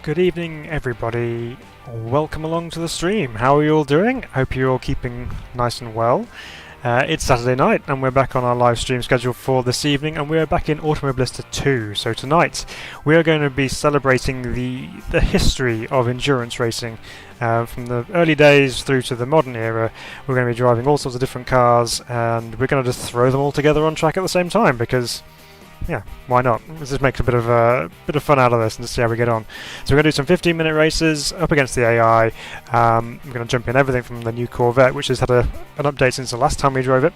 Good evening, everybody. Welcome along to the stream. How are you all doing? Hope you're all keeping nice and well. It's Saturday night and we're back on our live stream schedule for this evening, and we're back in Automobilista 2. So tonight we are going to be celebrating the history of endurance racing from the early days through to the modern era. We're going to be driving all sorts of different cars, and we're going to just throw them all together on track at the same time because, yeah, why not? Let's just make a bit of fun out of this and just see how we get on. So we're going to do some 15-minute races up against the AI. We're going to jump in everything from the new Corvette, which has had an update since the last time we drove it,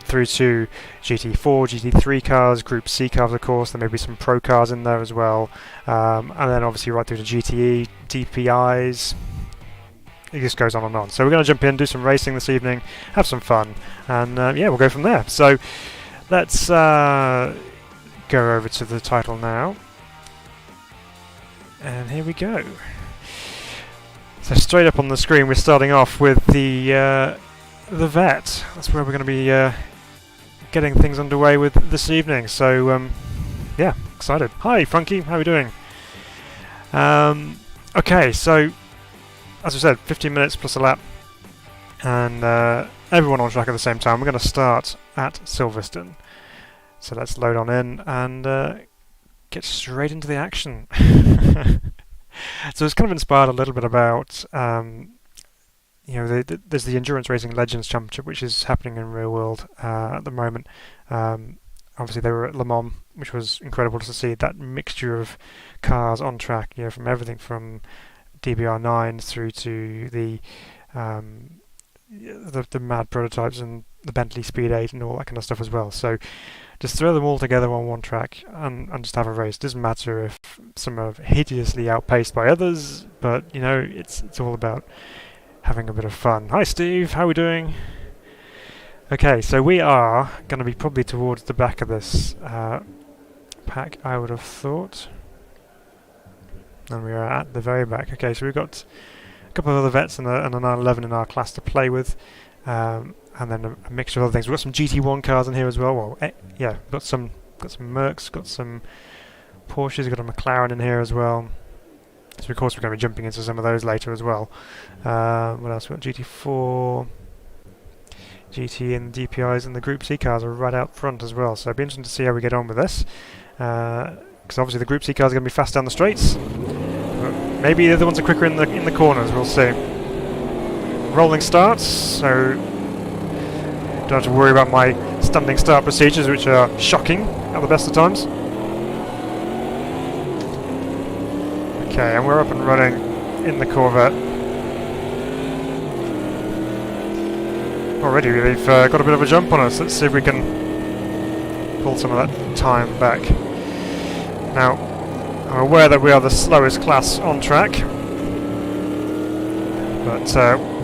through to GT4, GT3 cars, Group C cars, of course. There may be some Pro cars in there as well, and then obviously right through to GTE, DPIs. It just goes on and on. So we're going to jump in, do some racing this evening, have some fun, and yeah, we'll go from there. So let's go over to the title now, and here we go. So straight up on the screen, we're starting off with the Vette. That's where we're going to be getting things underway with this evening. So yeah, excited. Hi, Frankie. How are we doing? Okay, so as I said, 15 minutes plus a lap, and everyone on track at the same time. We're going to start at Silverstone. So let's load on in and get straight into the action. So it's kind of inspired a little bit about, there's the Endurance Racing Legends Championship, which is happening in real world at the moment. Obviously they were at Le Mans, which was incredible to see that mixture of cars on track, from everything from DBR9 through to the mad prototypes and the Bentley Speed 8 and all that kind of stuff as well. So just throw them all together on one track and just have a race. Doesn't matter if some are hideously outpaced by others, but it's all about having a bit of fun. Hi Steve, how are we doing? Okay, so we are going to be probably towards the back of this pack, I would have thought. And we are at the very back. Okay, so we've got a couple of other Vettes and an 911 in our class to play with. And then a mixture of other things. We've got some GT1 cars in here as well. Well, yeah, got some Mercs, got some Porsches, got a McLaren in here as well. So of course we're going to be jumping into some of those later as well. What else? We've got GT4, GT, and the DPIs, and the Group C cars are right out front as well. So it'll be interesting to see how we get on with this. Because obviously the Group C cars are going to be fast down the straights. But maybe the other ones are quicker in the corners. We'll see. Rolling starts, so don't have to worry about my standing start procedures, which are shocking at the best of times. Okay, and we're up and running in the Corvette. Already we've got a bit of a jump on us. Let's see if we can pull some of that time back. Now, I'm aware that we are the slowest class on track, but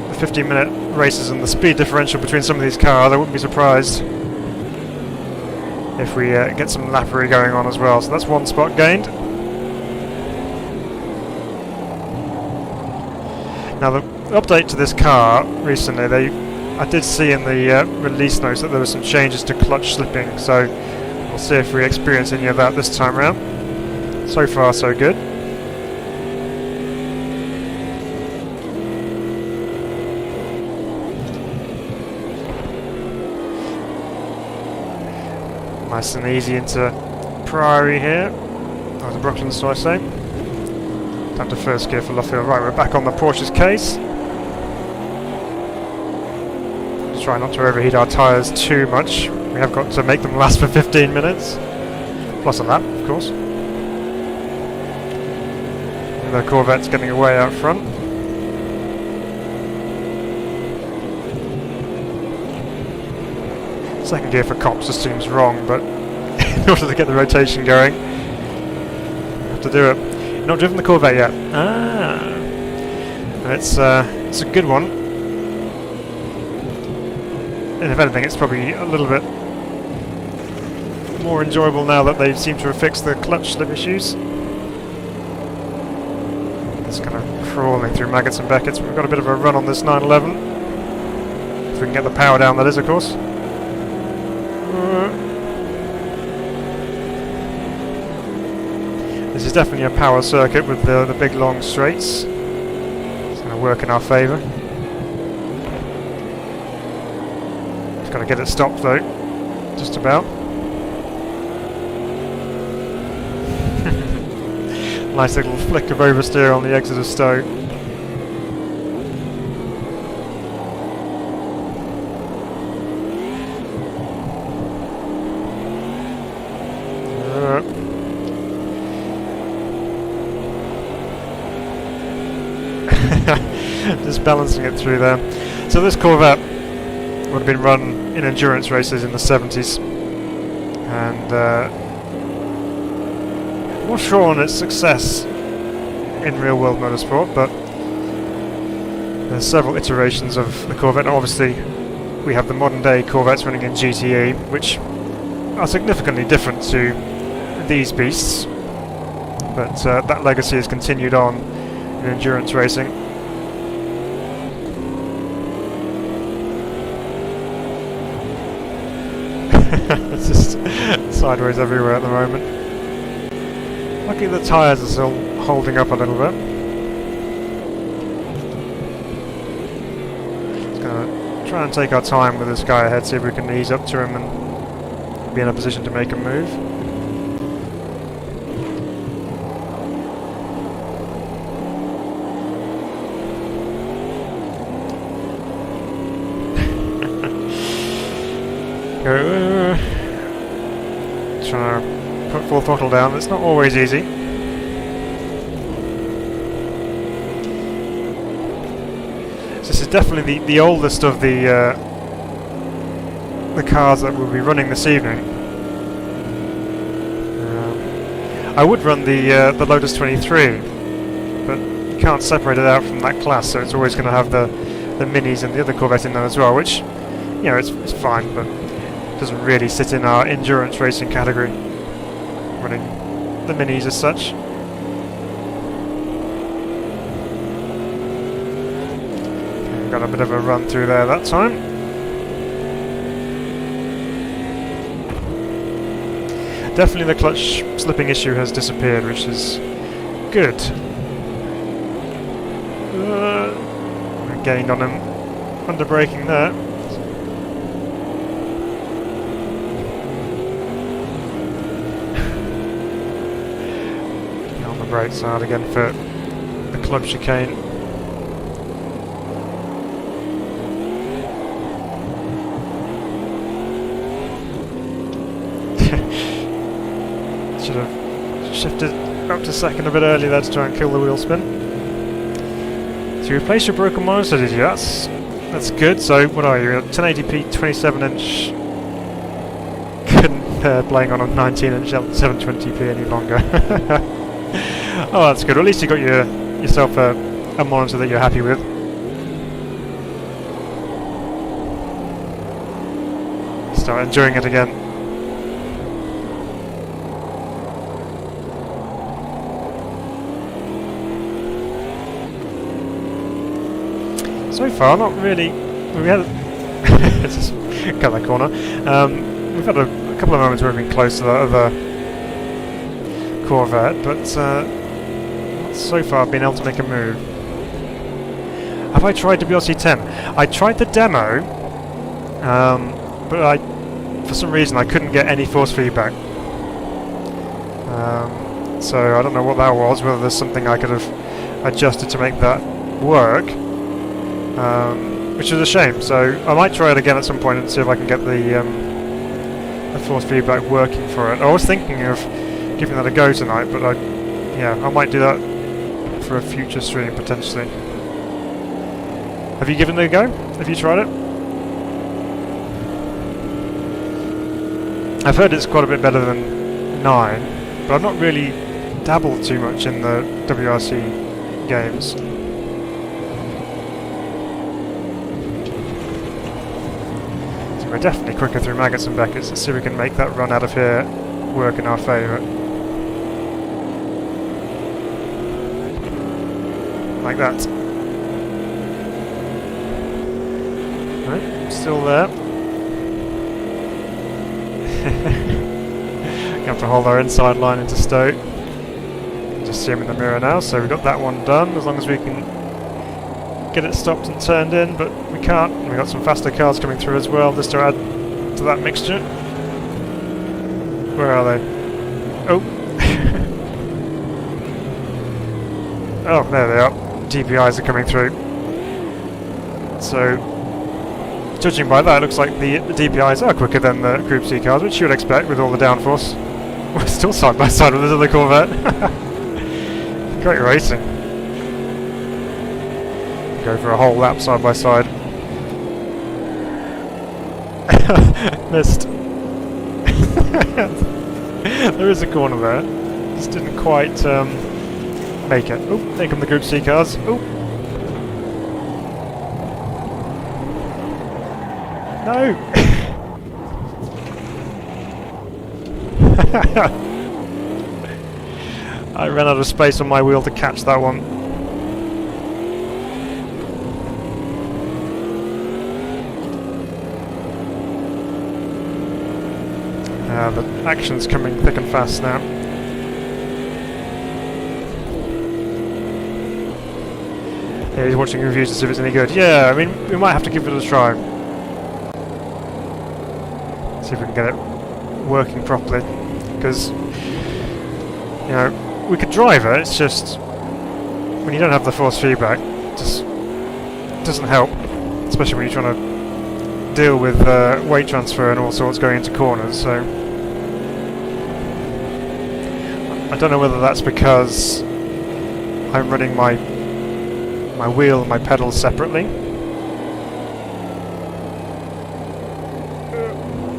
the 15-minute races and the speed differential between some of these cars, I wouldn't be surprised if we get some lappery going on as well. So that's one spot gained. Now the update to this car recently, I did see in the release notes that there were some changes to clutch slipping, so we'll see if we experience any of that this time around. So far so good. Nice and easy into Priory here. That was Brooklyn, so I say. Down to first gear for Luffield. Right, we're back on the Porsche's case. Just try not to overheat our tyres too much. We have got to make them last for 15 minutes. Plus a lap, of course. And the Corvette's getting away out front. Second gear for cops just seems wrong, but in order to get the rotation going, you have to do it. You've not driven the Corvette yet. It's a good one. And if anything, it's probably a little bit more enjoyable now that they seem to have fixed the clutch slip issues. It's kind of crawling through Maggots and Beckett's. We've got a bit of a run on this 911. If we can get the power down, that is, of course. This is definitely a power circuit with the big long straights. It's going to work in our favour. Just got to get it stopped though, just about. Nice little flick of oversteer on the exit of Stowe. Just balancing it through there. So this Corvette would have been run in endurance races in the 70s, and I'm not sure on its success in real world motorsport, but there's several iterations of the Corvette. Obviously we have the modern day Corvettes running in GTE, which are significantly different to these beasts, but that legacy has continued on in endurance racing. It's just sideways everywhere at the moment. Lucky the tyres are still holding up a little bit. Just gonna try and take our time with this guy ahead, see if we can ease up to him and be in a position to make a move. Trying to put full throttle down. It's not always easy. So this is definitely the oldest of the cars that we'll be running this evening. I would run the Lotus 23, but you can't separate it out from that class, so it's always going to have the Minis and the other Corvette in there as well, which, you know, it's fine, but doesn't really sit in our endurance racing category, running the Minis as such. Okay, got a bit of a run through there that time. Definitely the clutch slipping issue has disappeared, which is good. I gained on him under braking there. Brakes hard again for the club chicane. Should have shifted up to second a bit earlier there to try and kill the wheel spin. So you replace your broken monitor, did you? That's good. So what are you? 1080p 27-inch. Couldn't bear playing on a 19-inch 720p any longer. Oh, that's good. Well, at least you got yourself a monitor that you're happy with. Start enjoying it again. So far, not really. We had just cut that corner. We've had a couple of moments where we've been close to the other Corvette, but so far I've been able to make a move. Have I tried WRC 10? I tried the demo, but for some reason I couldn't get any force feedback. So I don't know what that was, whether there's something I could have adjusted to make that work, which is a shame. So I might try it again at some point and see if I can get the force feedback working for it. I was thinking of giving that a go tonight, but I might do that for a future stream potentially. Have you given it a go? Have you tried it? I've heard it's quite a bit better than 9, but I've not really dabbled too much in the WRC games. So we're definitely quicker through Maggots and Beckett's. Let's see if we can make that run out of here work in our favour. Like that. Right, still there. Going to have to hold our inside line into Stowe. see him in the mirror now, so we've got that one done, as long as we can get it stopped and turned in, but we can't. And we've got some faster cars coming through as well, just to add to that mixture. Where are they? Oh! Oh, there they are. DPIs are coming through. So, judging by that, it looks like the DPIs are quicker than the Group C cars, which you would expect with all the downforce. We're still side by side with this other Corvette. Great racing. Go for a whole lap side by side. Missed. There is a corner there. Just didn't quite make it. Oh, there come the Group C cars. Oh. No! I ran out of space on my wheel to catch that one. The action's coming thick and fast now. Yeah, he's watching reviews to see if it's any good. Yeah, I mean, we might have to give it a try. See if we can get it working properly. Because, you know, we could drive it, it's just when you don't have the force feedback, it just doesn't help. Especially when you're trying to deal with weight transfer and all sorts going into corners, so I don't know whether that's because I'm running my wheel and my pedals separately.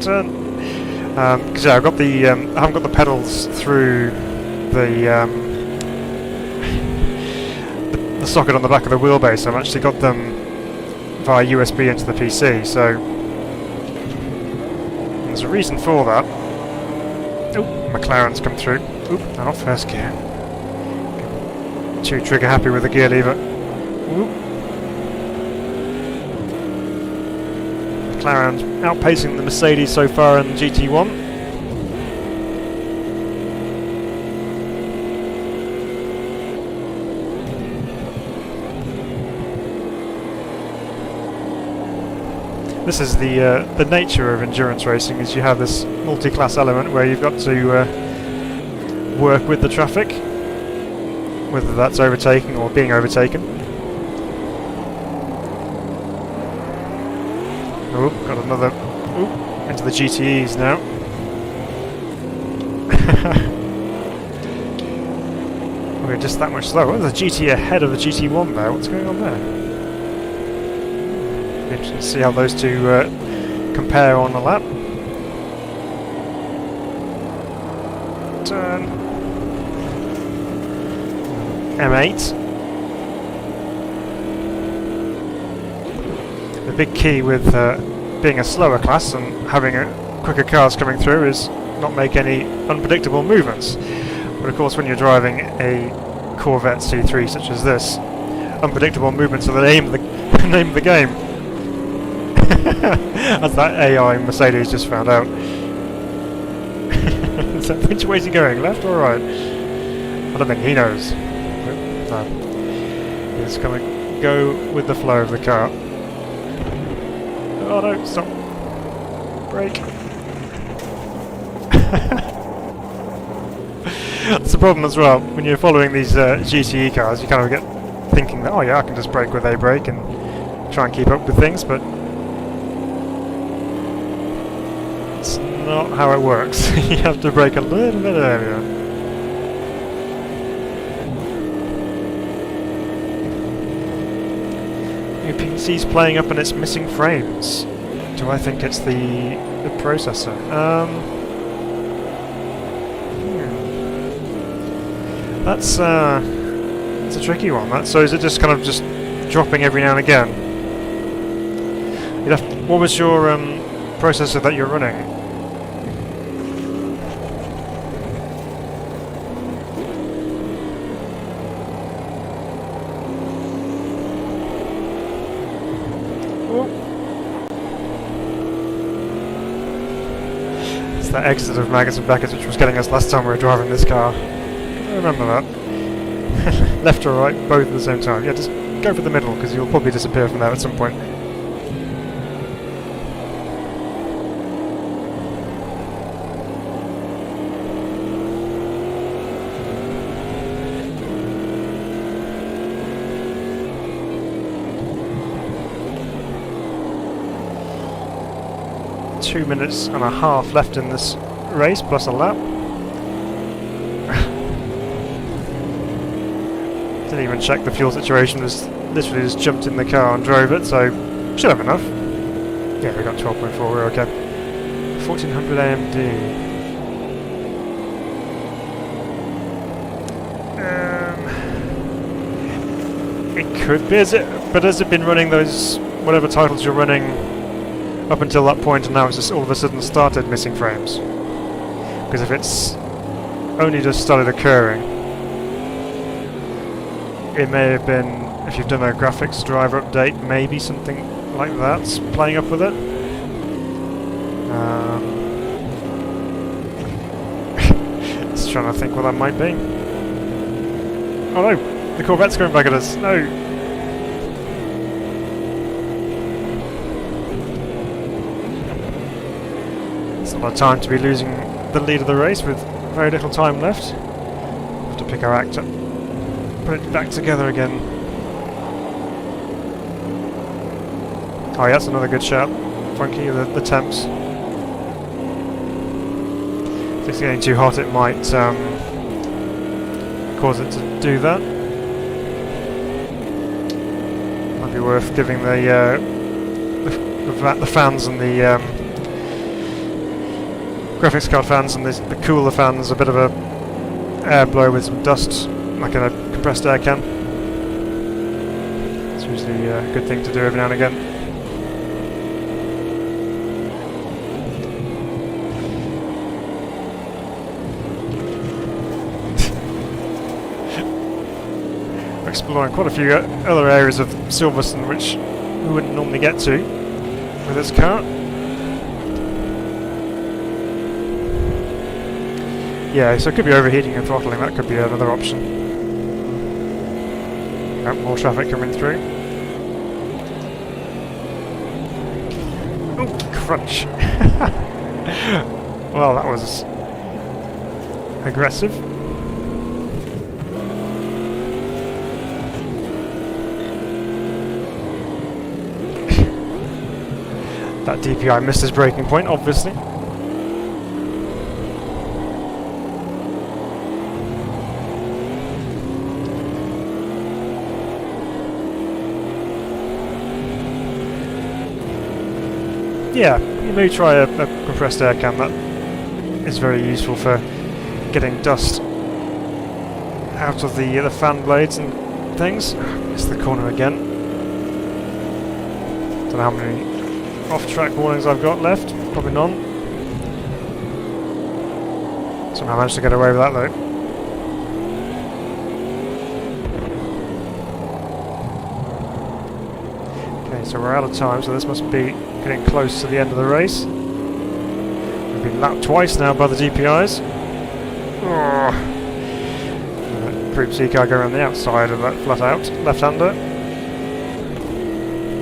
Turn. Because yeah, I've got the I haven't got the pedals through the socket on the back of the wheelbase. I've actually got them via USB into the PC, so there's a reason for that. Oh, McLaren's come through. Oop, they're not first gear. Too trigger happy with the gear lever. Oop. McLaren's outpacing the Mercedes so far in the GT1. This is the nature of endurance racing, is you have this multi-class element where you've got to work with the traffic, whether that's overtaking or being overtaken. Oh, got another. Ooh, into the GTEs now. We're just that much slower. There's a GT ahead of the GT1 there. What's going on there? Interesting to see how those two compare on the lap. Turn. M8. The big key with being a slower class and having quicker cars coming through is not make any unpredictable movements. But of course, when you're driving a Corvette C3 such as this, unpredictable movements are the name of the name of the game. As that AI Mercedes just found out. So which way is he going, left or right? I don't think he knows. No. He's going to go with the flow of the car. Oh no, stop. Brake. That's the problem as well. When you're following these GTE cars, you kind of get thinking that, oh yeah, I can just brake where they brake and try and keep up with things, but it's not how it works. You have to brake a little bit earlier. Your PC's playing up and it's missing frames. Do I think it's the processor? That's a tricky one. So is it just kind of just dropping every now and again? What was your processor that you're running? It's that exit of Maggots and Beckett's which was getting us last time we were driving this car. I remember that. Left or right, both at the same time. Yeah, just go for the middle, because you'll probably disappear from there at some point. Two minutes and a half left in this race, plus a lap. Didn't even check the fuel situation, just literally just jumped in the car and drove it, so should have enough. Yeah, we got 12.4, we're okay. 1400 AMD. It could be, but has it been running those, whatever titles you're running up until that point, and now it's just all of a sudden started missing frames? Because if it's only just started occurring, it may have been, if you've done a graphics driver update, maybe something like that's playing up with it. Just trying to think what that might be. Oh no, the Corvette's going back at us. No. It's not a time to be losing the lead of the race with very little time left. Have to pick our act up. Put it back together again. Oh yeah, that's another good shout. Frankie, the temps. If it's getting too hot, it might cause it to do that. Might be worth giving the fans and the graphics card fans and the cooler fans a bit of a air blow with some dust, like in a compressed air can. It's usually a good thing to do every now and again. We're exploring quite a few other areas of Silverstone which we wouldn't normally get to with this car. Yeah, so it could be overheating and throttling, that could be another option. More traffic coming through. Oh, crunch! Well, that was aggressive. That DPI missed his braking point, obviously. Yeah, you may try a compressed air can. That is very useful for getting dust out of the fan blades and things. Missed the corner again. Don't know how many off-track warnings I've got left. Probably none. Somehow managed to get away with that though. So we're out of time, so this must be getting close to the end of the race. We've been lapped twice now by the DPIs. Group C car going around the outside of that flat out left-hander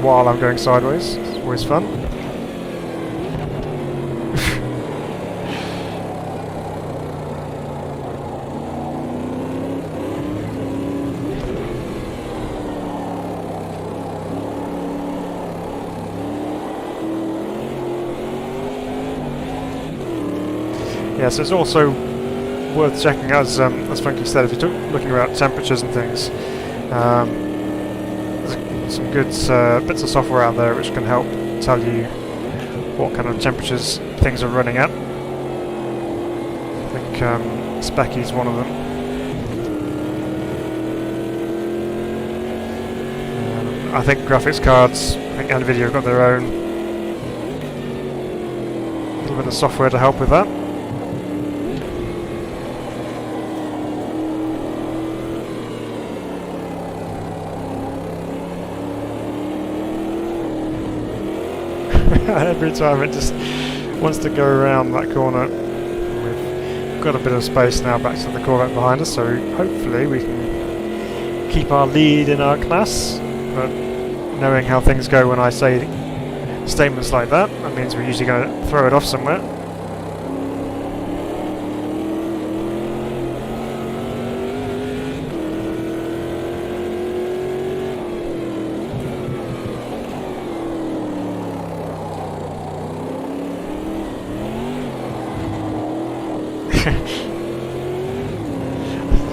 while I'm going sideways. It's always fun. Yeah, so it's also worth checking, as Frankie said, if you're looking about temperatures and things. There's some good bits of software out there which can help tell you what kind of temperatures things are running at. I think Specky's one of them. I think graphics cards, I think NVIDIA have got their own little bit of software to help with that. Every time it just wants to go around that corner. We've got a bit of space now back to the Corvette behind us, so hopefully we can keep our lead in our class, but knowing how things go when I say statements like that, that means we're usually going to throw it off somewhere.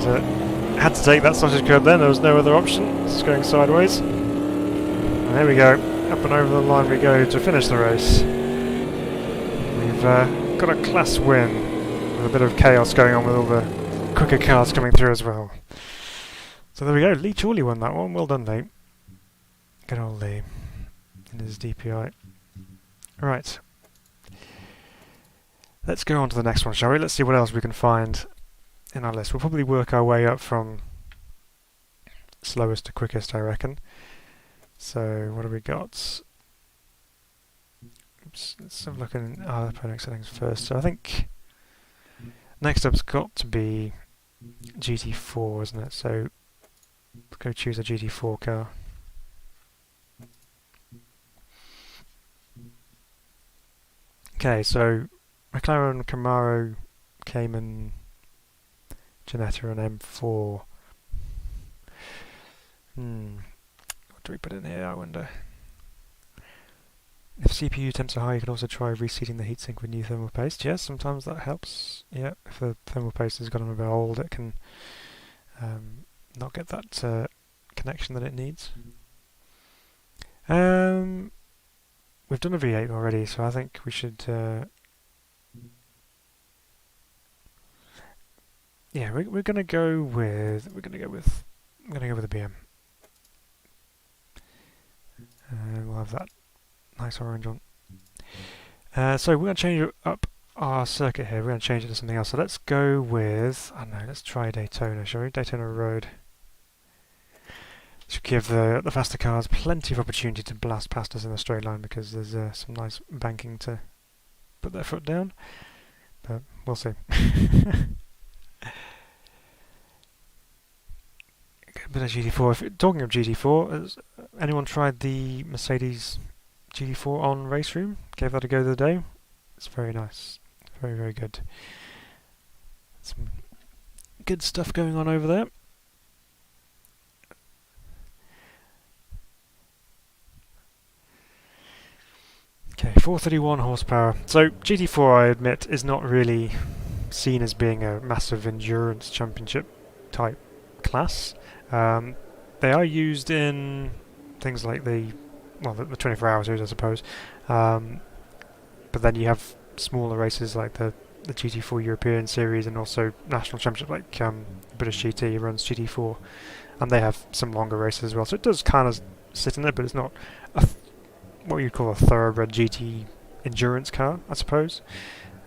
So, had to take that sausage curb then, there was no other option, it's going sideways. And there we go, up and over the line we go to finish the race. We've got a class win, with a bit of chaos going on with all the quicker cars coming through as well. So there we go, Lee Chorley won that one, well done Lee. Good old Lee, in his DPI. Right. Let's go on to the next one, shall we? Let's see what else we can find in our list. We'll probably work our way up from slowest to quickest, I reckon. So, what have we got? Oops, let's have a look in our opponent settings first. So I think next up's got to be GT4, isn't it? So, let's go choose a GT4 car. Okay, so McLaren, Camaro, Cayman, Ginetta and M4. What do we put in here, I wonder? If CPU temps are high, you can also try reseating the heatsink with new thermal paste. Yes, sometimes that helps. Yeah, if the thermal paste has gotten a bit old, it can not get that connection that it needs. We've done a V8 already, so I think we should... yeah, we're gonna go with a BM. We'll have that nice orange on. So we're gonna change up our circuit here. We're gonna change it to something else. So let's go with, I don't know, let's try Daytona, shall we? Daytona Road. Should give the faster cars plenty of opportunity to blast past us in a straight line because there's some nice banking to put their foot down. But we'll see. A bit of GT4. Talking of GT4, has anyone tried the Mercedes GT4 on Race Room? Gave that a go the other day. It's very nice. Very, very good. Some good stuff going on over there. Okay, 431 horsepower. So GT4, I admit, is not really seen as being a massive endurance championship type class. They are used in things like the 24-hour series, I suppose. But then you have smaller races like the GT4 European Series and also national championship like British GT runs GT4, and they have some longer races as well. So it does kind of sit in there, but it's not what you'd call a thoroughbred GT endurance car, I suppose.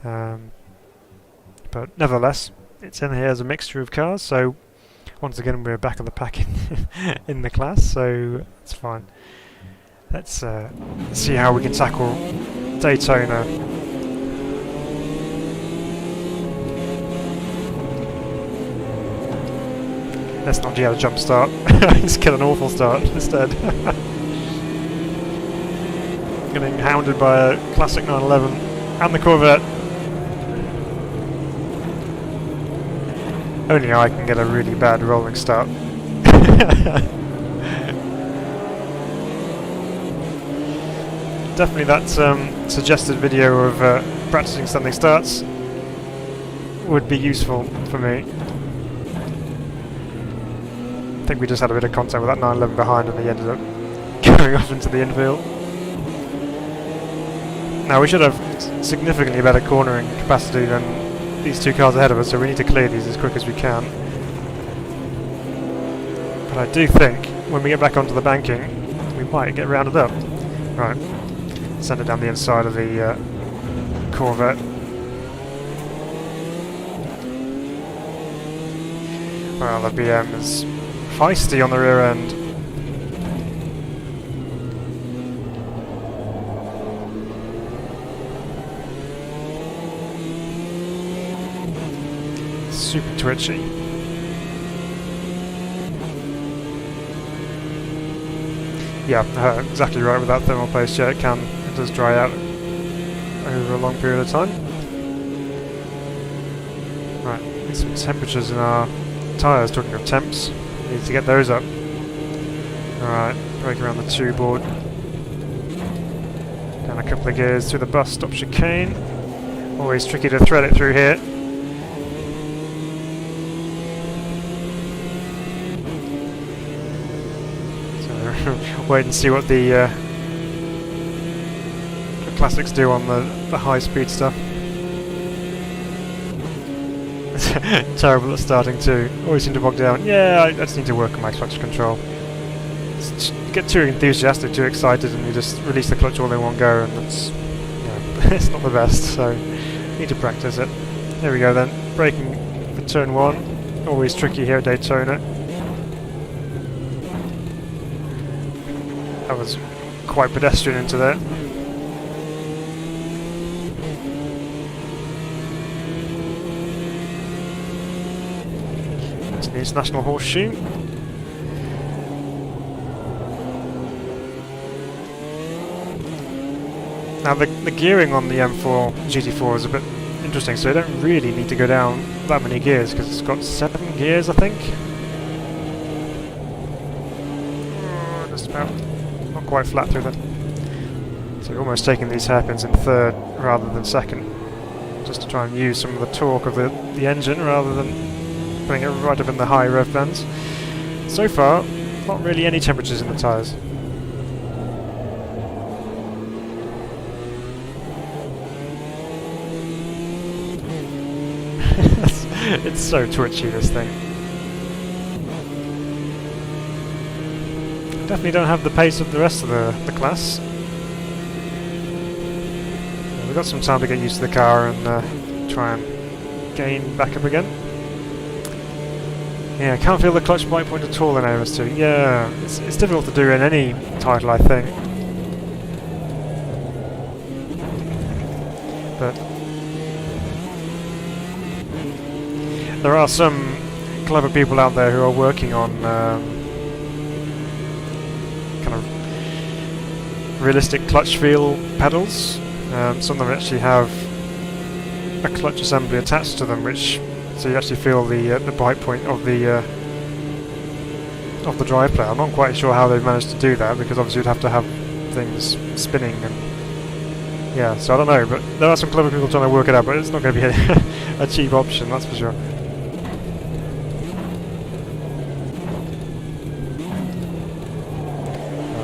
But nevertheless, it's in here as a mixture of cars. So once again, we're back of the pack in the class, so it's fine. Let's see how we can tackle Daytona. Let's not get a jump start. Let's get an awful start instead. Getting hounded by a classic 911 and the Corvette. Only I can get a really bad rolling start. Definitely that suggested video of practicing standing starts would be useful for me. I think we just had a bit of contact with that 911 behind and he ended up going off into the infield. Now we should have significantly better cornering capacity than these two cars ahead of us, so we need to clear these as quick as we can. But I do think when we get back onto the banking, we might get rounded up. Right, send it down the inside of the Corvette. Well, the BM is feisty on the rear end. Super twitchy. Yeah, exactly right with that thermal paste. Yeah, it does dry out over a long period of time. Right, need some temperatures in our tyres. Talking of temps, need to get those up. Alright, brake around the 2 board. Down a couple of gears through the bus stop chicane. Always tricky to thread it through here. Wait and see what the classics do on the high speed stuff. Terrible at starting too. Always seem to bog down. Yeah, I just need to work on my clutch control. You get too enthusiastic, too excited, and you just release the clutch all in one go, and it's it's not the best. So need to practice it. There we go then. Braking for turn 1. Always tricky here at Daytona. That was quite pedestrian into there. This needs National Horseshoe. Now the gearing on the M4 GT4 is a bit interesting, so you don't really need to go down that many gears because it's got 7 gears, I think. Just about. Not quite flat through that. So you're almost taking these hairpins in 3rd rather than 2nd, just to try and use some of the torque of the engine rather than putting it right up in the high rev bands. So far, not really any temperatures in the tyres. It's so twitchy, this thing. Definitely don't have the pace of the rest of the class. We've got some time to get used to the car and try and gain back up again. Yeah, I can't feel the clutch bite point at all in AMS2. Yeah, it's difficult to do in any title, I think. But there are some clever people out there who are working on kind of realistic clutch feel pedals. Some of them actually have a clutch assembly attached to them, which so you actually feel the bite point of the drive player. I'm not quite sure how they've managed to do that, because obviously you'd have to have things spinning and yeah. So I don't know, but there are some clever people trying to work it out, but it's not going to be a cheap option, that's for sure.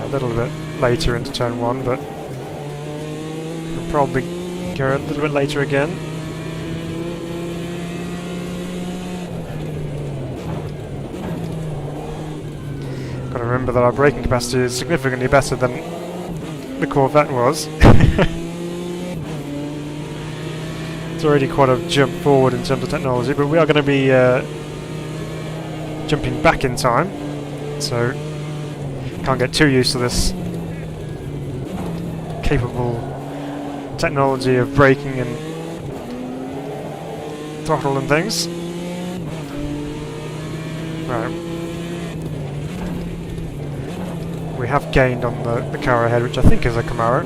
A little bit later into turn 1, but we'll probably go a little bit later again. Got to remember that our braking capacity is significantly better than the Corvette was. It's already quite a jump forward in terms of technology, but we are going to be jumping back in time, so can't get too used to this capable technology of braking and throttle and things. Right. We have gained on the car ahead, which I think is a Camaro.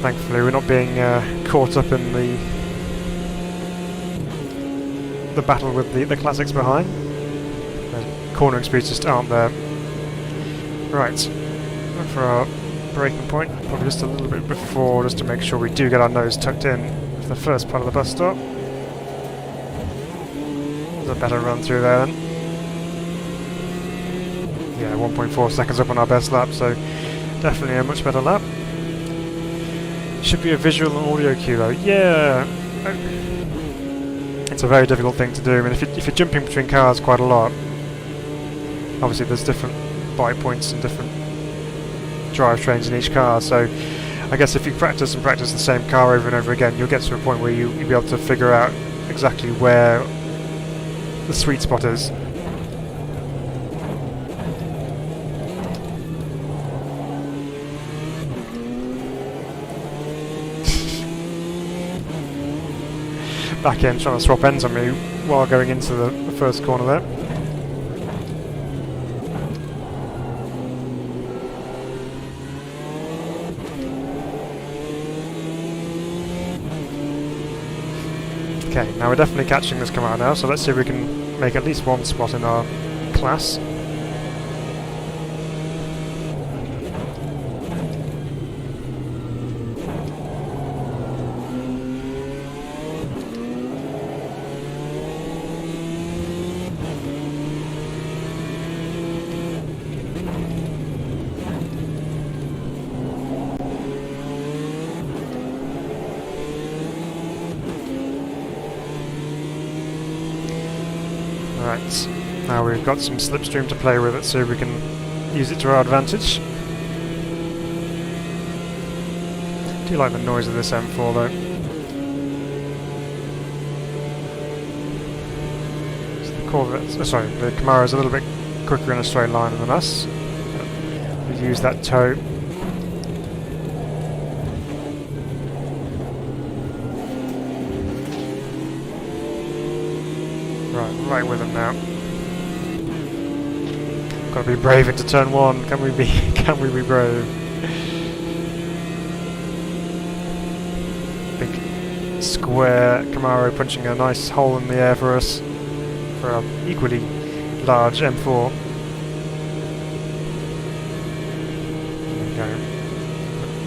Thankfully we're not being caught up in the battle with the classics behind. The cornering speeds just aren't there. Right, for our braking point, probably just a little bit before, just to make sure we do get our nose tucked in for the first part of the bus stop. There's a better run through there then. Yeah, 1.4 seconds up on our best lap, so definitely a much better lap. Should be a visual and audio cue though. Yeah, it's a very difficult thing to do. I mean, if you're jumping between cars quite a lot, obviously there's different bite points and different drivetrains in each car. So I guess if you practice and practice the same car over and over again, you'll get to a point where you'll be able to figure out exactly where the sweet spot is. back end trying to swap ends on me while going into the first corner there. Okay, now we're definitely catching this Camaro now, so let's see if we can make at least one spot in our class. Right, now we've got some slipstream to play with, let's see if we can use it to our advantage. I do like the noise of this M4 though. So the Corvette, the Camaro's a little bit quicker in a straight line than us. We use that toe. Right with him now. Got to be brave into turn one. Can we be? Can we be brave? Big square Camaro punching a nice hole in the air for us for our equally large M4. There we go.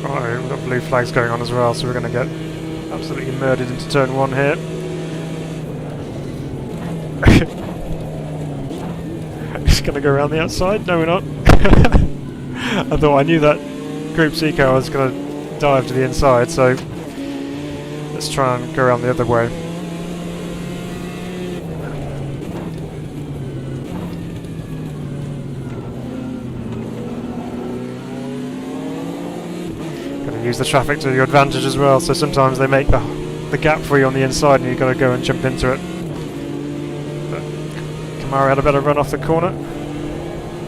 Uh-oh, we've got blue flags going on as well, so we're going to get absolutely murdered into turn one here. Just gonna go around the outside? No, we're not. I thought I knew that Group C car was gonna dive to the inside, so let's try and go around the other way. Gotta use the traffic to your advantage as well, so sometimes they make the gap for you on the inside and you've got to go and jump into it. Camaro had a better run off the corner.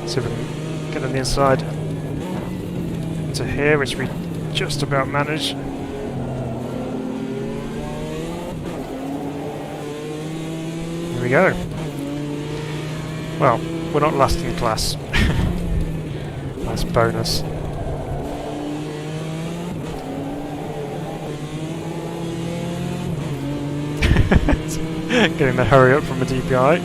See if we can get on the inside to here, which we just about managed. Here we go. Well, we're not last in class. Nice bonus. Getting the hurry up from the DPI.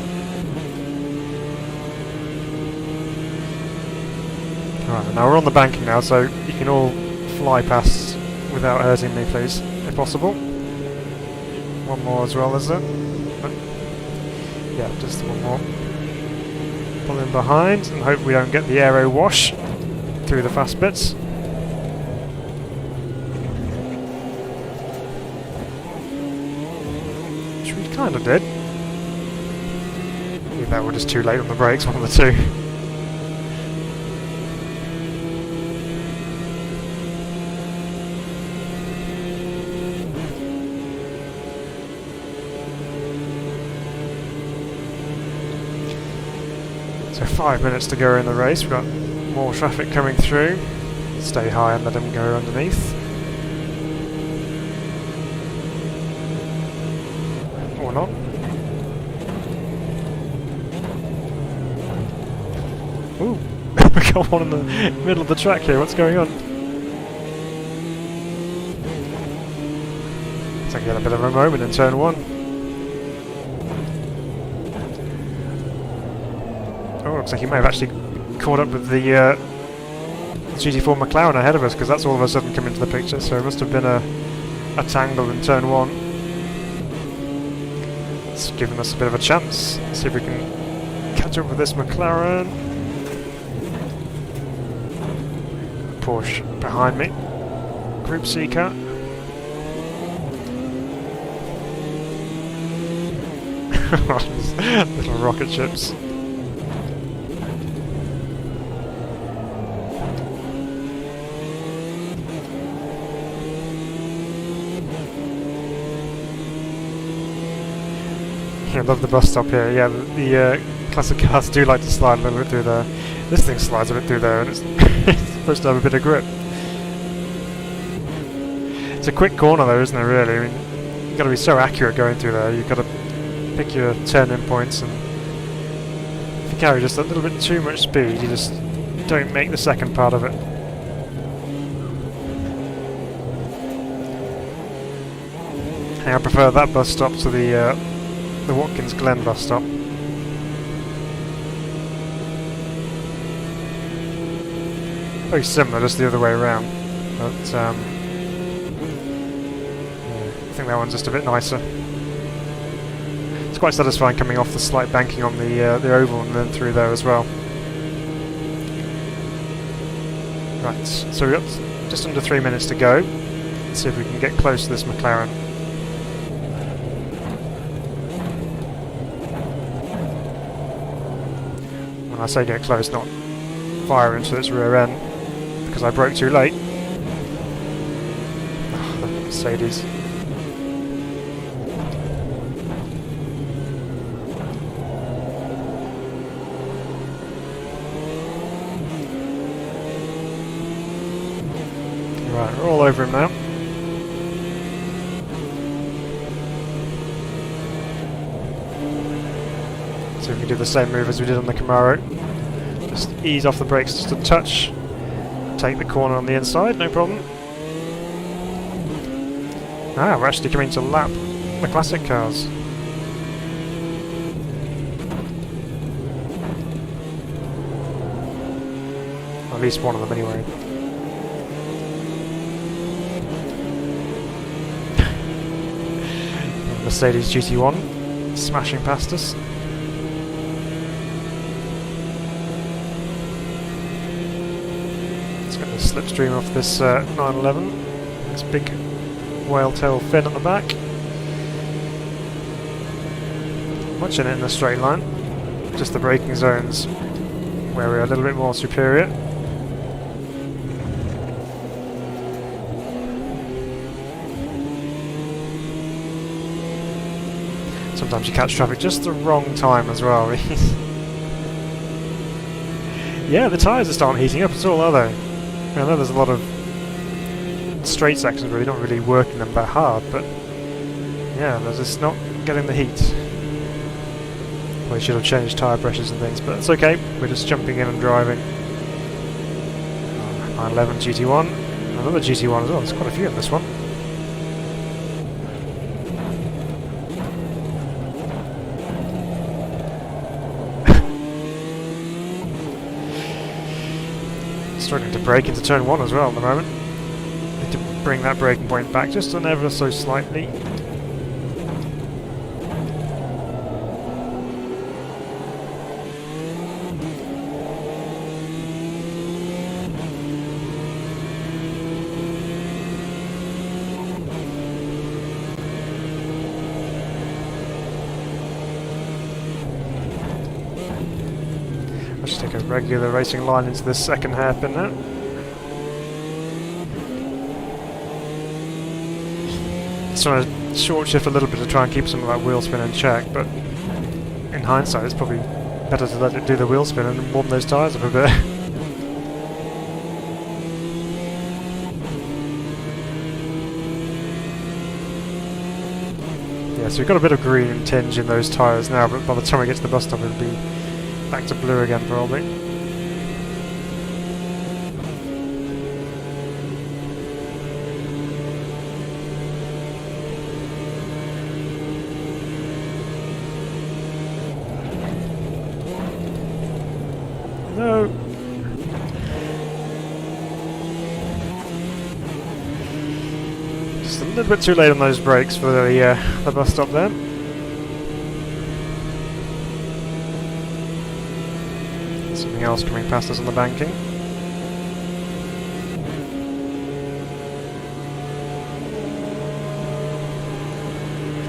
Right, now we're on the banking now, so you can all fly past without hurting me, please, if possible. One more as well, is there? No? Yeah, just one more. Pull in behind and hope we don't get the aero wash through the fast bits. Which we kind of did. Either we're just too late on the brakes, one of the two. So 5 minutes to go in the race. We've got more traffic coming through. Stay high and let them go underneath. Or not. Ooh, we got one in the middle of the track here. What's going on? Looks like we had a bit of a moment in turn one. Oh, looks like he may have actually caught up with the GT4 McLaren ahead of us, because that's all of a sudden come into the picture, so it must have been a tangle in turn one. It's given us a bit of a chance. Let's see if we can catch up with this McLaren. Porsche behind me. Group C car. Little rocket ships. I love the bus stop here. Yeah, the classic cars do like to slide a little bit through there. This thing slides a bit through there, and it's, it's supposed to have a bit of grip. It's a quick corner though, isn't it, really? I mean, got to be so accurate going through there. You've got to pick your turn-in points, and if you carry just a little bit too much speed, you just don't make the second part of it. And I prefer that bus stop to the Watkins Glen bus stop. Very similar, just the other way around. But yeah, I think that one's just a bit nicer. It's quite satisfying coming off the slight banking on the oval and then through there as well. Right, so we've got just under 3 minutes to go. Let's see if we can get close to this McLaren. When I say get close, not fire into its rear end, because I broke too late. Oh, the Mercedes. Right, we're all over him now. So we can do the same move as we did on the Camaro. Just ease off the brakes just a touch. Take the corner on the inside, no problem. Ah, we're actually coming to lap the classic cars. At least one of them anyway. Mercedes GT1 smashing past us. Let's get the slipstream off this 911. This big whale tail fin at the back. Much in it in a straight line. Just the braking zones where we're a little bit more superior. Sometimes you catch traffic just the wrong time as well. Yeah, the tyres just aren't heating up at all, are they? I know there's a lot of straight sections where you're not really working them that hard, but yeah, they're just not getting the heat. Well, you should have changed tyre pressures and things, but it's okay. We're just jumping in and driving. 911 GT1, another GT1 as well. There's quite a few in this one. Struggling to brake into turn 1 as well at the moment. Need to bring that braking point back just an ever so slightly. Just take a regular racing line into this second hairpin now. Just trying to short shift a little bit to try and keep some of that wheel spin in check, but in hindsight it's probably better to let it do the wheel spin and warm those tyres up a bit. Yeah, so we've got a bit of green tinge in those tyres now, but by the time we get to the bus stop it'll be back to blue again, probably. No. Just a little bit too late on those brakes for the bus stop there. Something else coming past us on the banking.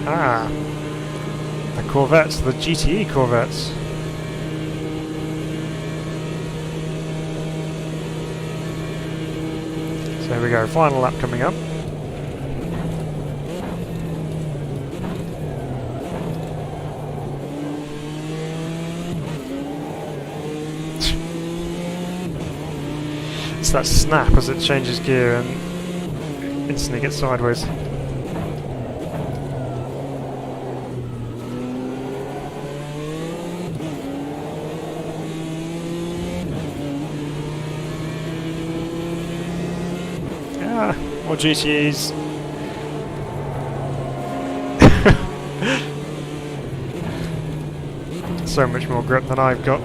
Ah, the Corvettes, the GTE Corvettes. So there we go, final lap coming up. It's that snap as it changes gear and instantly gets sideways. GTEs. So much more grip than I've got.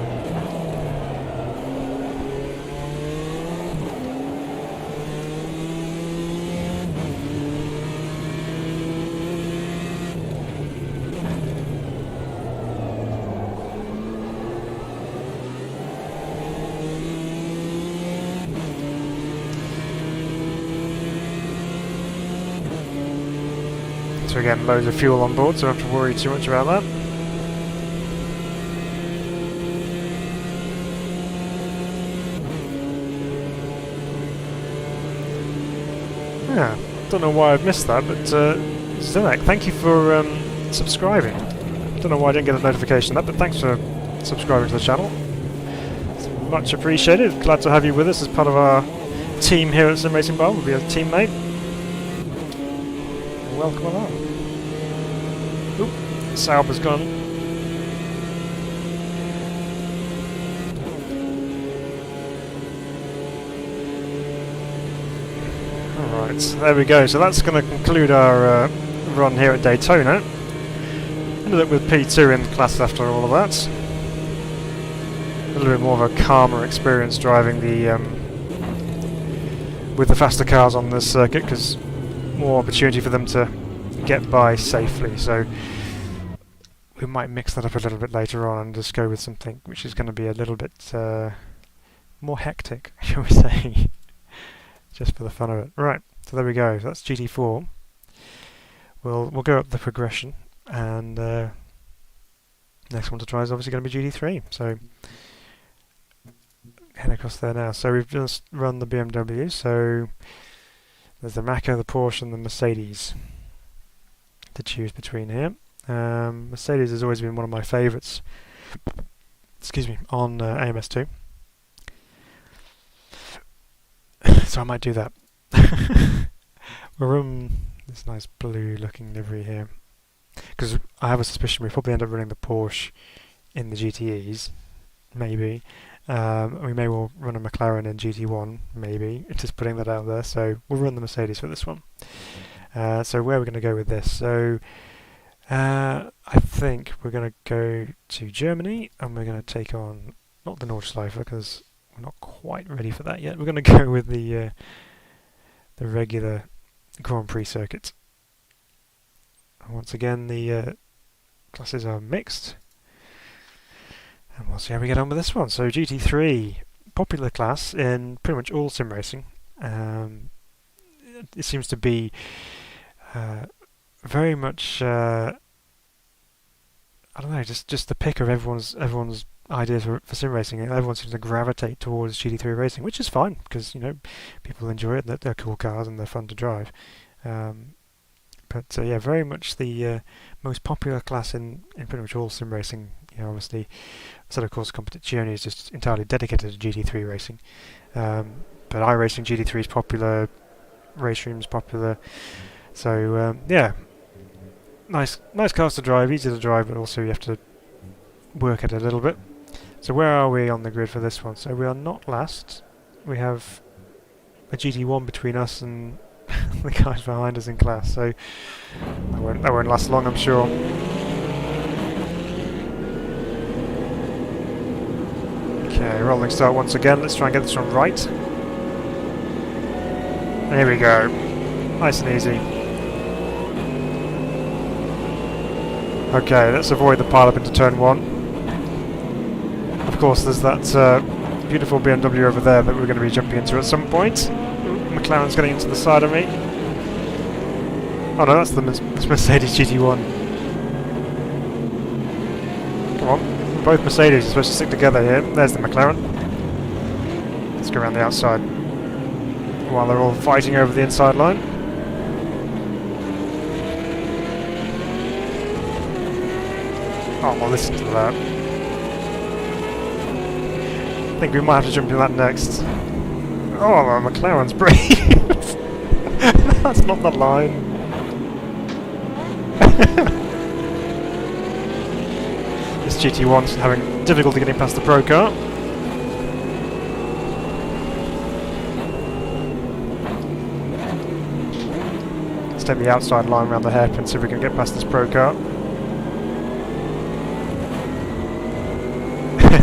So again, loads of fuel on board, so I don't have to worry too much about that. Yeah, don't know why I've missed that, but Zenek, thank you for subscribing. Don't know why I didn't get a notification of that, but thanks for subscribing to the channel. It's much appreciated. Glad to have you with us as part of our team here at Sim Racing Bar. We'll be a teammate. Welcome along. Oop, Sauber's gone. Alright, there we go. So that's going to conclude our run here at Daytona. Ended up with P2 in class after all of that. A little bit more of a calmer experience driving the with the faster cars on this circuit, because more opportunity for them to get by safely. So we might mix that up a little bit later on and just go with something which is going to be a little bit more hectic, shall we say, just for the fun of it. Right, so there we go. So that's GT4. We'll go up the progression, and next one to try is obviously going to be GT3. So head across there now. So we've just run the BMW. So there's the Macca, the Porsche, and the Mercedes to choose between here. Mercedes has always been one of my favourites. Excuse me, on AMS2. So I might do that. We're this nice blue-looking livery here, because I have a suspicion we probably end up running the Porsche in the GTEs, maybe. We may well run a McLaren in GT1, maybe. Just putting that out there. So we'll run the Mercedes for this one. So where are we going to go with this? So I think we're going to go to Germany, and we're going to take on, not the Nordschleife, because we're not quite ready for that yet. We're going to go with the regular Grand Prix circuit. And once again, the classes are mixed. And we'll see how we get on with this one. So GT3, popular class in pretty much all sim racing. It seems to be very much, I don't know, just the pick of everyone's ideas for sim racing. Everyone seems to gravitate towards GT3 racing, which is fine, because people enjoy it. They're cool cars and they're fun to drive. But yeah, very much the most popular class in pretty much all sim racing. Obviously, so of course Competizione is just entirely dedicated to GT3 racing. But iRacing GT3 is popular, Racestream is popular. So yeah, nice cars to drive, easy to drive, but also you have to work at it a little bit. So where are we on the grid for this one? So we are not last. We have a GT1 between us and the guys behind us in class. So that won't last long, I'm sure. Okay, rolling start once again. Let's try and get this one right. There we go. Nice and easy. Okay, let's avoid the pile-up into turn 1. Of course, there's that beautiful BMW over there that we're going to be jumping into at some point. McLaren's getting into the side of me. Oh no, that's the Mercedes GT1. Come on. Both Mercedes are supposed to stick together here. There's the McLaren. Let's go around the outside while they're all fighting over the inside line. Oh, well, listen to that. I think we might have to jump in that next. Oh, well, McLaren's brave. That's not the line. This GT1's having difficulty getting past the Procar. Let's take the outside line around the hairpin, see if we can get past this Procar.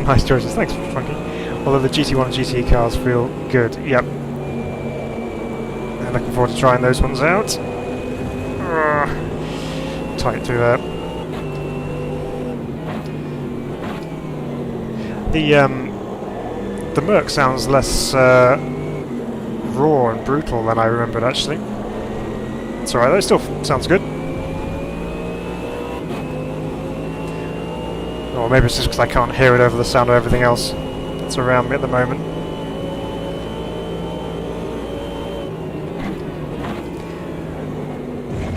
Nice choices, thanks Funky. Although the GT1 and GT cars feel good, yep. I'm looking forward to trying those ones out. Tight through there. The Merc sounds less raw and brutal than I remembered actually. It's alright though, still sounds good. Or maybe it's just because I can't hear it over the sound of everything else that's around me at the moment.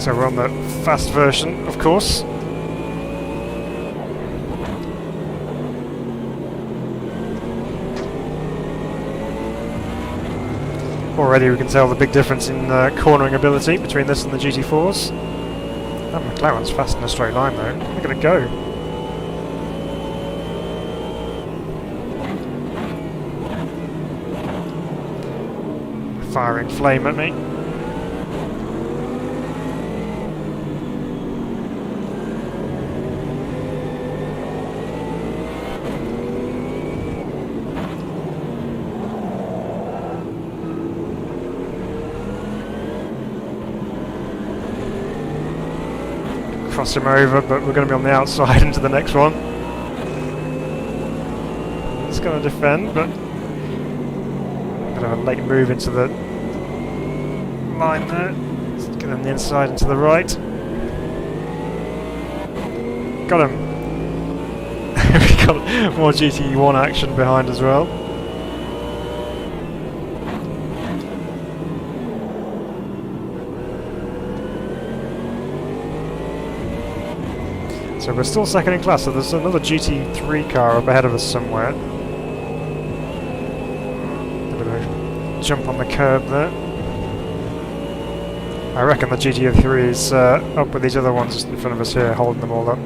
So we're on the fast version, of course. Already we can tell the big difference in cornering ability between this and the GT4s. That McLaren's fast in a straight line though. Look at it go. Firing flame at me. Cross him over, but we're going to be on the outside into the next one. It's going to defend, but bit of a late move into the line there. Let's get on the inside and to the right. Got him. We got more GT1 action behind as well. So we're still second in class, so there's another GT3 car up ahead of us somewhere. A bit of a jump on the curb there. I reckon the GT3 is up with these other ones just in front of us here, holding them all up.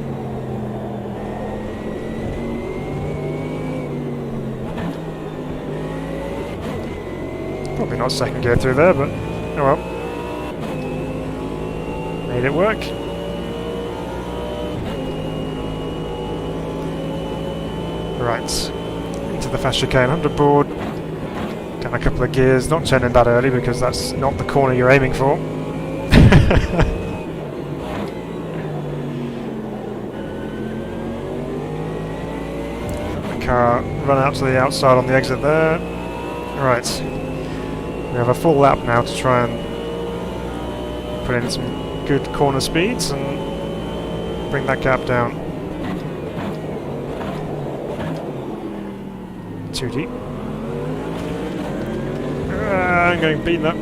Probably not second gear through there, but oh well. Made it work. Right, into the fast chicane, 100 board, down a couple of gears, not turning that early because that's not the corner you're aiming for. The car run out to the outside on the exit there. Right, we have a full lap now to try and put in some good corner speeds and bring that gap down. Too deep. I'm getting beaten up.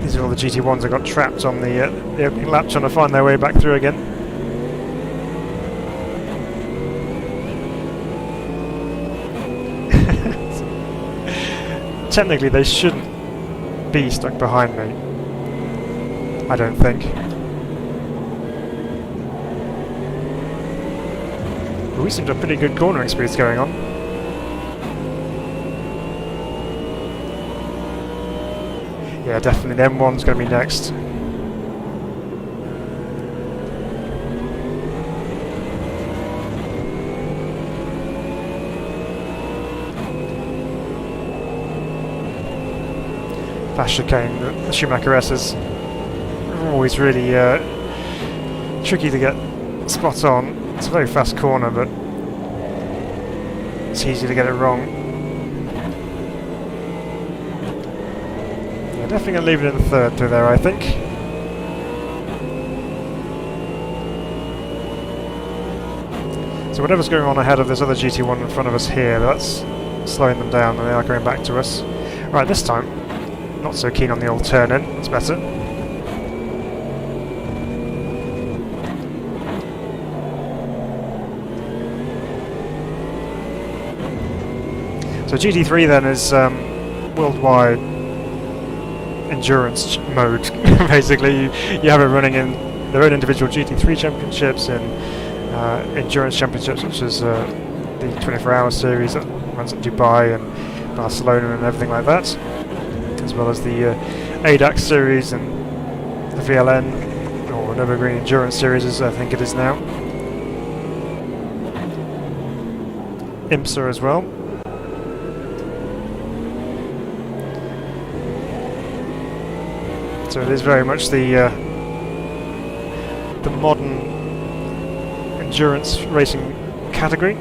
These are all the GT1s that got trapped on the opening lap trying to find their way back through again. Technically they shouldn't be stuck behind me. I don't think. But we seem to have pretty good cornering speeds going on. Yeah, definitely the M1's going to be next. Fast chicane, the Schumacher S's. Always really tricky to get spot on. It's a very fast corner, but it's easy to get it wrong. Yeah, definitely going to leave it in the third through there, I think. So whatever's going on ahead of this other GT1 in front of us here, that's slowing them down and they are going back to us. Right, this time, not so keen on the old turn-in, it's better. So GT3 then is worldwide endurance mode. Basically, you have it running in their own individual GT3 championships and endurance championships, which is the 24-hour series that runs at Dubai and Barcelona and everything like that, as well as the ADAX series and the VLN, or Nürburgring Endurance Series as I think it is now. IMSA as well. So it is very much the modern endurance racing category.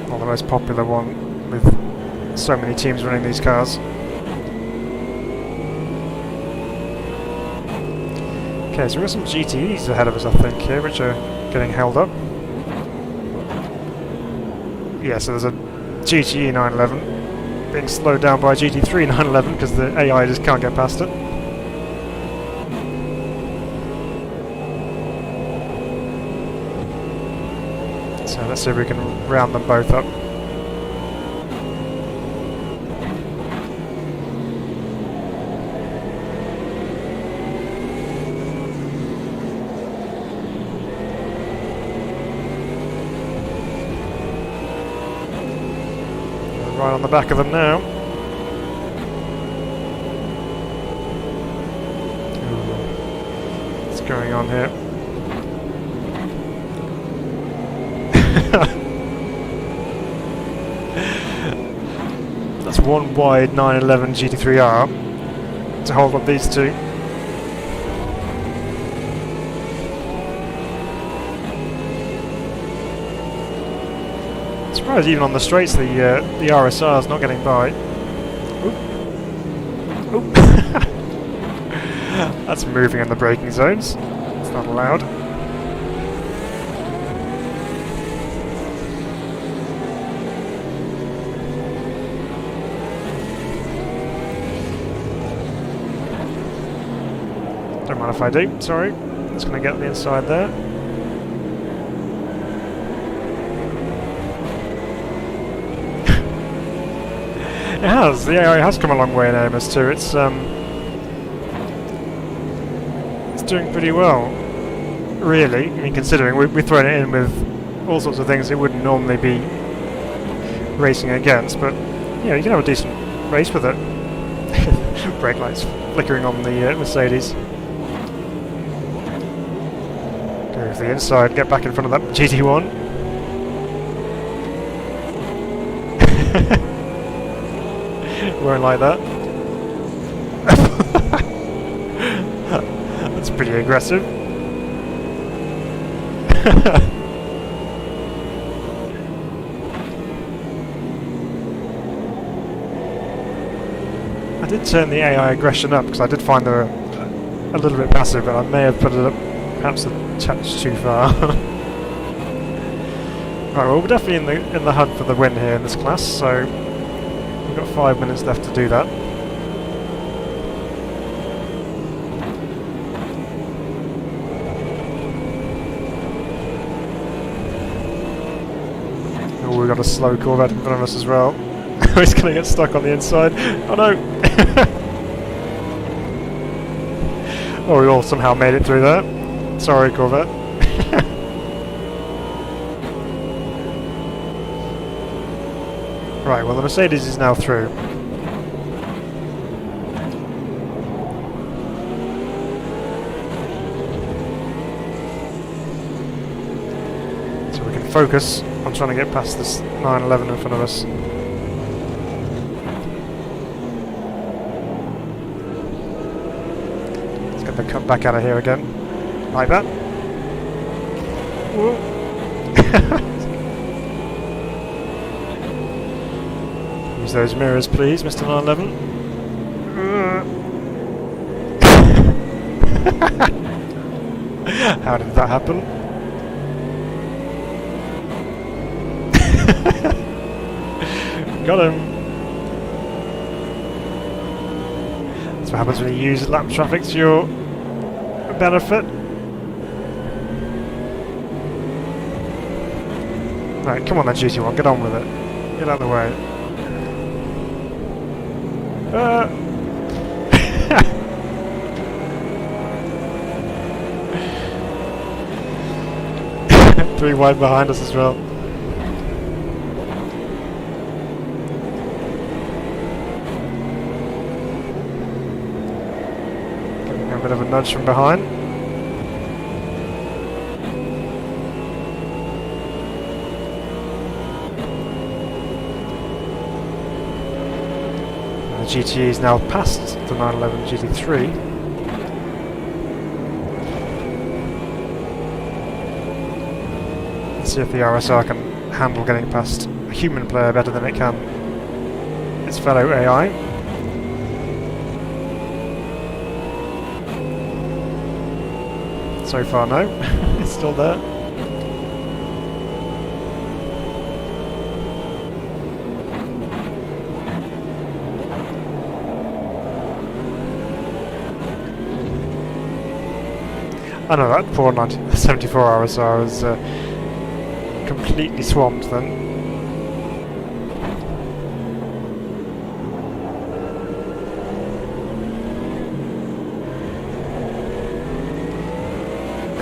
Well, the most popular one with so many teams running these cars. Okay, so we've got some GTEs ahead of us, I think, here, which are getting held up. Yeah, so there's a GTE 911 being slowed down by a GT3 911 because the AI just can't get past it. So let's see if we can round them both up. Right on the back of them now. Ooh. What's going on here? That's one wide 911 GT3R to hold up these two. Surprised even on the straights the RSR is not getting by. Oop. Oop. That's moving in the braking zones. It's not allowed. Don't mind if I do, sorry. Just going to get the inside there. It has, the AI has come a long way in AMS 2. It's doing pretty well, really. I mean, considering we've thrown it in with all sorts of things it wouldn't normally be racing against, but yeah, you can have a decent race with it. Brake lights flickering on the Mercedes. Go to the inside, get back in front of that GT1. Won't like that. That's pretty aggressive. I did turn the AI aggression up because I did find they were a little bit passive, but I may have put it up perhaps a touch too far. Right, well, we're definitely in the hunt for the win here in this class, so we've got 5 minutes left to do that. Oh, we've got a slow Corvette in front of us as well. He's going to get stuck on the inside. Oh no! Oh, we all somehow made it through that. Sorry, Corvette. Right, well the Mercedes is now through. So we can focus on trying to get past this 911 in front of us. Let's get the cut back out of here again. Like that. Whoa. Use those mirrors, please, Mr. 911. How did that happen? Got him. That's what happens when you use lap traffic to your benefit. Right, come on then, GT1, get on with it. Get out of the way. 3 wide behind us as well. Getting a bit of a nudge from behind. The GTE is now past the 911 GT3. See if the RSR can handle getting past a human player better than it can its fellow AI. So far, no. It's still there. I know that poor 74 RSR was completely swamped then.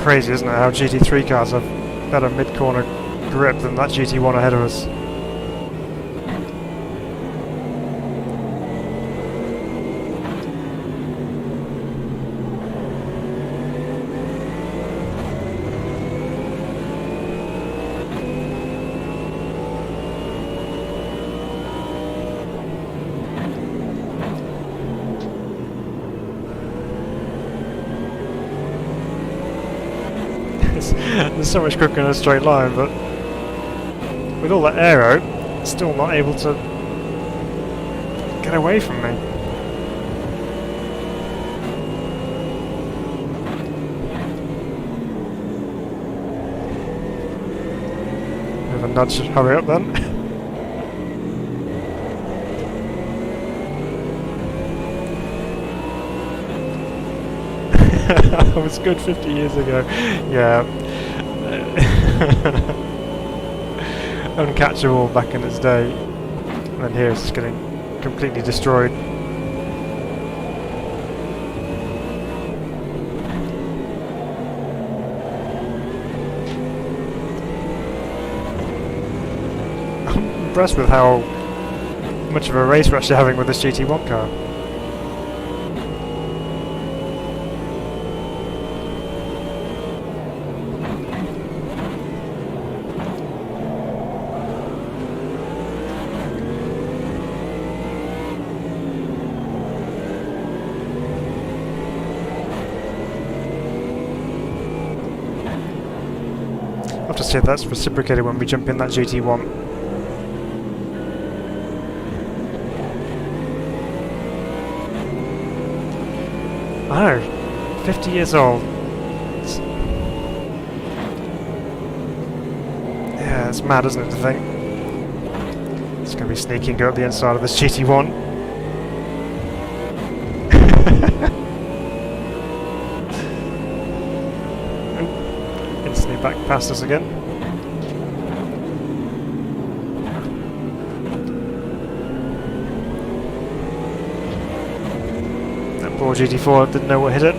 Crazy, isn't it, how GT3 cars have better mid-corner grip than that GT1 ahead of us. There's so much quicker in a straight line, but with all that aero, it's still not able to get away from me. Bit of a nudge, hurry up then. That was good 50 years ago. Yeah. Uncatchable back in its day. And then here it's just getting completely destroyed. I'm impressed with how much of a race we're actually having with this GT1 car. I have to say that's reciprocated when we jump in that GT1. I know, 50 years old. Yeah, it's mad, isn't it, to think? It's going to be sneaky and go up the inside of this GT1. Back past us again. That poor GT4 didn't know what hit it.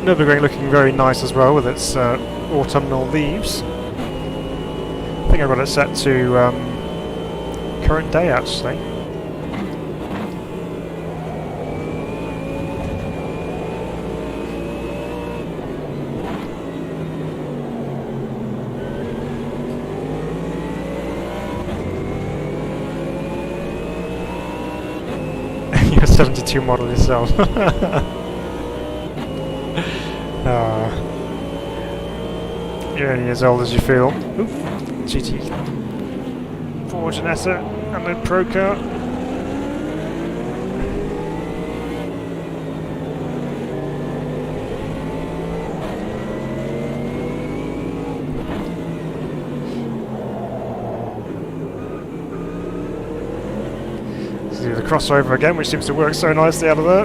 The Nürburgring looking very nice as well with its autumnal leaves. I think I've got it set to current day actually. You're a 72 model yourself. You're only as old as you feel. Oof. GT4 Janetta and then Procar. Let's do the crossover again, which seems to work so nicely out of there.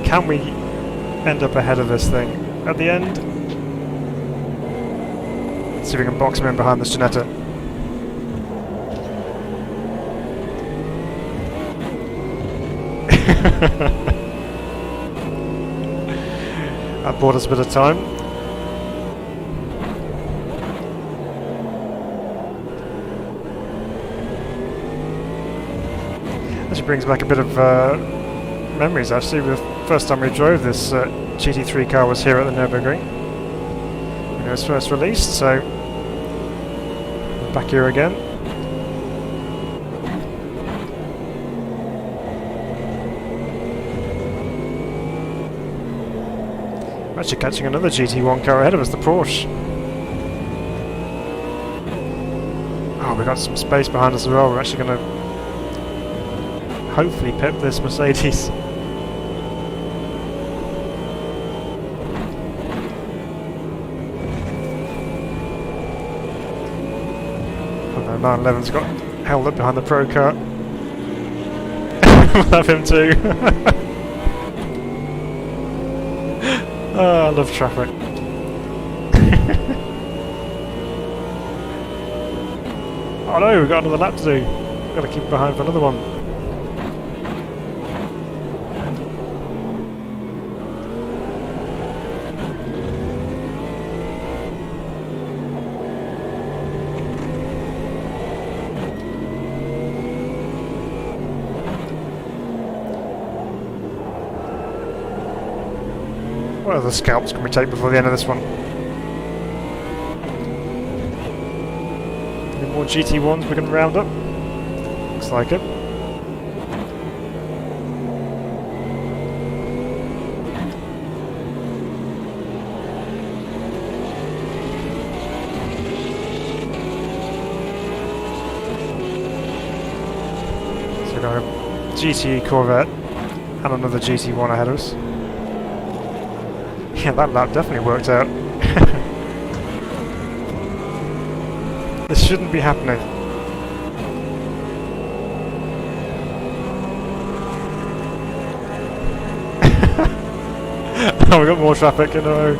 Can we end up ahead of this thing at the end? Let's see if we can box him in behind the Ginetta. That bought us a bit of time. Actually brings back a bit of memories actually. The first time we drove this GT3 car was here at the Nürburgring when it was first released, so we're back here again. We're actually catching another GT1 car ahead of us, the Porsche. Oh, we've got some space behind us as well. We're actually going to hopefully pip this Mercedes. Oh no, 911's got held up behind the Procar. We'll have him too. Oh, I love traffic. Oh no, we've got another lap to do. Got to keep behind for another one. What other scalps can we take before the end of this one? Any more GT1s we can round up? Looks like it. So we've got a GT Corvette and another GT1 ahead of us. Yeah, that lap definitely worked out. This shouldn't be happening. Oh, we got more traffic, you know.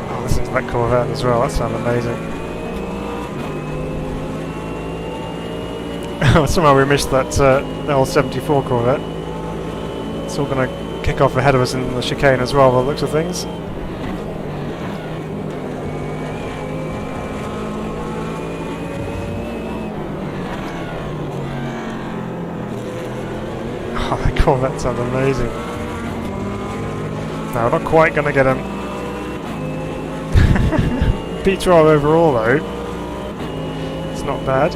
Oh, listen to that Corvette as well, that sounds amazing. Somehow we missed that old 74 Corvette. It's all going to kick off ahead of us in the chicane as well, by the looks of things. Oh, that Corvette sounds amazing. No, we're not quite going to get him. P12 overall though. It's not bad.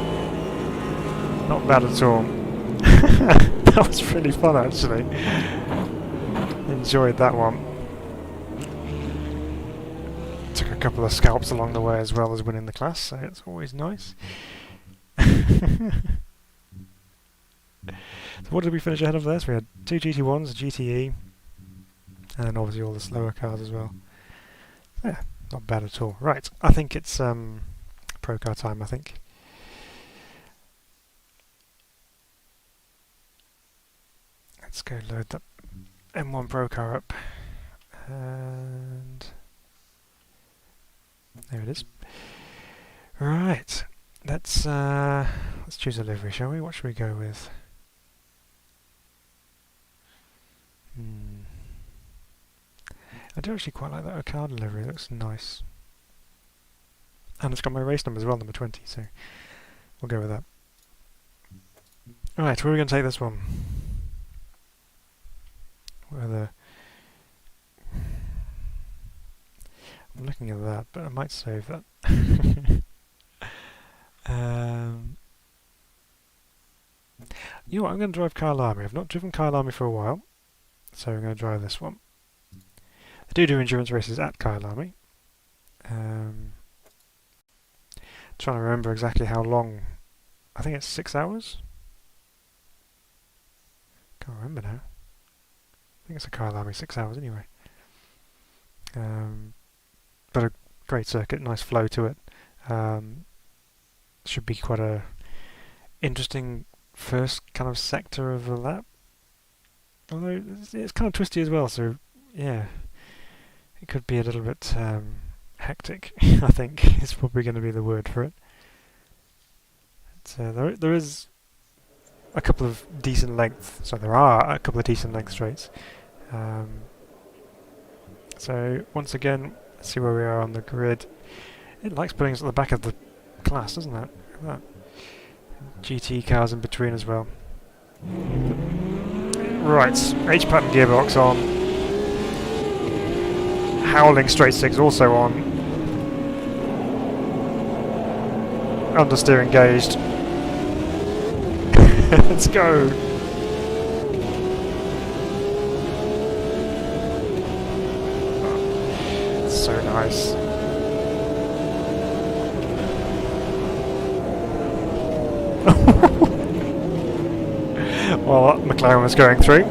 Not bad at all. That was really fun actually. Enjoyed that one. Took a couple of scalps along the way as well as winning the class, so it's always nice. So what did we finish ahead of this? We had 2 GT1s, a GTE, and then obviously all the slower cars as well. Yeah, not bad at all. Right, I think it's Procar time, I think. Let's go load that M1 Procar up, and there it is. Right, let's choose a livery, shall we? What should we go with? I do actually quite like that Okada livery. It looks nice, and it's got my race number as well, number 20. So we'll go with that. Right, where are we going to take this one? Whether I'm looking at that, but I might save that. You know what, I'm going to drive Kyalami. I've not driven Kyalami for a while, so I'm going to drive this one. They do endurance races at Kyalami. Trying to remember exactly how long. I think it's 6 hours? Can't remember now. think it's a car allowing me 6 hours anyway. But a great circuit, nice flow to it. Should be quite a interesting first kind of sector of the lap. Although it's kind of twisty as well, so yeah, it could be a little bit hectic. I think is probably going to be the word for it. But, there is a couple of decent length. So there are a couple of decent length straights. So once again, let's see where we are on the grid. It likes putting us at the back of the class, doesn't it? Look at that. GT cars in between as well. Right, H-pattern gearbox on. Howling straight six also on. Understeer engaged. Let's go. Oh, so nice. Well, McLaren was going through.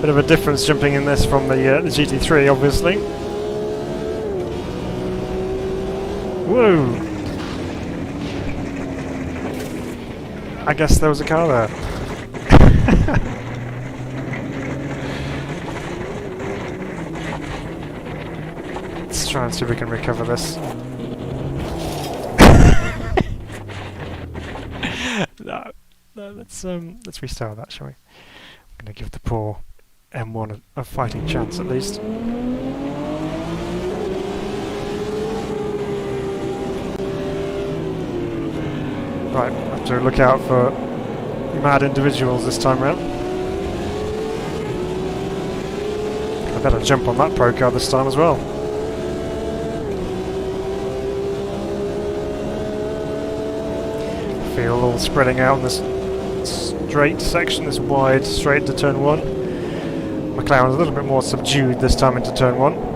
Bit of a difference jumping in this from the GT3, obviously. Whoa! I guess there was a car there. Let's try and see if we can recover this. No, let's restart that, shall we? I'm going to give the poor M1 a fighting chance at least. Right, have to look out for mad individuals this time round. I better jump on that Procar this time as well. Feel all spreading out in this straight section, this wide straight into turn 1. McLaren's a little bit more subdued this time into turn 1.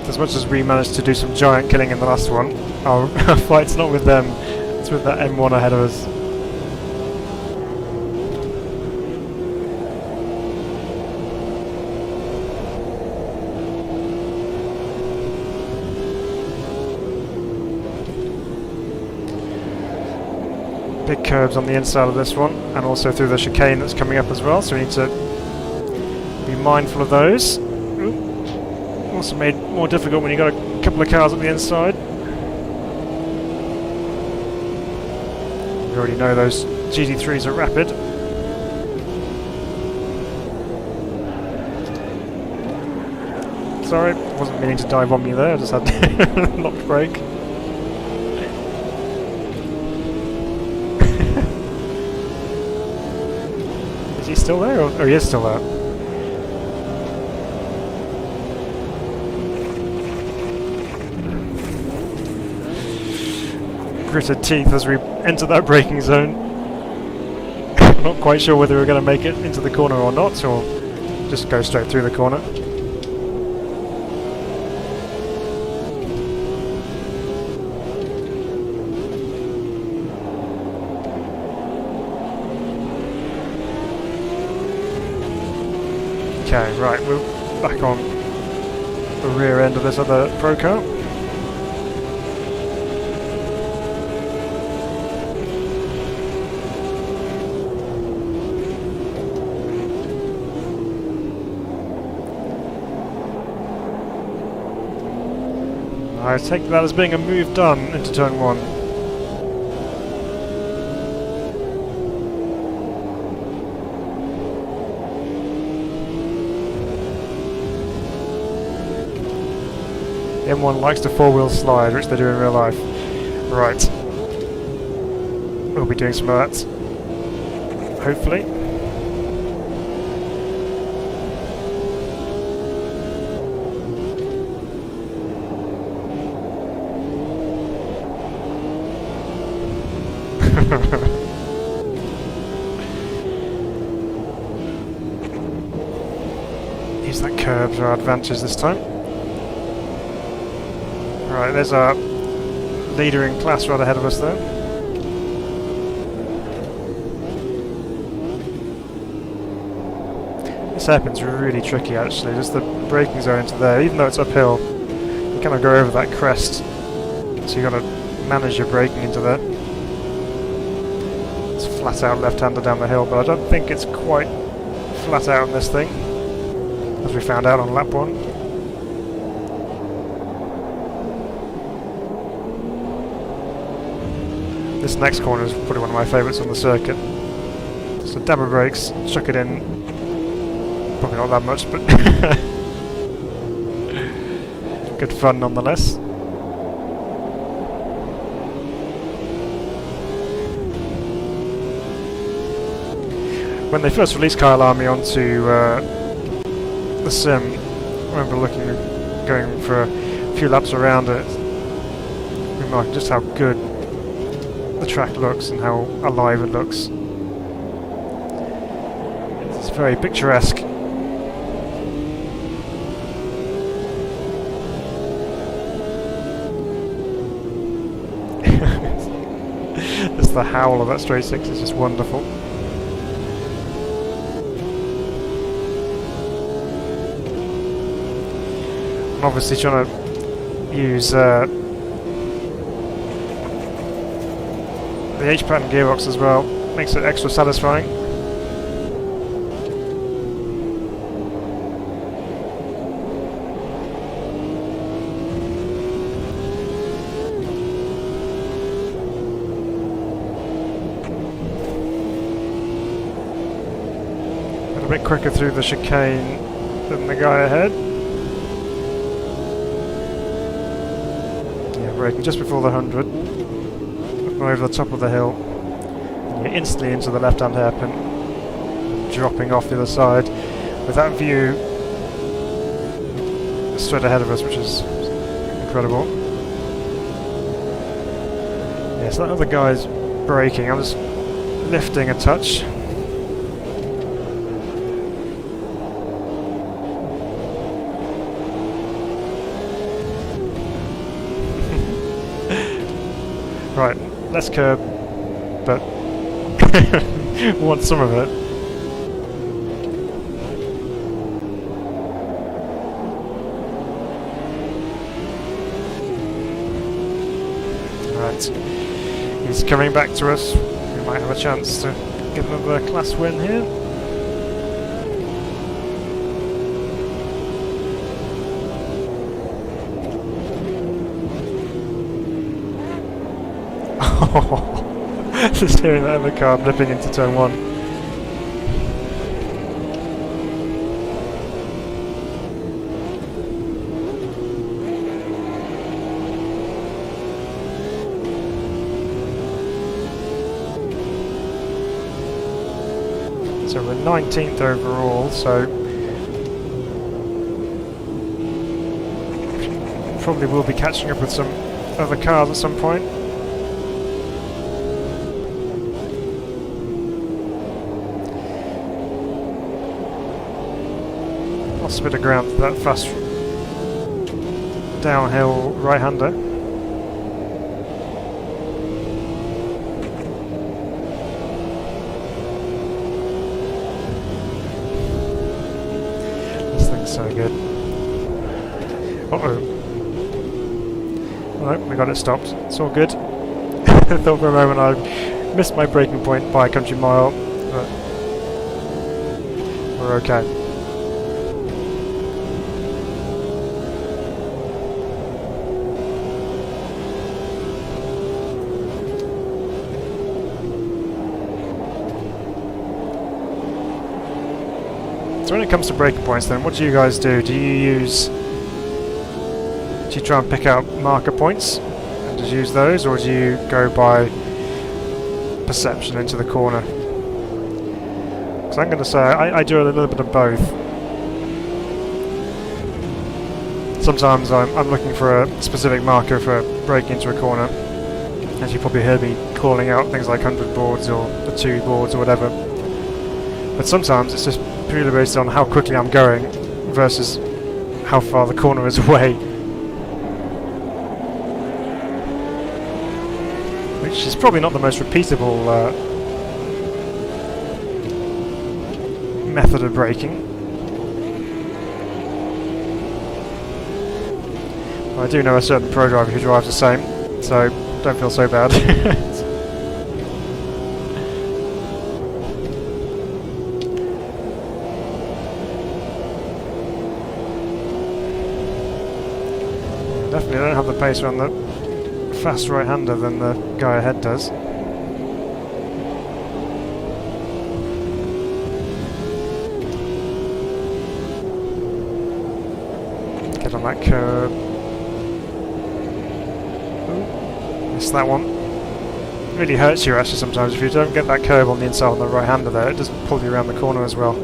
As much as we managed to do some giant killing in the last one, our fight's not with them, it's with that M1 ahead of us. Big curves on the inside of this one, and also through the chicane that's coming up as well, so we need to be mindful of those. Ooh. Also made more difficult when you got a couple of cars at the inside. You already know those GT3s are rapid. Sorry, wasn't meaning to dive on me there, I just had to lock brake. Is he still there? Oh, he is still there. Gritted teeth as we enter that braking zone. I'm not quite sure whether we're going to make it into the corner or not, or just go straight through the corner. Okay, right, we're back on the rear end of this other Procar. I take that as being a move done into turn 1. The M1 likes to four-wheel slide, which they do in real life. Right. We'll be doing some of that. Hopefully. Use that curb to our advantage this time. Right, there's our leader in class right ahead of us there. This hairpin's really tricky actually, just the braking zone into there, even though it's uphill, you kind of go over that crest, so you've got to manage your braking into there. It's flat out left-hander down the hill, but I don't think it's quite flat out on this thing, as we found out on lap 1. This next corner is probably one of my favourites on the circuit. So dab of brakes, chuck it in, probably not that much, but good fun nonetheless. When they first released Kyle Army onto the sim, I remember going for a few laps around it, remarking just how good the track looks and how alive it looks. It's very picturesque. Just the howl of that straight six is just wonderful. I'm obviously trying to use the H-pattern gearbox as well, makes it extra satisfying. A bit quicker through the chicane than the guy ahead. Yeah, braking just before the 100. Over the top of the hill, and you're instantly into the left-hand hairpin, dropping off the other side with that view straight ahead of us, which is incredible. Yeah, so that other guy's braking. I'm just lifting a touch. Right. Less curb, but want some of it. Right, he's coming back to us. We might have a chance to get another class win here. Just hearing that other car blipping into turn 1. So we're 19th overall, so probably will be catching up with some other cars at some point. Lost a bit of ground to that fast downhill right-hander. This thing's so good. Uh-oh. Alright, we got it stopped. It's all good. I thought for a moment I missed my braking point by a country mile, but we're okay. So when it comes to braking points then, what do you guys do? Do you try and pick out marker points and just use those, or do you go by perception into the corner? Because I'm going to say I do a little bit of both. Sometimes I'm looking for a specific marker for braking into a corner, As you probably heard me calling out things like 100 boards or the 2 boards or whatever. But sometimes it's just purely based on how quickly I'm going versus how far the corner is away. Which is probably not the most repeatable method of braking. I do know a certain pro driver who drives the same, so don't feel so bad. Definitely don't have the pace on the fast right-hander than the guy ahead does. Get on that curb. Missed that one. It really hurts you actually sometimes if you don't get that curb on the inside on the right-hander there. It does pull you around the corner as well.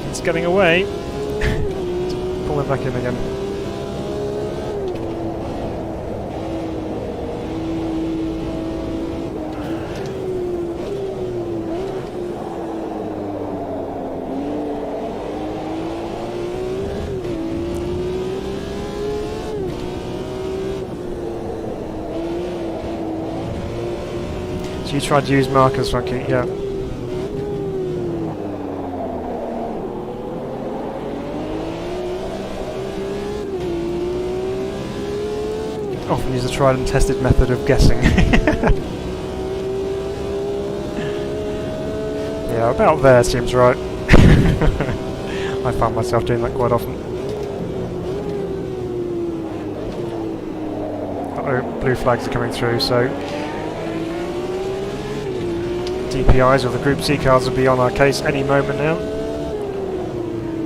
It's getting away. Pull it back in again. So you tried to use markers, Frankie? Yeah. Often use the tried and tested method of guessing. Yeah, about there seems right. I find myself doing that quite often. Uh-oh, blue flags are coming through, so DPIs or the Group C cars will be on our case any moment now.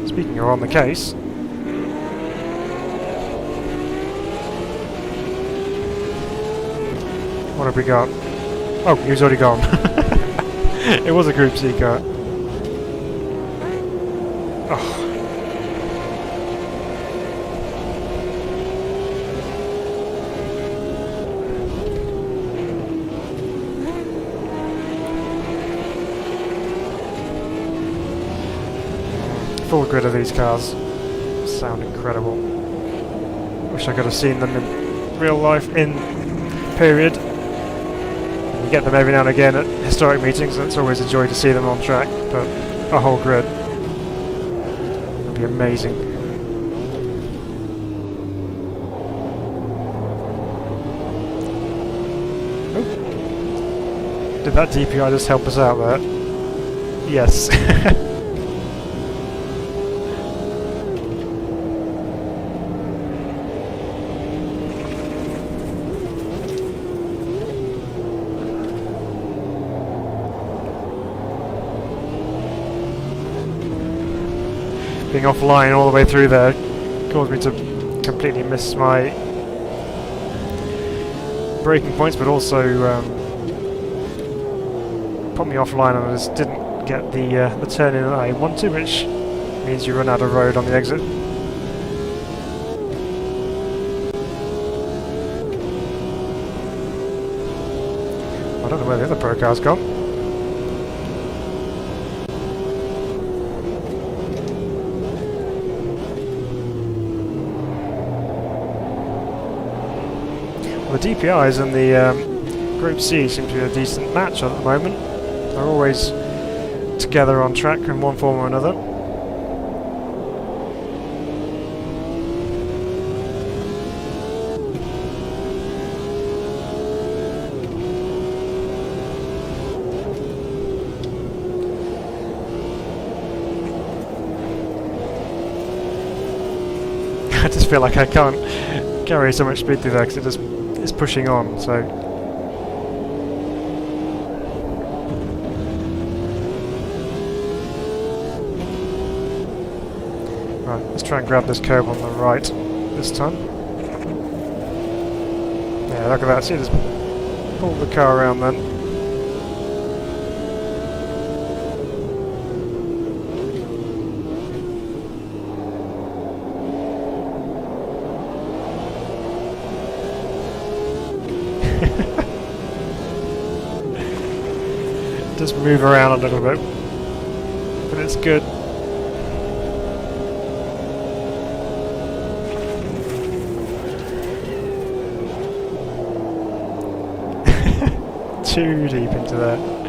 Speaking of on the case, what have we got? Oh, he's already gone. It was a Group C car. Oh. Full grid of these cars sound incredible. Wish I could have seen them in real life in period. You get them every now and again at historic meetings, and it's always a joy to see them on track, but a whole grid would be amazing. Oh. Did that DPI just help us out there? Yes. Being offline all the way through there caused me to completely miss my braking points, but also put me offline, and I just didn't get the turn in that I want to, which means you run out of road on the exit. I don't know where the other Procar's gone. The DPIs and the Group C seem to be a decent match at the moment. They're always together on track in one form or another. I just feel like I can't carry so much speed through there because it's pushing on, so right, let's try and grab this curb on the right this time. Yeah, look at that, see, just pull the car around then. does move around a little bit, but it's good. Too deep into that.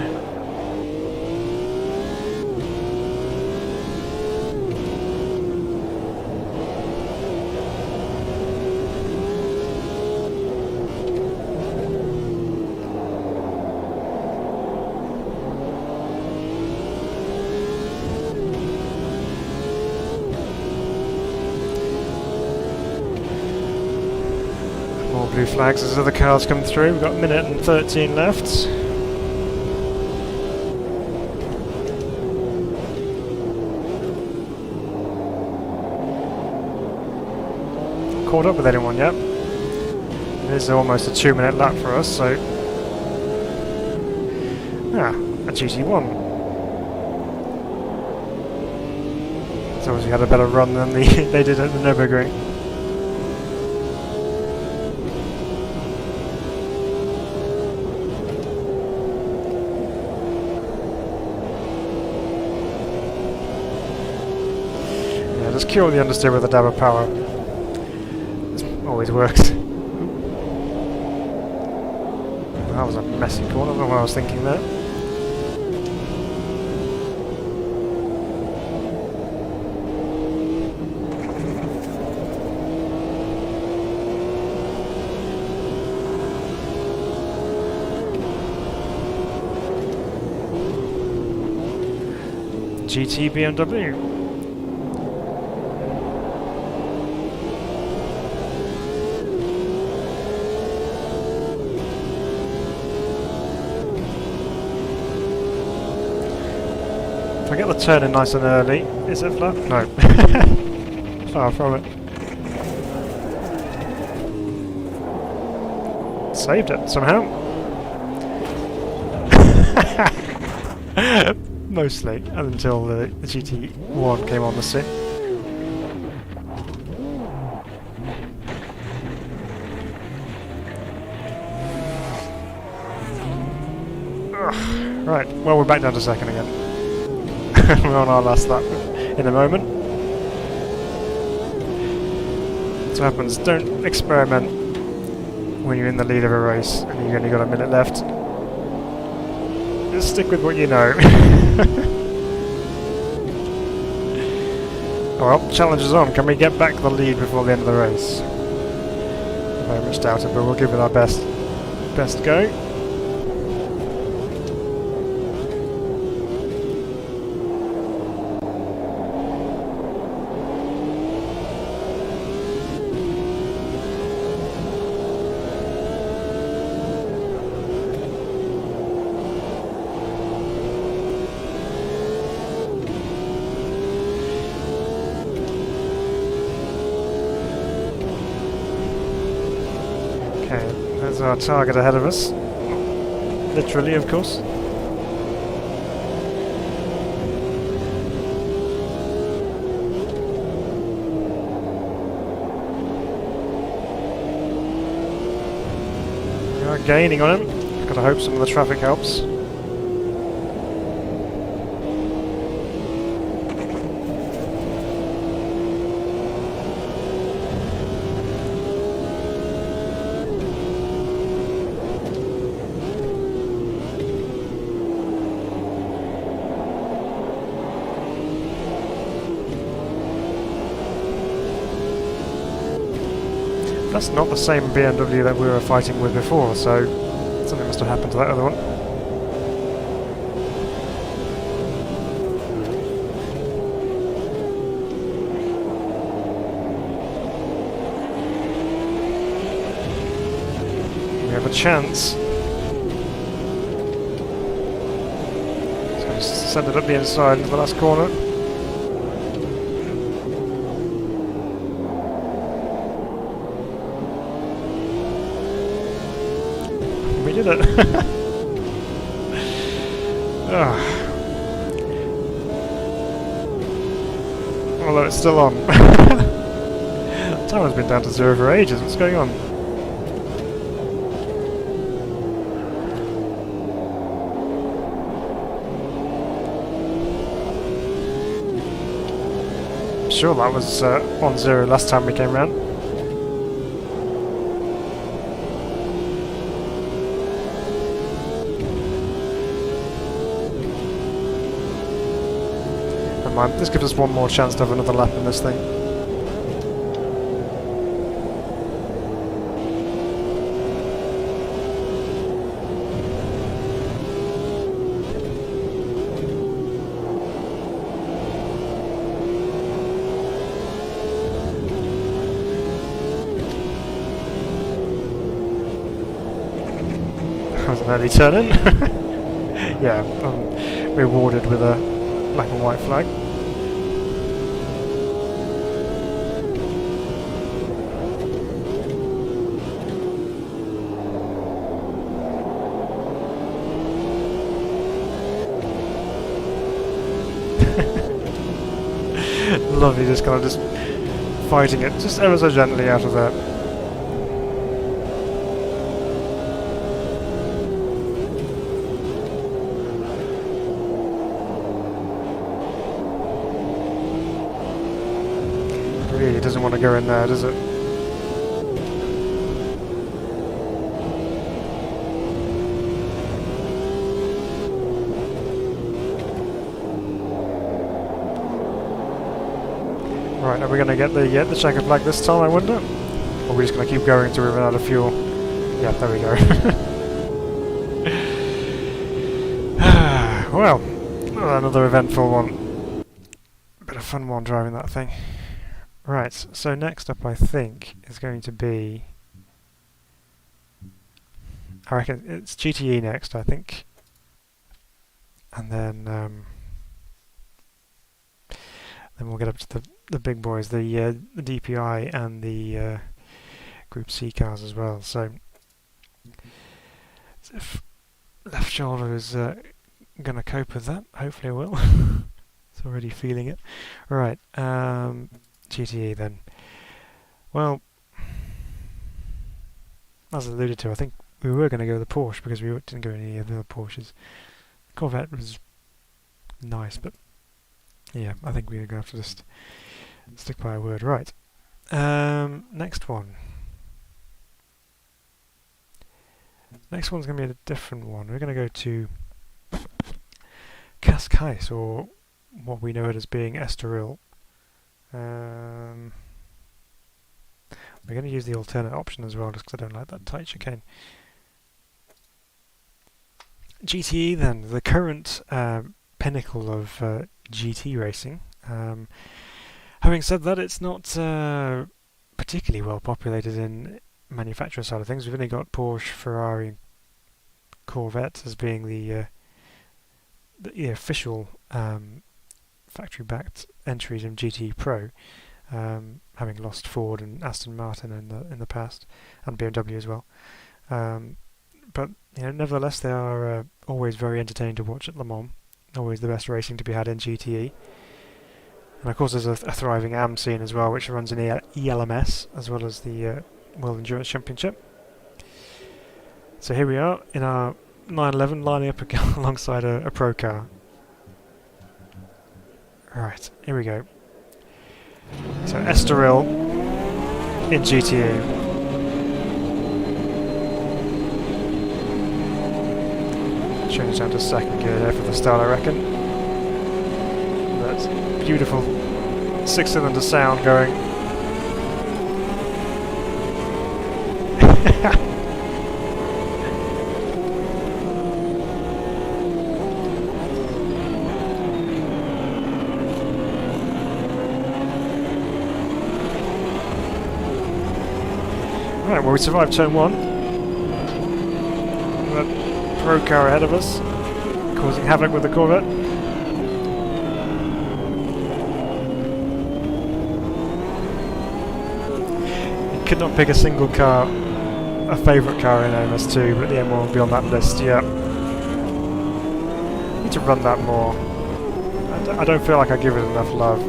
More blue flags as other cars come through. We've got a minute and 13 left. Caught up with anyone yet? It is almost a 2-minute lap for us, so... Ah, a GT1. It's obviously had a better run than they did at the Nürburgring. Yeah, just cure the understeer with a dab of power. Always works. That was a messy corner, I don't know what I was thinking there. GT BMW. If I get the turn in nice and early, is it flat? No. Far from it. Saved it somehow. Mostly, until the GT1 came on the scene. Right, well we're back down to second again. We're on our last lap in a moment. That's what happens. Don't experiment when you're in the lead of a race and you've only got a minute left. Just stick with what you know. Well, challenge is on. Can we get back the lead before the end of the race? Very much doubt it, but we'll give it our best go. Okay, there's our target ahead of us. Literally, of course. We are gaining on him. Gotta hope some of the traffic helps. That's not the same BMW that we were fighting with before, so something must have happened to that other one. We have a chance. Just going to send it up the inside into the last corner. We did it! Although it's still on. Timer's been down to 0 for ages, what's going on? sure that was on 0 last time we came round. Never mind, this gives us one more chance to have another lap in this thing. That was an early turn in. Yeah, I'm rewarded with a black and white flag. Lovely, just kind of just fighting it just ever so gently out of there. Really doesn't want to go in there, does it? Right, are we going to get the checkered flag this time, I wonder? Or are we just going to keep going until we run out of fuel? Yeah, there we go. Well, another eventful one. Bit of fun one driving that thing. Right, so next up I think is going to be... I reckon it's GTE next, I think. And then we'll get up to the big boys, the DPI and the Group C cars as well. So if left shoulder is going to cope with that, hopefully it will. It's already feeling it. Right, GTE then. Well, as I alluded to, I think we were going to go with the Porsche because we didn't go any of the other Porsches. Corvette was nice, but yeah, I think we're going to have to just stick by our word. Right. Next one. Next one's going to be a different one. We're going to go to Cascais, or what we know it as being Estoril. We're going to use the alternate option as well, just because I don't like that tight chicane. GTE then, the current pinnacle of GT racing. Having said that, it's not particularly well populated in manufacturer side of things. We've only got Porsche, Ferrari, and Corvette as being the official factory-backed entries in GT Pro, having lost Ford and Aston Martin in the past, and BMW as well. But nevertheless, they are always very entertaining to watch at Le Mans. Always the best racing to be had in GTE. And of course there's a thriving AM scene as well, which runs in ELMS, as well as the World Endurance Championship. So here we are, in our 911, lining up alongside a Procar. Right, here we go. So Estoril in GTE. Change down to second gear there for the start, I reckon. That's beautiful 6-cylinder sound going. Right, well, we survived turn 1. Procar ahead of us, causing havoc with the Corvette. You could not pick a single car, a favourite car in MS2, but the M1 will be on that list, yeah. Need to run that more. I don't feel like I give it enough love.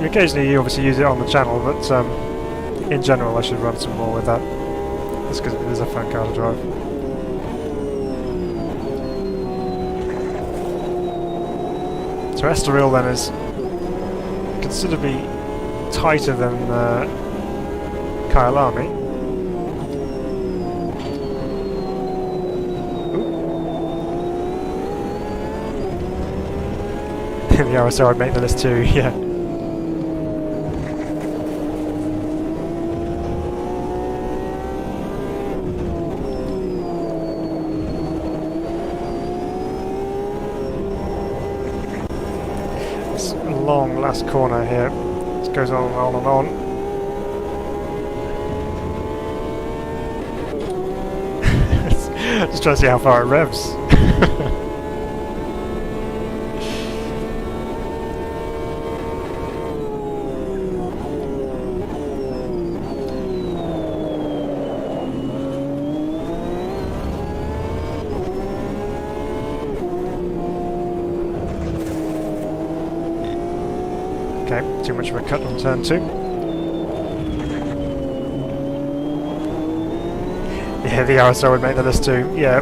Occasionally you obviously use it on the channel, but in general I should run some more with that. Just because it is a fun car to drive. So Estoril then is considerably tighter than Kyalami. The RSO would make the list too, yeah. It's a long last corner here. It goes on and on and on. Just trying to see how far it revs. Okay, too much of a cut on turn 2. Yeah, the RSO would make the list too, yeah.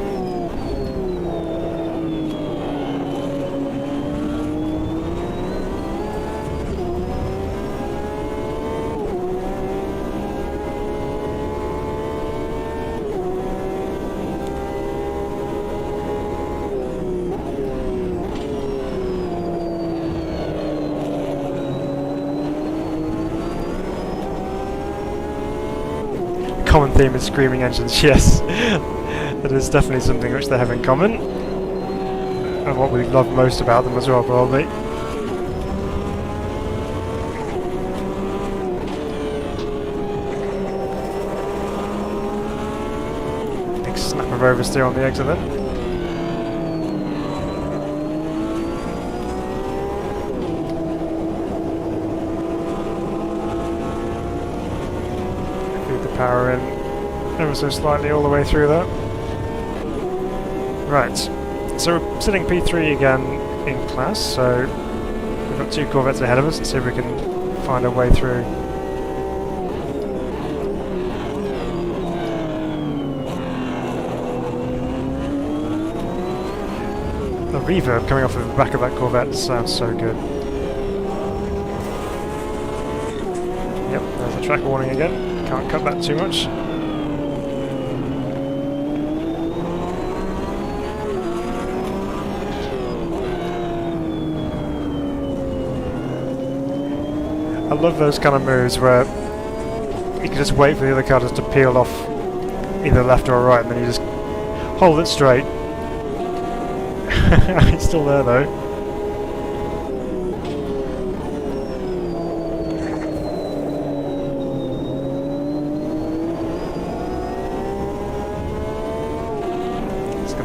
Common theme is screaming engines, yes. That is definitely something which they have in common. And what we love most about them as well, probably. Big snap of oversteer on the exit then. Power in ever so slightly all the way through that. Right, so we're sitting P3 again in class, so we've got 2 Corvettes ahead of us. Let's see if we can find our way through. The reverb coming off of the back of that Corvette sounds so good. Yep, there's the track warning again. Can't cut that too much. I love those kind of moves where you can just wait for the other car just to peel off either left or right, and then you just hold it straight. It's still there though.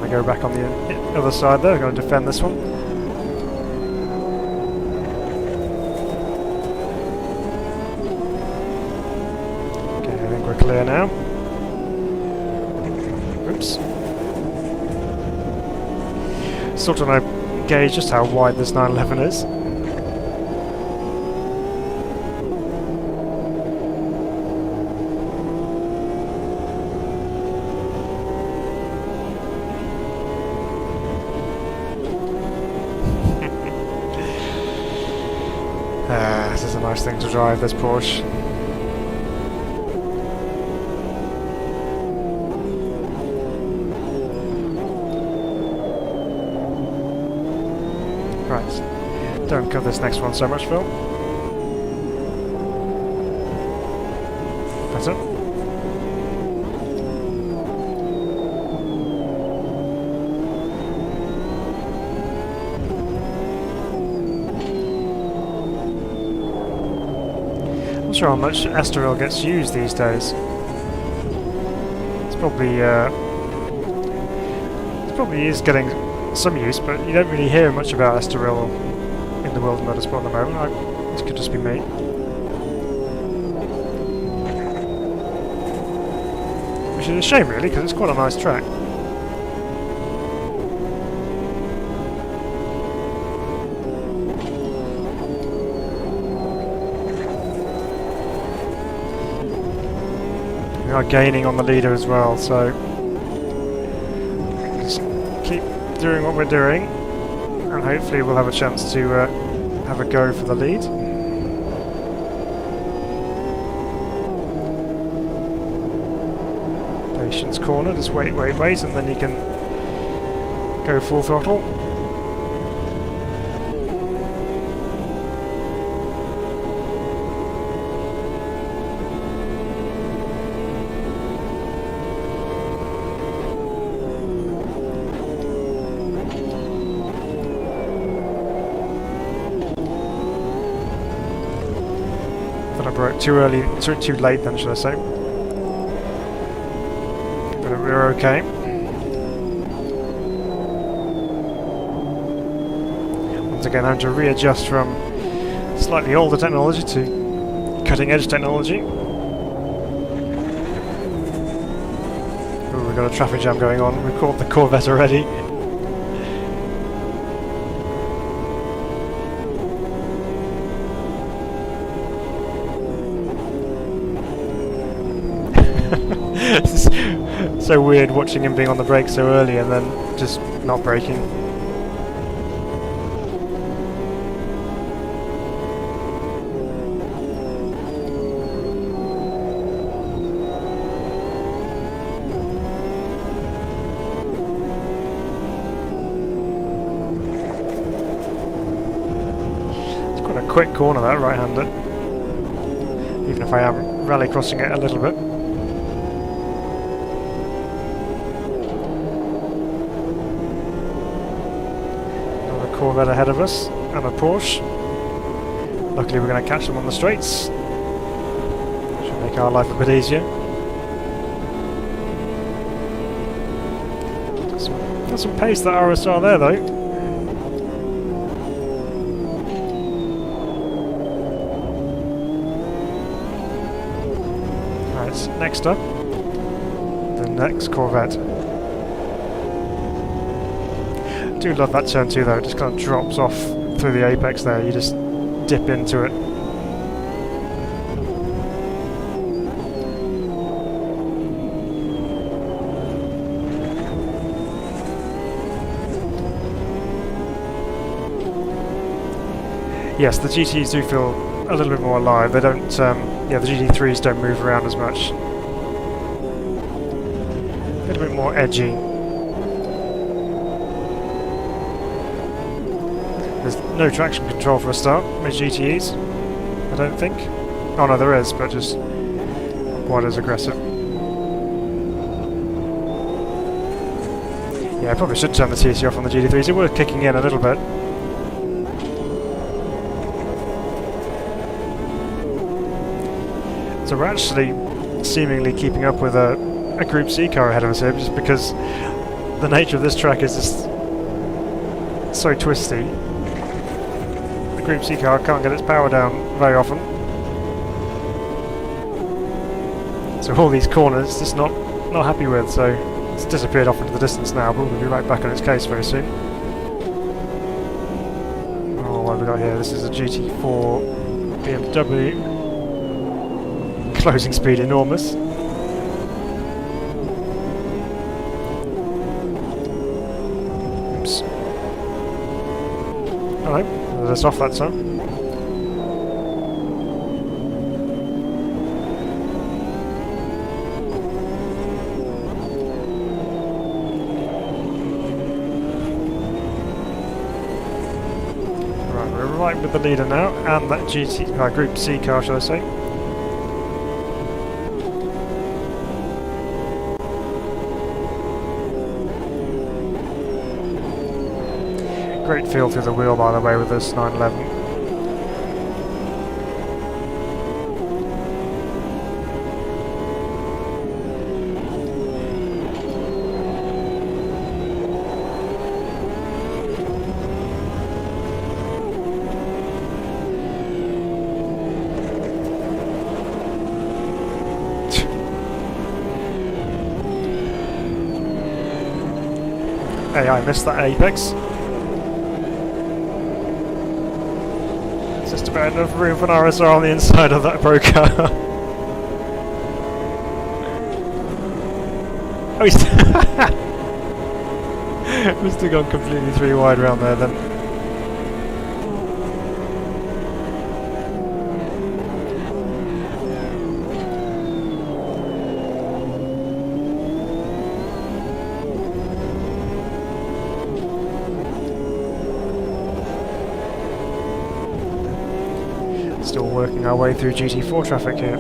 Go back on the other side there, we're going to defend this one. Okay, I think we're clear now. Oops. Still trying to gauge just how wide this 911 is. This is a nice thing to drive, this Porsche. Right, don't cut this next one so much, Phil. Better. Not sure how much Estoril gets used these days. It's probably is getting some use, but you don't really hear much about Estoril in the world of motorsport at the moment. This could just be me. Which is a shame, really, because it's quite a nice track. We are gaining on the leader as well, so just keep doing what we're doing, and hopefully we'll have a chance to have a go for the lead. patience corner, just wait, and then you can go full throttle. I broke too early, too late then, should I say. But we're okay. Once again, having to readjust from slightly older technology to cutting edge technology. Ooh, we've got a traffic jam going on. We've caught the Corvette already. It's so weird watching him being on the brake so early and then just not braking. It's quite a quick corner, that right-hander, even if I am rally crossing it a little bit. Corvette ahead of us, and a Porsche. Luckily we're going to catch them on the straights. Should make our life a bit easier. Got some pace, that RSR there though. Right, next up, the next Corvette. I do love that turn too though, it just kind of drops off through the apex there, you just dip into it. Yes, the GTs do feel a little bit more alive, they don't, yeah, the GT3s don't move around as much. A little bit more edgy. There's no traction control for a start with GTEs, I don't think. Oh no, there is, but just not quite as aggressive. Yeah, I probably should turn the TC off on the GT3s, it was kicking in a little bit. So we're actually seemingly keeping up with a Group C car ahead of us here, just because the nature of this track is just so twisty. Group C car can't get its power down very often, so all these corners just not happy with, so it's disappeared off into the distance now, but we'll be right back on its case very soon. Oh, what have we got here? This is a GT4 BMW, closing speed enormous. Oops. Alright. Let's off that son. Right, we're right with the leader now, and that Group C car, shall I say. Great feel through the wheel, by the way, with this 911. Hey, I missed that apex. Just about enough room for an RSR on the inside of that Procar. Oh, he's must have gone completely three wide round there then. Still working our way through GT4 traffic here.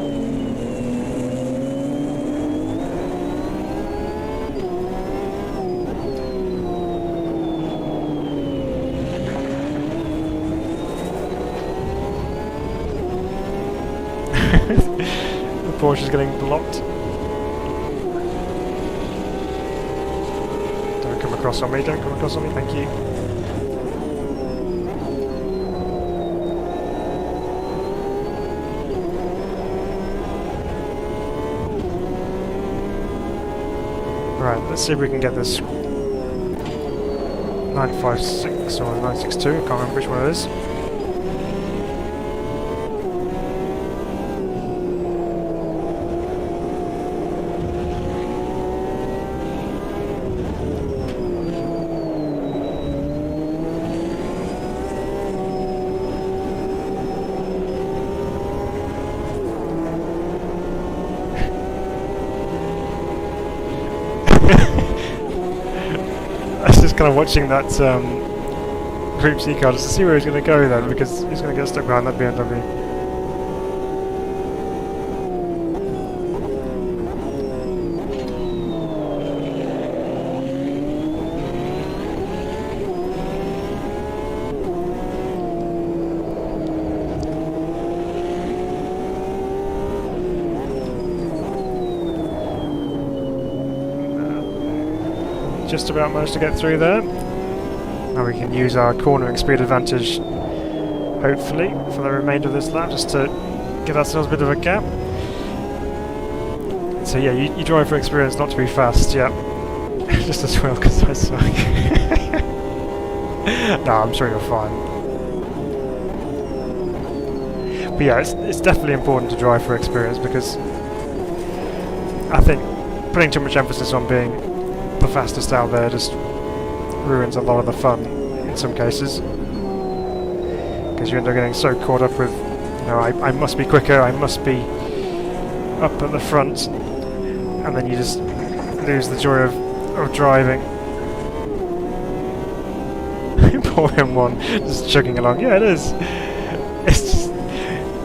The Porsche is getting blocked. Don't come across on me, don't come across on me, thank you. Right, let's see if we can get this 956 or 962, I can't remember which one it is. Kind of watching that Group C car just to see where he's going to go then, because he's going to get stuck behind that BMW. Just about managed to get through there. Now we can use our cornering speed advantage, hopefully, for the remainder of this lap, just to give ourselves a bit of a gap. So yeah, you drive for experience, not to be fast, yeah. Just as well, because I suck. No, I'm sure you're fine. But yeah, it's definitely important to drive for experience, because I think putting too much emphasis on being the fastest out there just ruins a lot of the fun in some cases, because you end up getting so caught up with, you know, I must be quicker, I must be up at the front, and then you just lose the joy of driving. Poor M1 just chugging along. Yeah, it is. It's just,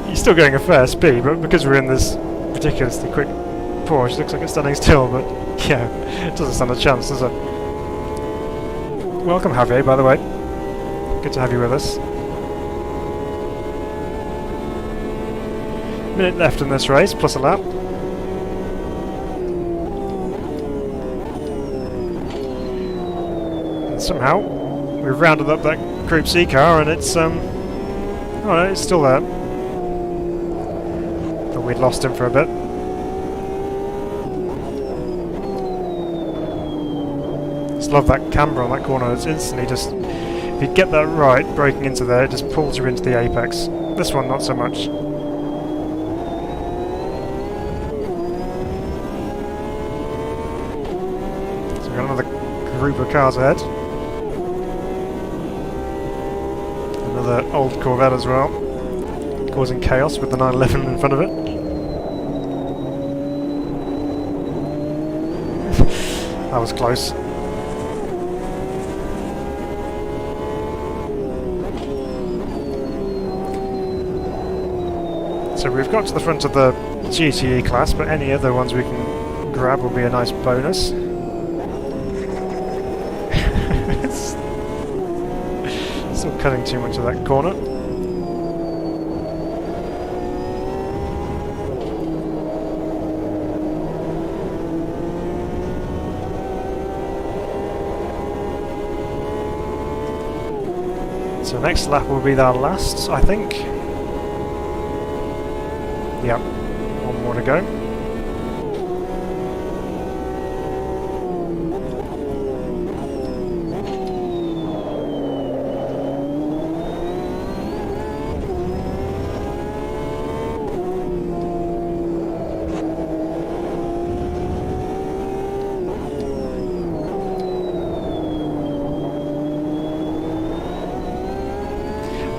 you're still going a fair speed, but because we're in this ridiculously quick Porsche, it looks like it's standing still, but yeah, it doesn't stand a chance, does it? Welcome, Javier, by the way. Good to have you with us. Minute left in this race, plus a lap. And somehow, we've rounded up that Group C car, and it's, oh no, it's still there. Thought we'd lost him for a bit. Love that camber on that corner. It's instantly just, if you get that right, braking into there, it just pulls you into the apex. This one, not so much. So we've got another group of cars ahead. Another old Corvette as well, causing chaos with the 911 in front of it. That was close. So we've got to the front of the GTE class, but any other ones we can grab will be a nice bonus. Still cutting too much of that corner. So next lap will be our last, I think. Yep, one more to go.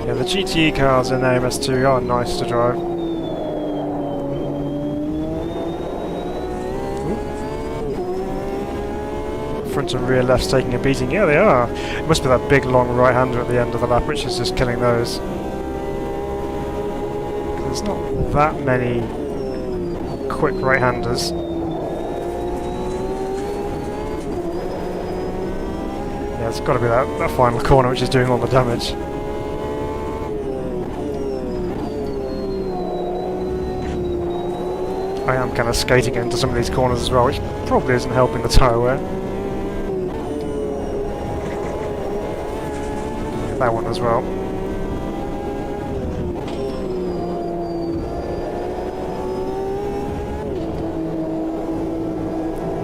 Yeah, the GTE cars in AMS2 are nice to drive. Front and rear left's taking a beating. Yeah, they are. It must be that big long right-hander at the end of the lap which is just killing those. there's not that many quick right-handers. Yeah, it's got to be that final corner which is doing all the damage. I am kind of skating into some of these corners as well, which probably isn't helping the tyre wear. That one as well.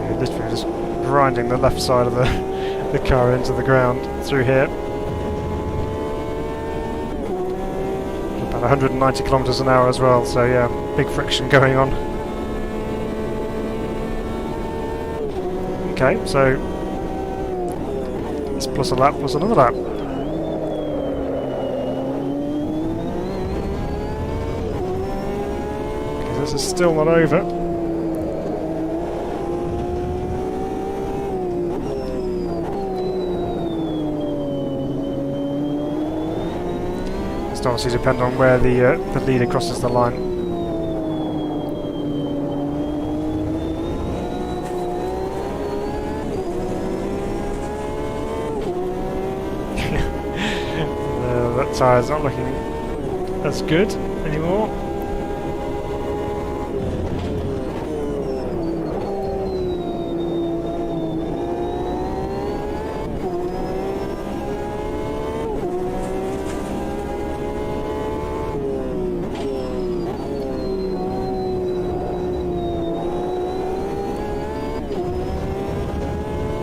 Yeah, literally just grinding the left side of the car into the ground through here. About 190 kilometers an hour as well, so yeah, big friction going on. Okay, so it's plus a lap, plus another lap. Because this is still not over. It's obviously depend on where the leader crosses the line. That tyre's not looking as good anymore.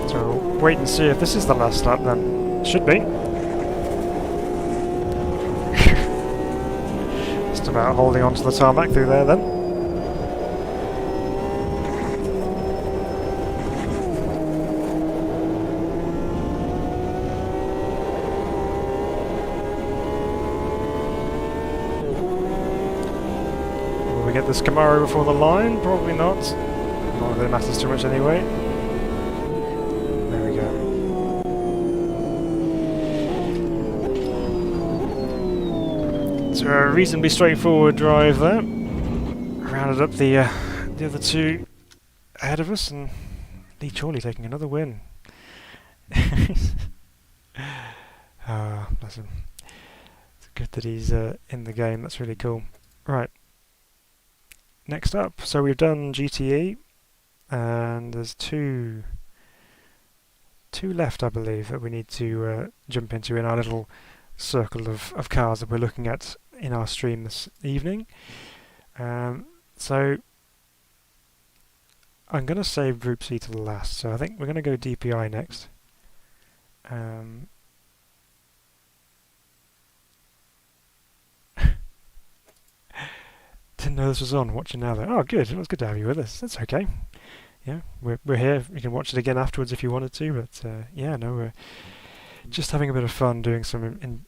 So we'll wait and see if this is the last lap then. Should be. About holding on to the tarmac through there then. Will we get this Camaro before the line? Probably not. Not that it matters too much anyway. There we go. So a reasonably straightforward drive there. Rounded up the other two ahead of us, and Lee Chorley taking another win. Bless him. It's good that he's in the game. That's really cool. Right. Next up, so we've done GTE, and there's two left, I believe, that we need to jump into in our little circle of cars that we're looking at in our stream this evening. So I'm going to save Group C to the last, so I think we're going to go DPI next. Didn't know this was on. Watching now though. Oh good, it was good to have you with us. That's okay. Yeah, we're here. You can watch it again afterwards if you wanted to, but yeah, no, we're just having a bit of fun doing some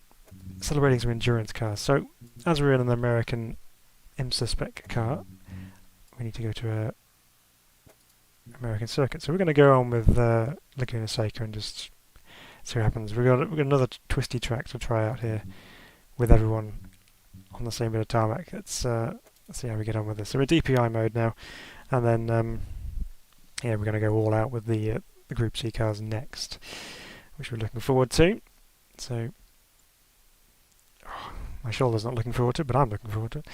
celebrating some endurance cars. So, as we're in an American IMSA spec car, we need to go to a American circuit. So we're going to go on with Laguna Seca and just see what happens. We've got another twisty track to try out here with everyone on the same bit of tarmac. Let's see how we get on with this. So we're DPI mode now, and then yeah, we're going to go all out with the Group C cars next, which we're looking forward to. So. My shoulder's not looking forward to it, but I'm looking forward to it.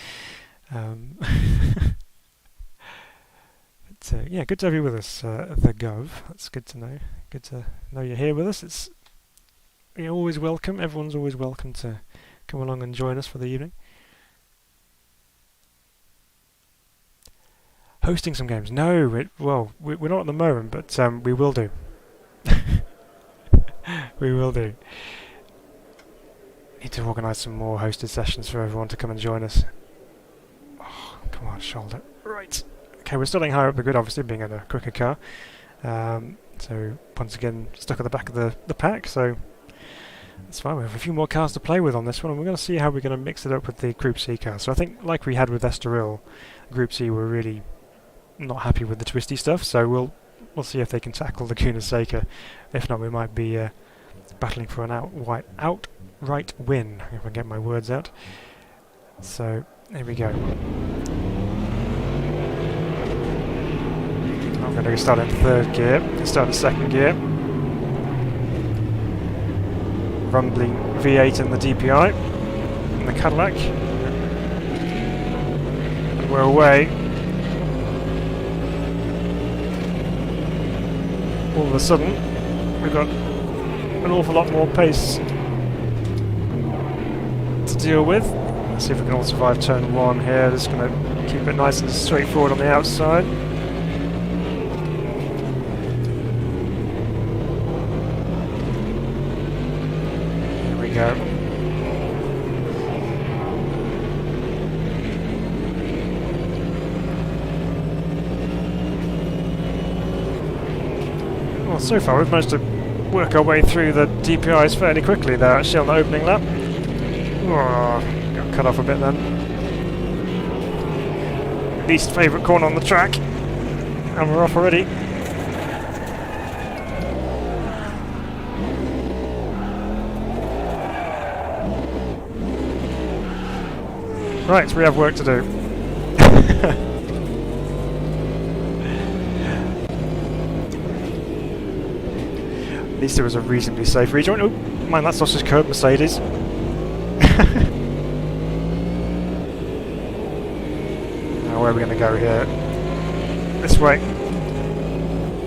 But, yeah, good to have you with us, the Gov. That's good to know. Good to know you're here with us. You're always welcome. Everyone's always welcome to come along and join us for the evening. Hosting some games? No, we're not at the moment, but we will do. We will do. Need to organise some more hosted sessions for everyone to come and join us. Oh, come on, shoulder. Right. Okay, we're starting higher up the grid, obviously, being in a quicker car. So, once again, stuck at the back of the pack, so that's fine. We have a few more cars to play with on this one, and we're going to see how we're going to mix it up with the Group C cars. So I think, like we had with Estoril, Group C were really not happy with the twisty stuff, so we'll see if they can tackle Laguna Seca. If not, we might be battling for an outright win, if I get my words out. So Here we go. I'm going to start in third gear, start in second gear. Rumbling V8 in the DPI, in the Cadillac. And we're away. All of a sudden, we've got an awful lot more pace to deal with. Let's see if we can all survive turn 1 here. Just going to keep it nice and straightforward on the outside. Here we go. Well, so far we've managed to work our way through the DPIs fairly quickly there, actually, on the opening lap. Oh, got cut off a bit then. Least favourite corner on the track, and we're off already. Right, we have work to do. At least it was a reasonably safe rejoin. Oh, mind that sausage curb, Mercedes. Now where are we going to go here? This way.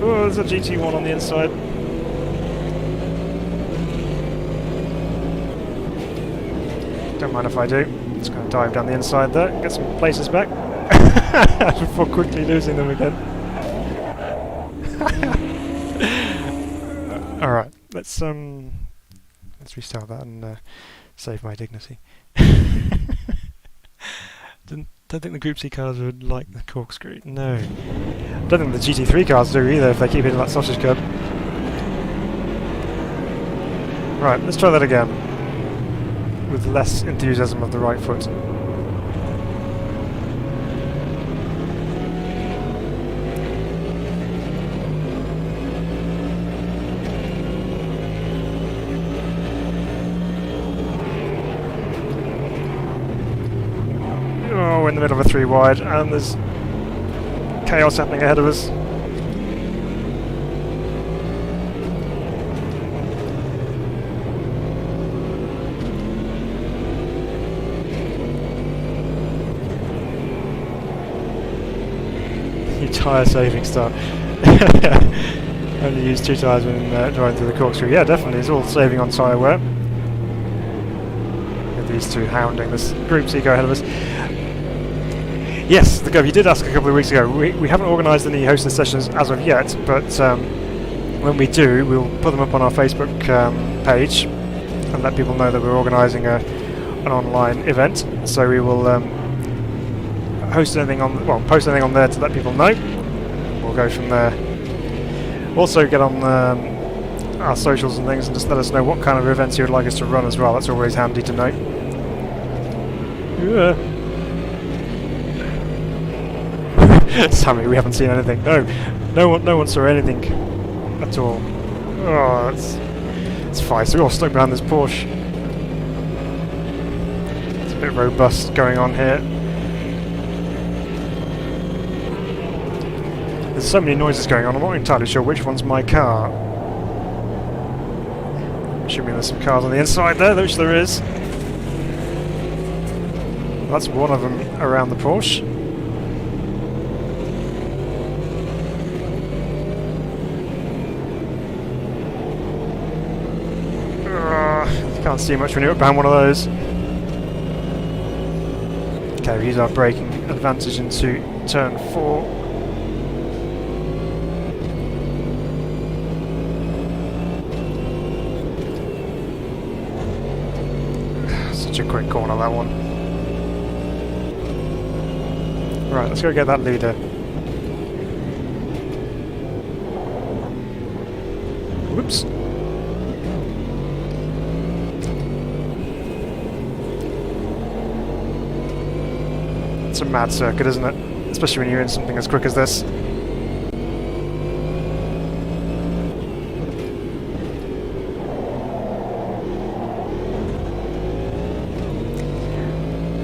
Oh, there's a GT1 on the inside. Don't mind if I do. Just going to dive down the inside there, get some places back before quickly losing them again. All right, let's restart that and save my dignity. Don't think the Group C cars would like the corkscrew. No, don't think the GT3 cars do either if they keep hitting that sausage curb. Right, let's try that again with less enthusiasm of the right foot. Oh, we're in the middle of a 3 wide and there's chaos happening ahead of us. Tyre saving stuff. Only use 2 tyres when driving through the corkscrew. Yeah, definitely, it's all saving on tyre wear. With these two hounding this Group C car ahead of us. Yes, the Gov, you did ask a couple of weeks ago. We haven't organised any hosting sessions as of yet, but when we do, we'll put them up on our Facebook page and let people know that we're organising an online event. So we will post anything on there to let people know. We'll go from there. Also get on our socials and things and just let us know what kind of events you would like us to run as well. That's always handy to know. Sammy, we haven't seen anything. No one saw anything at all. Oh, it's fine. So we're all stuck behind this Porsche. It's a bit robust going on here. There's so many noises going on, I'm not entirely sure which one's my car. Assuming there's some cars on the inside there, which there is. That's one of them around the Porsche. You can't see much when you're behind one of those. Okay, we use our braking advantage into turn 4. Such a quick corner, that one. Right, let's go get that leader. Whoops. It's a mad circuit, isn't it? Especially when you're in something as quick as this.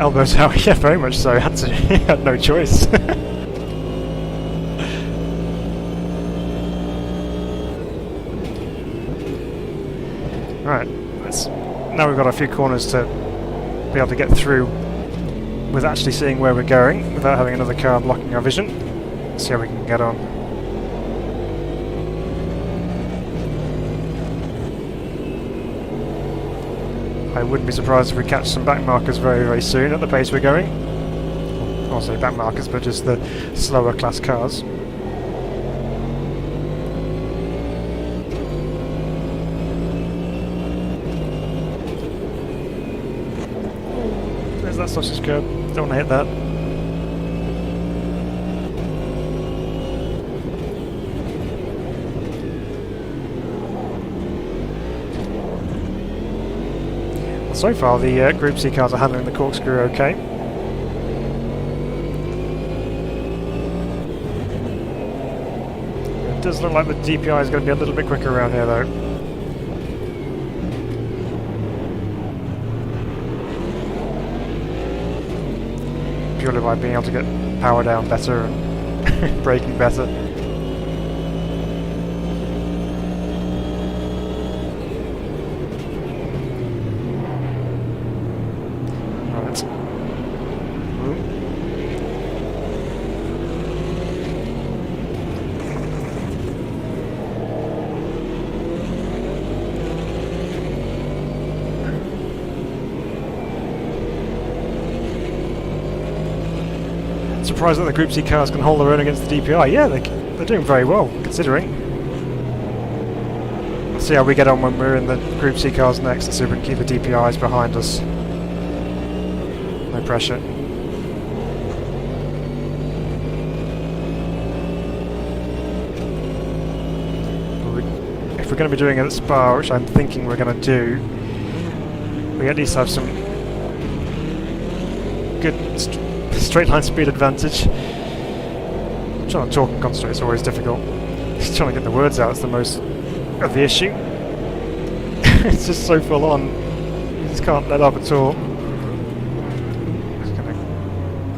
Elbow tower, yeah, very much so. He had no choice. Right, now we've got a few corners to be able to get through with actually seeing where we're going without having another car blocking our vision. Let's see how we can get on. I wouldn't be surprised if we catch some back markers very, very soon at the pace we're going. I won't say back markers, but just the slower class cars. There's that sausage curb. Don't want to hit that. Well, so far the Group C cars are handling the corkscrew okay. It does look like the DPI is going to be a little bit quicker around here though. Purely by being able to get power down better and braking better. Right. Surprised that the Group C cars can hold their own against the DPI. Yeah, they're doing very well, considering. Let's see how we get on when we're in the Group C cars next, and see if we can keep the DPIs behind us. No pressure. If we're going to be doing it at Spa, which I'm thinking we're going to do, we at least have some good straight line speed advantage. Trying to talk and concentrate is always difficult. Just trying to get the words out is the most of the issue. It's just so full on. You just can't let up at all. Just gonna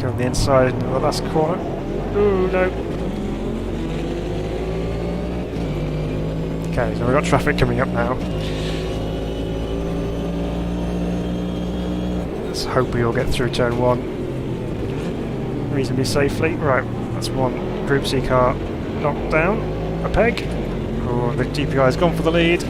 go on the inside into the last corner. Ooh, no. Okay, so we've got traffic coming up now. Let's hope we all get through turn 1 reasonably safely. Right, that's one Group C car knocked down a peg. Oh, the DPI has gone for the lead.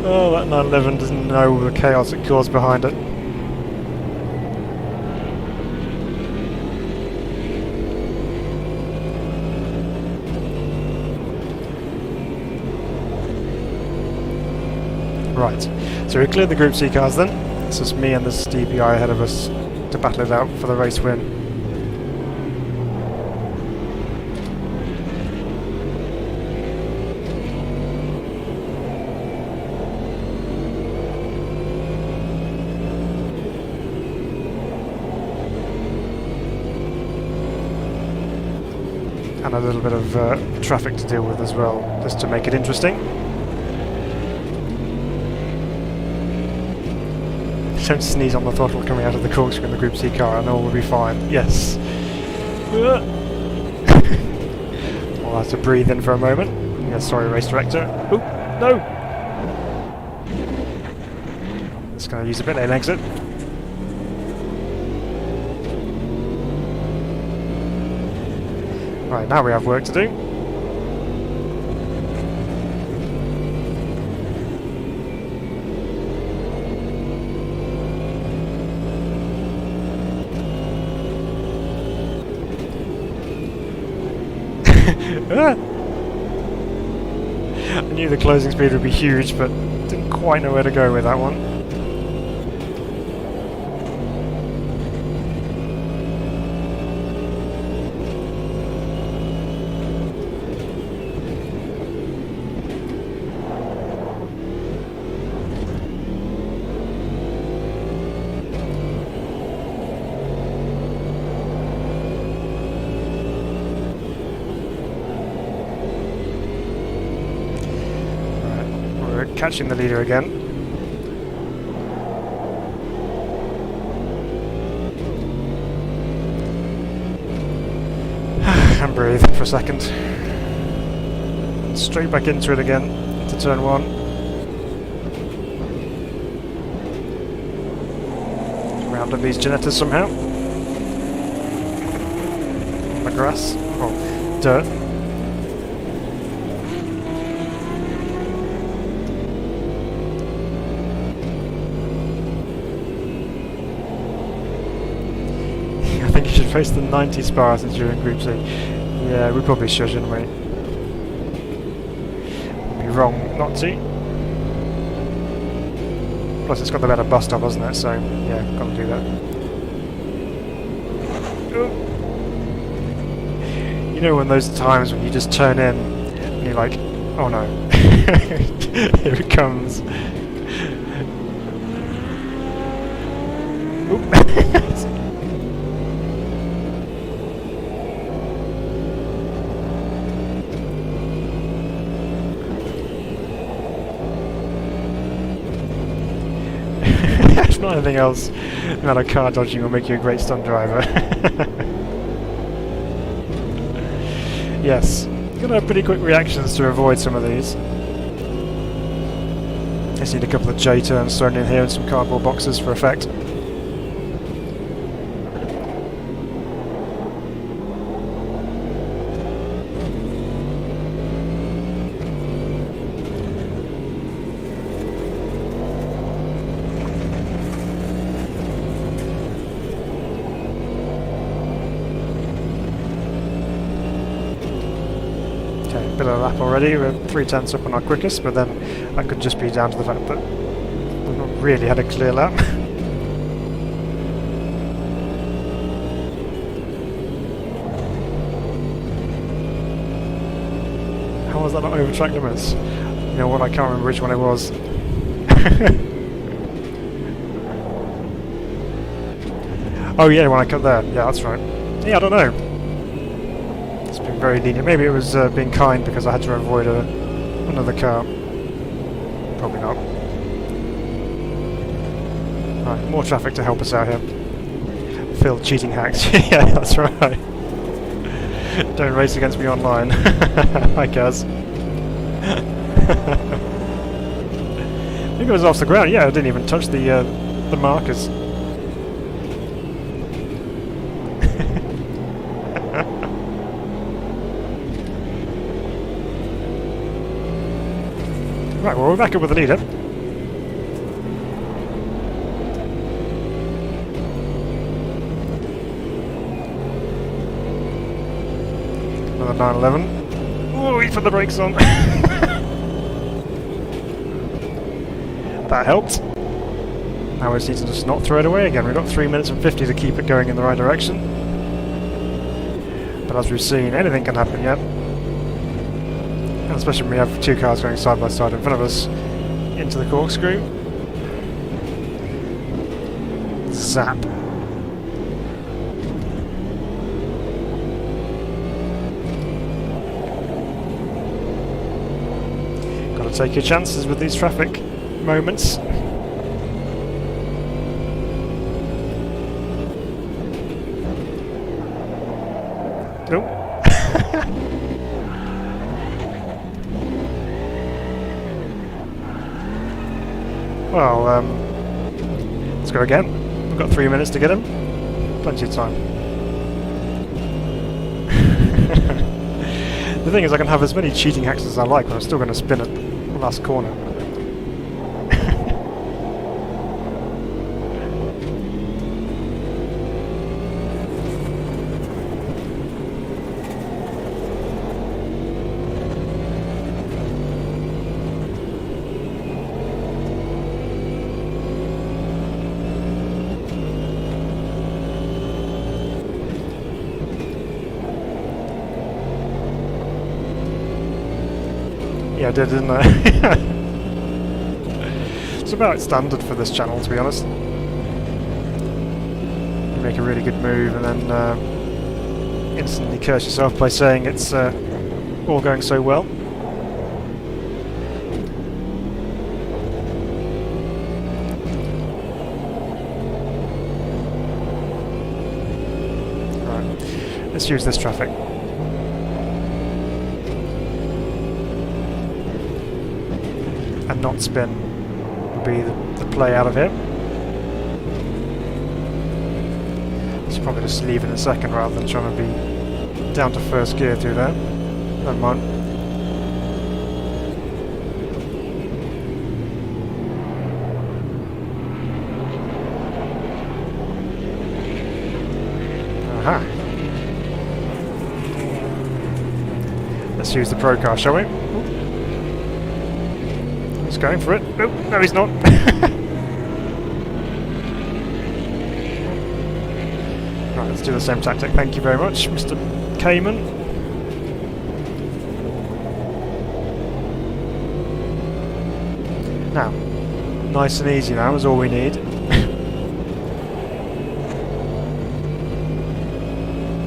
Oh, that 911 doesn't know the chaos it caused behind it. Right, so we cleared the Group C cars then. It's just me and this DPI ahead of us to battle it out for the race win. And a little bit of traffic to deal with as well, just to make it interesting. Don't sneeze on the throttle coming out of the corkscrew in the Group C car and all will be fine. Yes. I'll have to breathe in for a moment. Yeah, sorry, race director. Oop, no! Just going to use a pit lane exit. Right, now we have work to do. I knew the closing speed would be huge, but didn't quite know where to go with that one. catching the leader again. And breathe for a second. Straight back into it again, into turn 1. Round up these Genettas somehow. On the grass, or dirt. I think you should face the 90 Spartans during Group C. Yeah, we probably should, shouldn't we? We'd be wrong not to. Plus it's got the better bus stop, hasn't it? So, yeah, got to do that. Ooh. You know when those times when you just turn in and you're like, oh no. Here it comes. Oop. If not anything else, no matter car dodging will make you a great stunt driver. Yes, you've got to have pretty quick reactions to avoid some of these. Just need a couple of J-turns thrown in here and some cardboard boxes for effect. Bit of a lap already, we're 3/10 up on our quickest, but then that could just be down to the fact that we've not really had a clear lap. How was that not over track limits? You know what, I can't remember which one it was. Oh yeah, when I cut there, yeah that's right. Yeah, I don't know. Very lenient. Maybe it was being kind because I had to avoid another car. Probably not. Right, more traffic to help us out here. Phil cheating hacks. Yeah, that's right. Don't race against me online. Hi, Kaz. I think it was off the ground. Yeah, I didn't even touch the markers. Right, well we're back up with the leader. Another 911. Oh, he put the brakes on. That helped. Now we just need to just not throw it away again. We've got 3 minutes and 50 to keep it going in the right direction. But as we've seen, anything can happen yet. Especially when we have two cars going side by side in front of us into the corkscrew. Zap. Got to take your chances with these traffic moments. Nope. Well, let's go again. We've got 3 minutes to get him. Plenty of time. The thing is, I can have as many cheating hacks as I like, but I'm still going to spin at the last corner. Yeah, I did, didn't I? It's about standard for this channel, to be honest. You make a really good move and then instantly curse yourself by saying it's all going so well. Let's use this traffic. And not spin will be the play out of here. It's probably just leave in a second rather than trying to be down to first gear through there. Never mind. Aha. Let's use the Procar, shall we? Ooh. He's going for it. Nope, no he's not. Right, let's do the same tactic. Thank you very much, Mr. Cayman. Now, nice and easy now is all we need.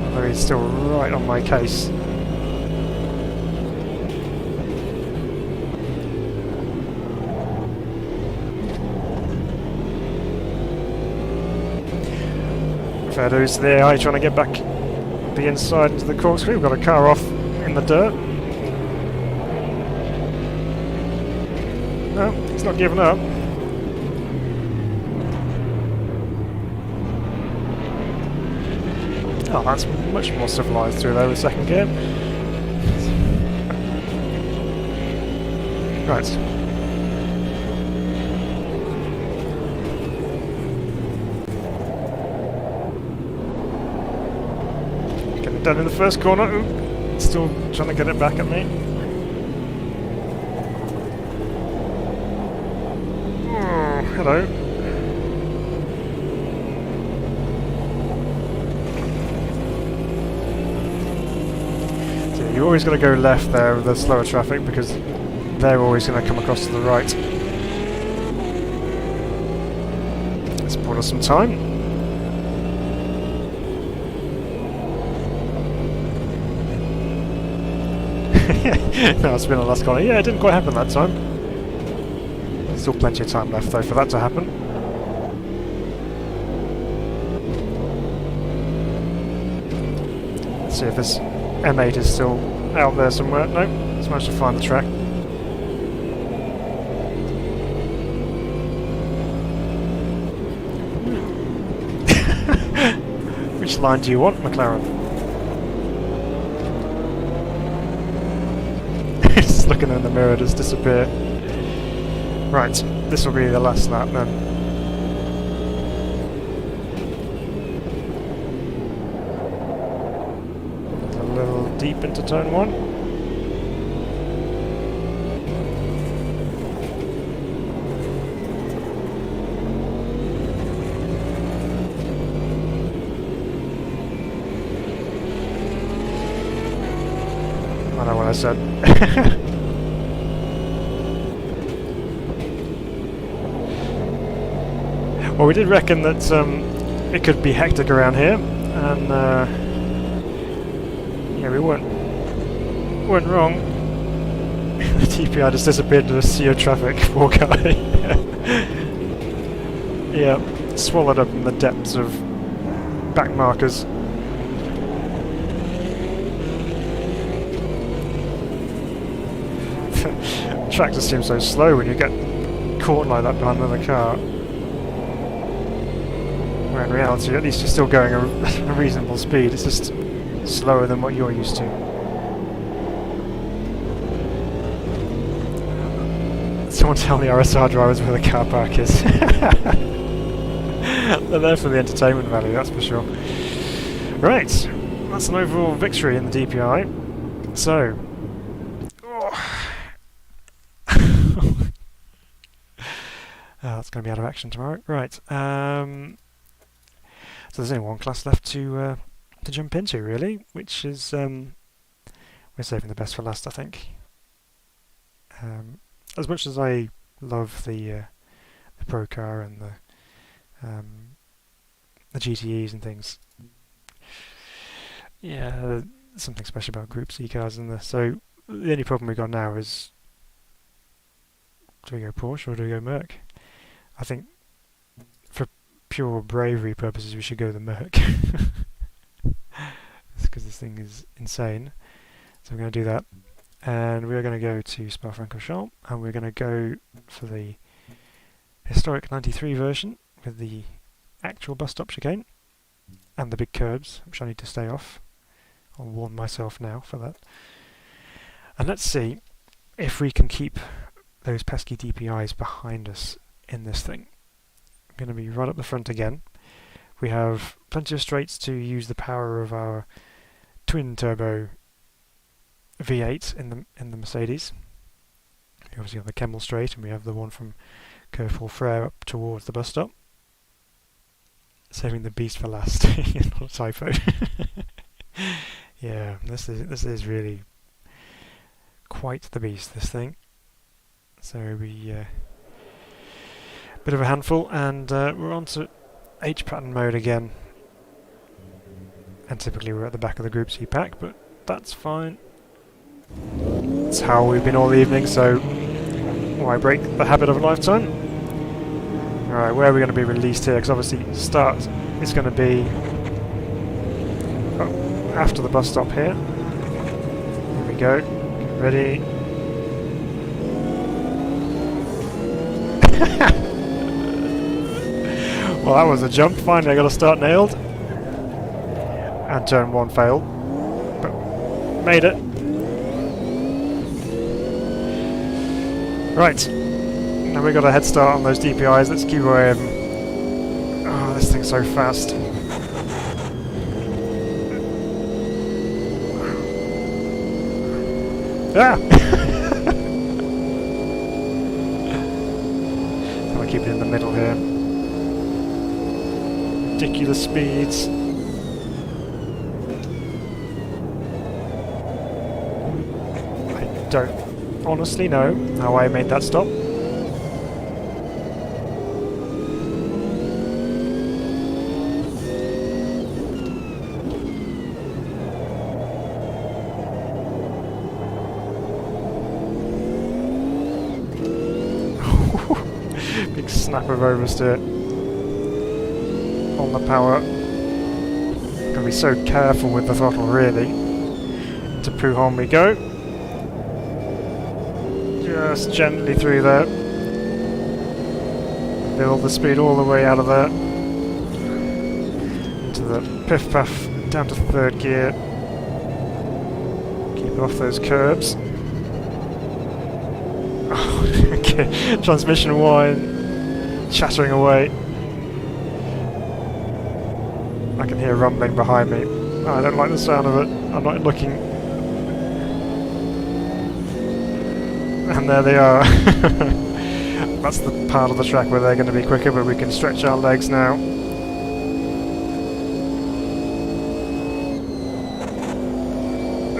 Although he's still right on my case. Fair dues to the AI trying to get back the inside into the corkscrew. We've got a car off in the dirt. No, he's not giving up. Oh, that's much more civilised through there with second gear. Right. Down in the first corner. Ooh, still trying to get it back at me. Oh, hello. So you're always going to go left there with the slower traffic because they're always going to come across to the right. Let's bought us some time. No, it's been the last corner. Yeah, it didn't quite happen that time. Still plenty of time left though for that to happen. Let's see if this M8 is still out there somewhere. No, let's manage to find the track. Which line do you want, McLaren? Just looking in the mirror, just disappear. Right, this will be the last lap then. A little deep into turn one. I know what I said. Well, we did reckon that it could be hectic around here, and yeah, we weren't wrong. The TPI just disappeared into a sea of traffic. Poor guy. Yeah, swallowed up in the depths of back markers. The track just seems so slow when you get caught like that behind another car. Where in reality, at least you're still going a reasonable speed. It's just slower than what you're used to. Someone tell the RSR drivers where the car park is. They're there for the entertainment value, that's for sure. Right, that's an overall victory in the DPI. So, that's going to be out of action tomorrow. Right. So there's only one class left to jump into, really, which is we're saving the best for last, I think. As much as I love the Procar and the GTEs and things, yeah, there's something special about Group C cars in there. So the only problem we've got now is, do we go Porsche or do we go Merc? I think for pure bravery purposes we should go the Merc. It's because thing is insane. So we're going to do that. And we're going to go to Spa-Francorchamps, and we're going to go for the historic 93 version with the actual bus stop chicane and the big curbs, which I need to stay off. I'll warn myself now for that. And let's see if we can keep those pesky DPIs behind us in this thing. I'm going to be right up the front again. We have plenty of straights to use the power of our twin-turbo V8 in the Mercedes. We obviously have the Kemmel straight, and we have the one from Curve Paul Frere up towards the bus stop. Saving the beast for last. Not a typo. Yeah, this is really quite the beast, this thing. So we bit of a handful, and we're on to H pattern mode again. And typically we're at the back of the Group C pack, but that's fine. It's how we've been all evening, so why break the habit of a lifetime? Alright, where are we going to be released here? Because obviously start is going to be after the bus stop here. Here we go. Get ready. Well, that was a jump. Finally I got a start nailed. And turn 1 failed. But made it. Right. Now we got a head start on those DPIs. Let's keep away of them. Oh, this thing's so fast. Ah! I'm gonna keep it in the middle here. Ridiculous speeds. I don't honestly know how I made that stop. Big snap of oversteer on the power. Gotta be so careful with the throttle, really. To Pujon we go. Just gently through there. Build the speed all the way out of there. Into the piff puff, down to 3rd gear. Keep off those curbs. Oh, okay. Transmission whine chattering away. I can hear rumbling behind me. Oh, I don't like the sound of it. I'm not looking. And there they are. That's the part of the track where they're going to be quicker, but we can stretch our legs now.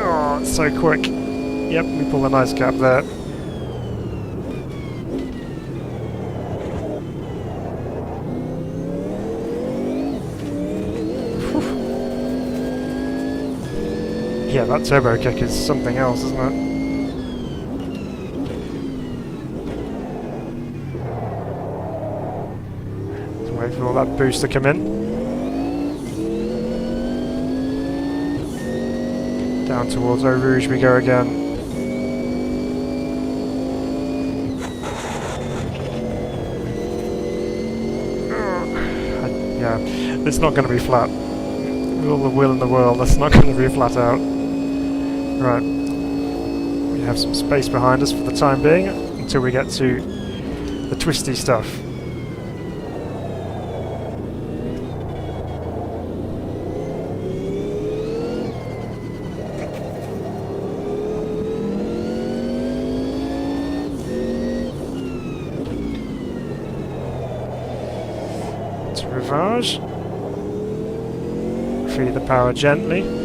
Oh, it's so quick. Yep, we pull a nice gap there. Yeah, that turbo kick is something else, isn't it? Let's wait for all that boost to come in. Down towards Eau Rouge we go again. Yeah, it's not going to be flat. With all the will in the world, that's not going to be flat out. Right, we have some space behind us for the time being until we get to the twisty stuff. To Rivage. Feed the power gently.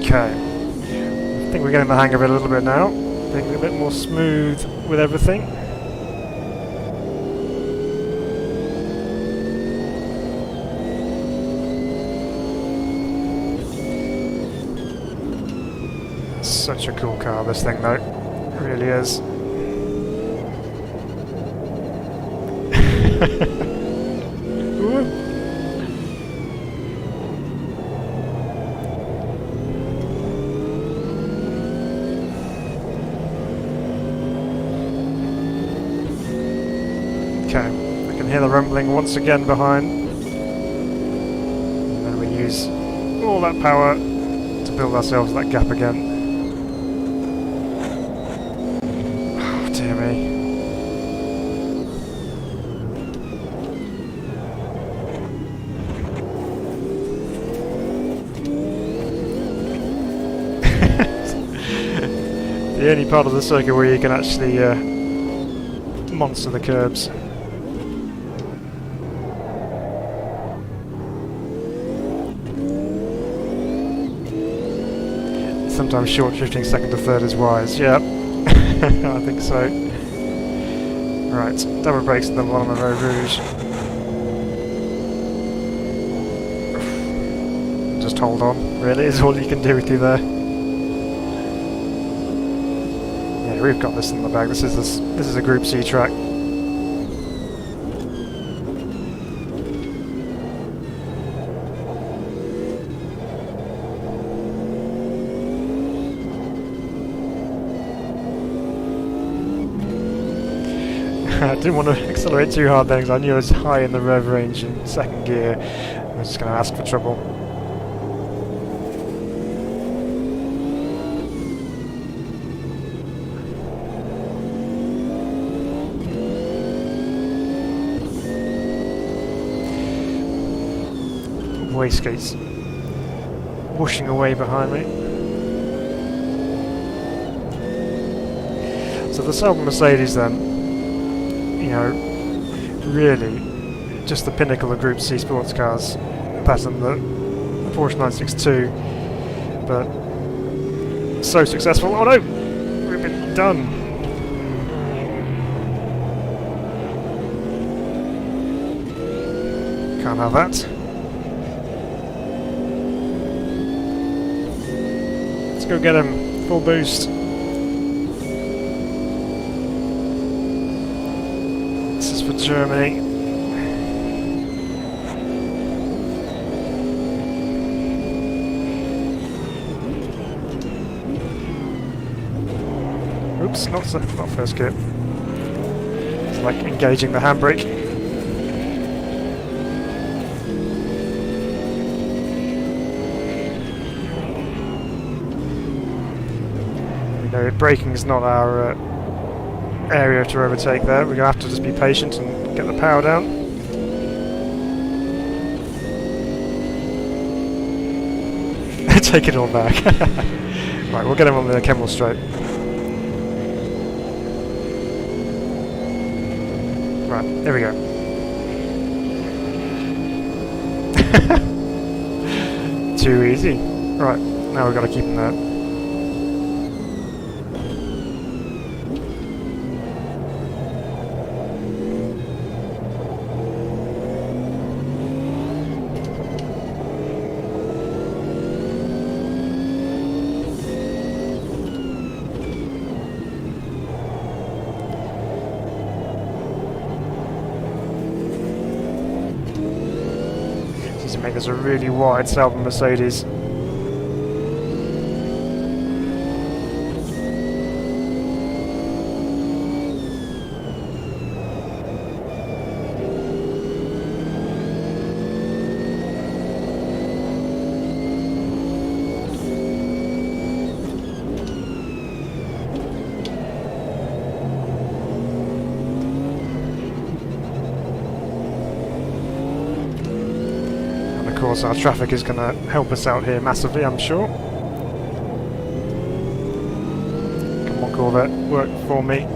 Okay, I think we're getting the hang of it a little bit now, being a bit more smooth with everything. Such a cool car, this thing though, it really is. Okay, I can hear the rumbling once again behind. And then we use all that power to build ourselves that gap again. Oh, dear me. The only part of the circuit where you can actually monster the curbs. Sometimes short shifting second to third is wise, yeah. I think so. Right, double brakes at the bottom of Eau Rouge. Just hold on, really, is all you can do with you there. Yeah, we've got this in the bag. This is a Group C track. I didn't want to accelerate too hard then because I knew I was high in the rev range in second gear. I was just going to ask for trouble. Wastegates whooshing away behind me. So the Sauber Mercedes then, you know, really just the pinnacle of Group C sports cars, better than the Porsche 962, but so successful. Oh no, we've been done. Can't have that. Let's go get him, full boost. This is for Germany. Oops, not first gear. It's like engaging the handbrake. Braking is not our area to overtake there. We're going to have to just be patient and get the power down. Take it all back. Right, we'll get him on the Kemmel straight. Right, there we go. Too easy. Right, now we've got to keep him there. There's a really wide Sauber Mercedes. Of course, our traffic is going to help us out here massively, I'm sure. Come on, Corvette, work for me.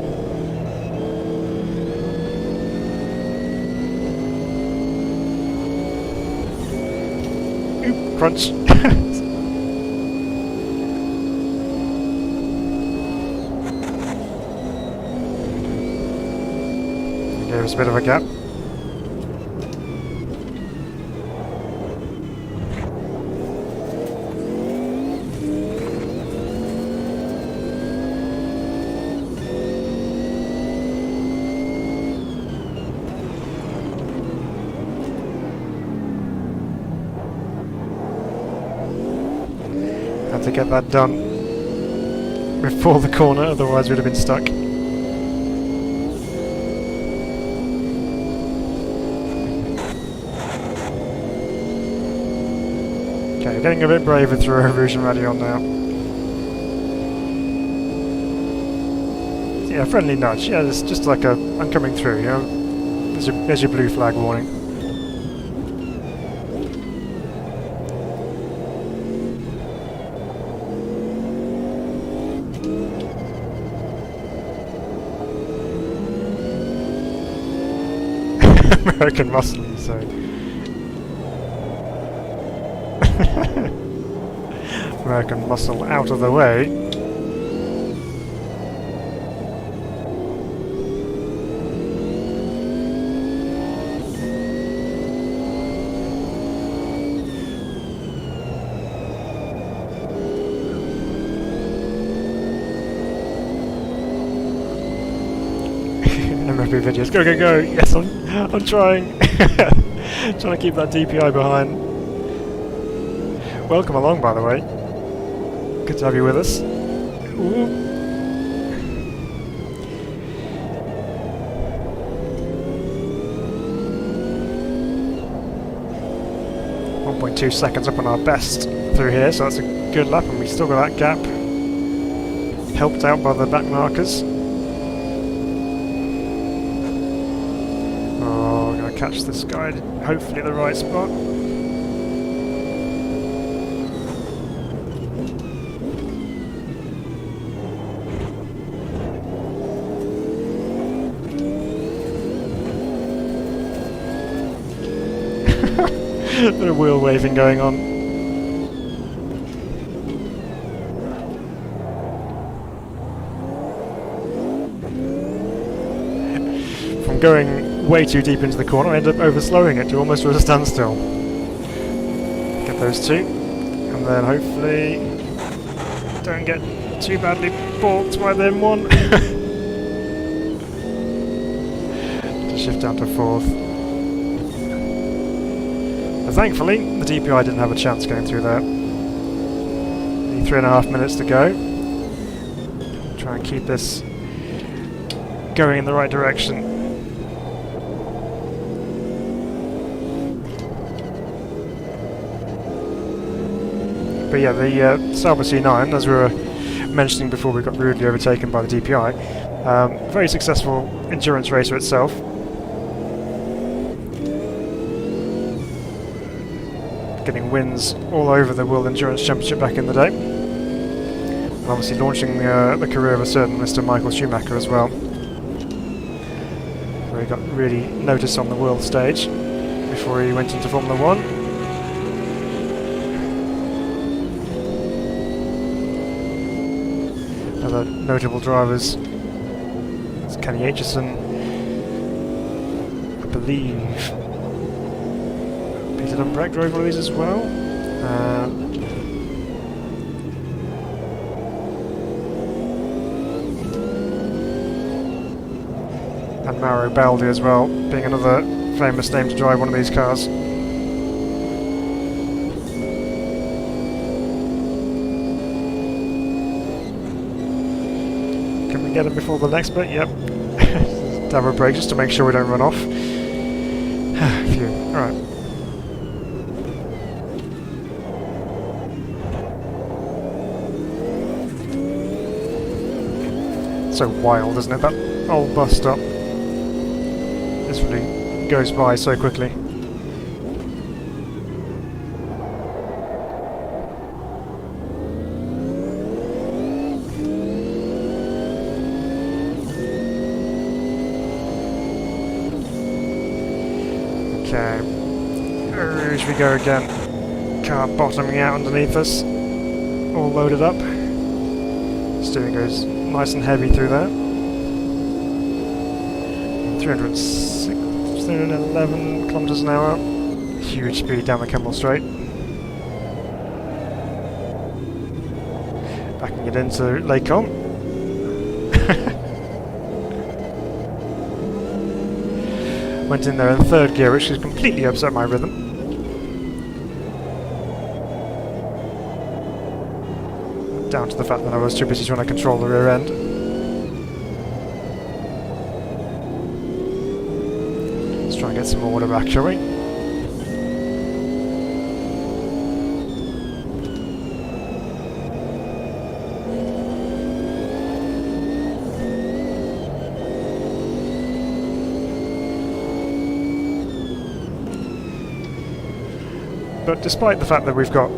Oop, crunch. Gave us a bit of a gap. To get that done before the corner, otherwise we'd have been stuck. you're getting a bit braver through Rouge and Radion now. Yeah, friendly nudge. Yeah, it's just like a, I'm coming through, you know. There's your blue flag warning. American muscle, you say. American muscle out of the way. MFB videos. Go, go, go! Yes, I'm trying. Trying to keep that DPI behind. Welcome along, by the way. Good to have you with us. Ooh. 1.2 seconds up on our best through here, so that's a good lap, and we still got that gap. Helped out by the back markers. Oh, I'm going to catch this guy, hopefully the right spot. Bit of wheel waving going on. From going way too deep into the corner, I ended up overslowing it to almost a standstill. Get those two, and then hopefully don't get too badly balked by them one. To shift down to fourth. But thankfully, the DPI didn't have a chance going through there. Only 3.5 minutes to go. Try and keep this going in the right direction. But yeah, the Sauber C9, as we were mentioning before we got rudely overtaken by the DPI, very successful endurance racer itself. Getting wins all over the World Endurance Championship back in the day. And obviously launching the career of a certain Mr. Michael Schumacher as well. Where he got really noticed on the world stage before he went into Formula 1. Other notable drivers, it's Kenny Aitchison, I believe. Peter Lundberg drove one of these as well. And Mauro Baldi as well, being another famous name to drive one of these cars. Can we get him before the next bit? Yep. Have a break just to make sure we don't run off. Phew. Alright. So wild, isn't it? That old bus stop. This really goes by so quickly. Okay. Here we go again. Car bottoming out underneath us. All loaded up. Steering goes nice and heavy through there. 311 kilometers an hour. Huge speed down the Kemmel Straight. Backing it into Lacon. Went in there in third gear, which has completely upset my rhythm. Down to the fact that I was too busy trying to control the rear end. Let's try and get some more water back, shall we? But despite the fact that we've got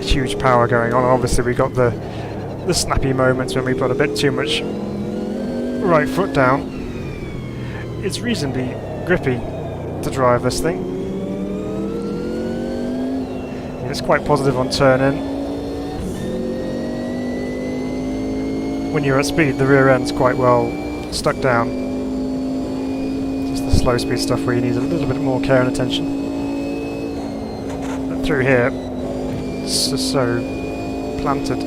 huge power going on, obviously we've got the snappy moments when we put a bit too much right foot down. It's reasonably grippy to drive this thing. It's quite positive on turn-in. When you're at speed, the rear end's quite well stuck down. Just the slow speed stuff where you need a little bit more care and attention. But through here, it's just so planted.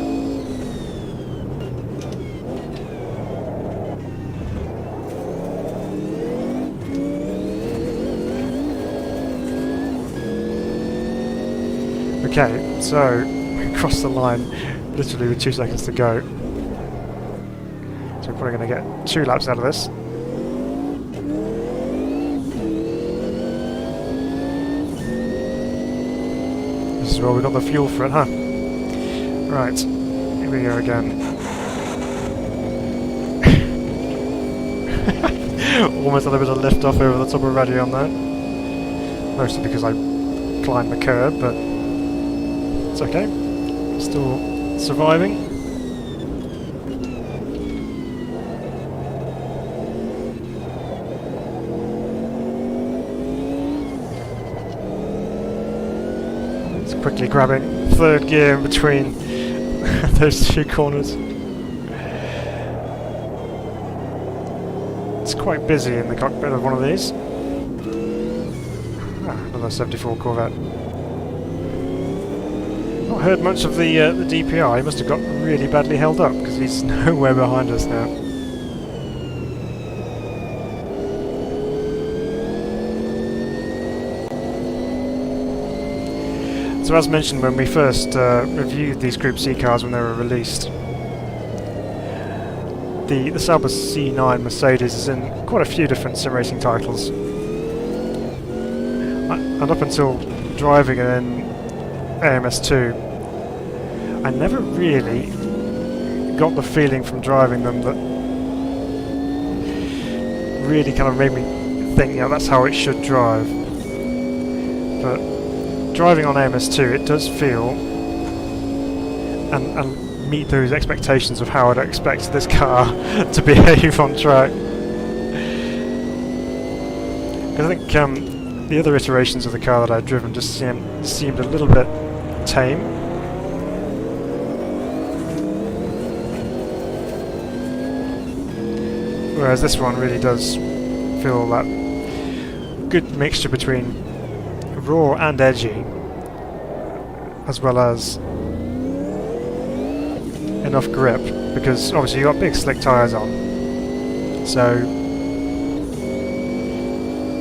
Okay, so we crossed the line literally with 2 seconds to go. So we're probably going to get 2 laps out of this. This is where we got the fuel for it, huh? Right, here we go again. Almost had a bit of lift off over the top of radio on there. Mostly because I climbed the curb, but it's okay. Still surviving. It's quickly grabbing 3rd gear in between those 2 corners. It's quite busy in the cockpit of one of these. Another 74 Corvette. Not heard much of the DPI. He must have got really badly held up because he's nowhere behind us now. So as mentioned when we first reviewed these Group C cars when they were released, the Sauber C9 Mercedes is in quite a few different sim racing titles. And up until driving it in AMS2, I never really got the feeling from driving them that really kind of made me think, yeah, that's how it should drive. But driving on AMS2, it does feel and meet those expectations of how I'd expect this car to behave on track. Because I think the other iterations of the car that I'd driven just seemed a little bit tame. Whereas this one really does feel that good mixture between raw and edgy, as well as enough grip, because obviously you've got big slick tyres on. So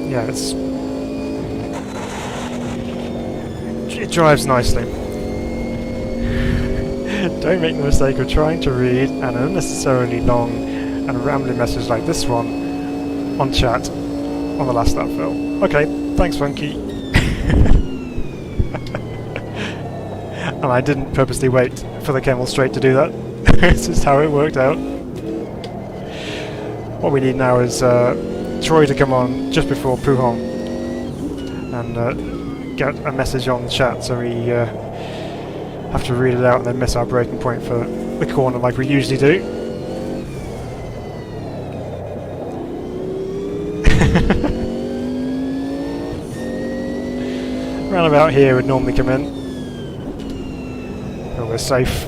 yeah, it drives nicely. Don't make the mistake of trying to read an unnecessarily long and rambling message like this one on chat on the last lap, Phil. Okay, thanks, Funky. And I didn't purposely wait for the Camel Straight to do that. It's just how it worked out. What we need now is Troy to come on just before Pujon and get a message on chat, so we have to read it out and then miss our breaking point for the corner like we usually do. Round about here would normally come in. But we're safe.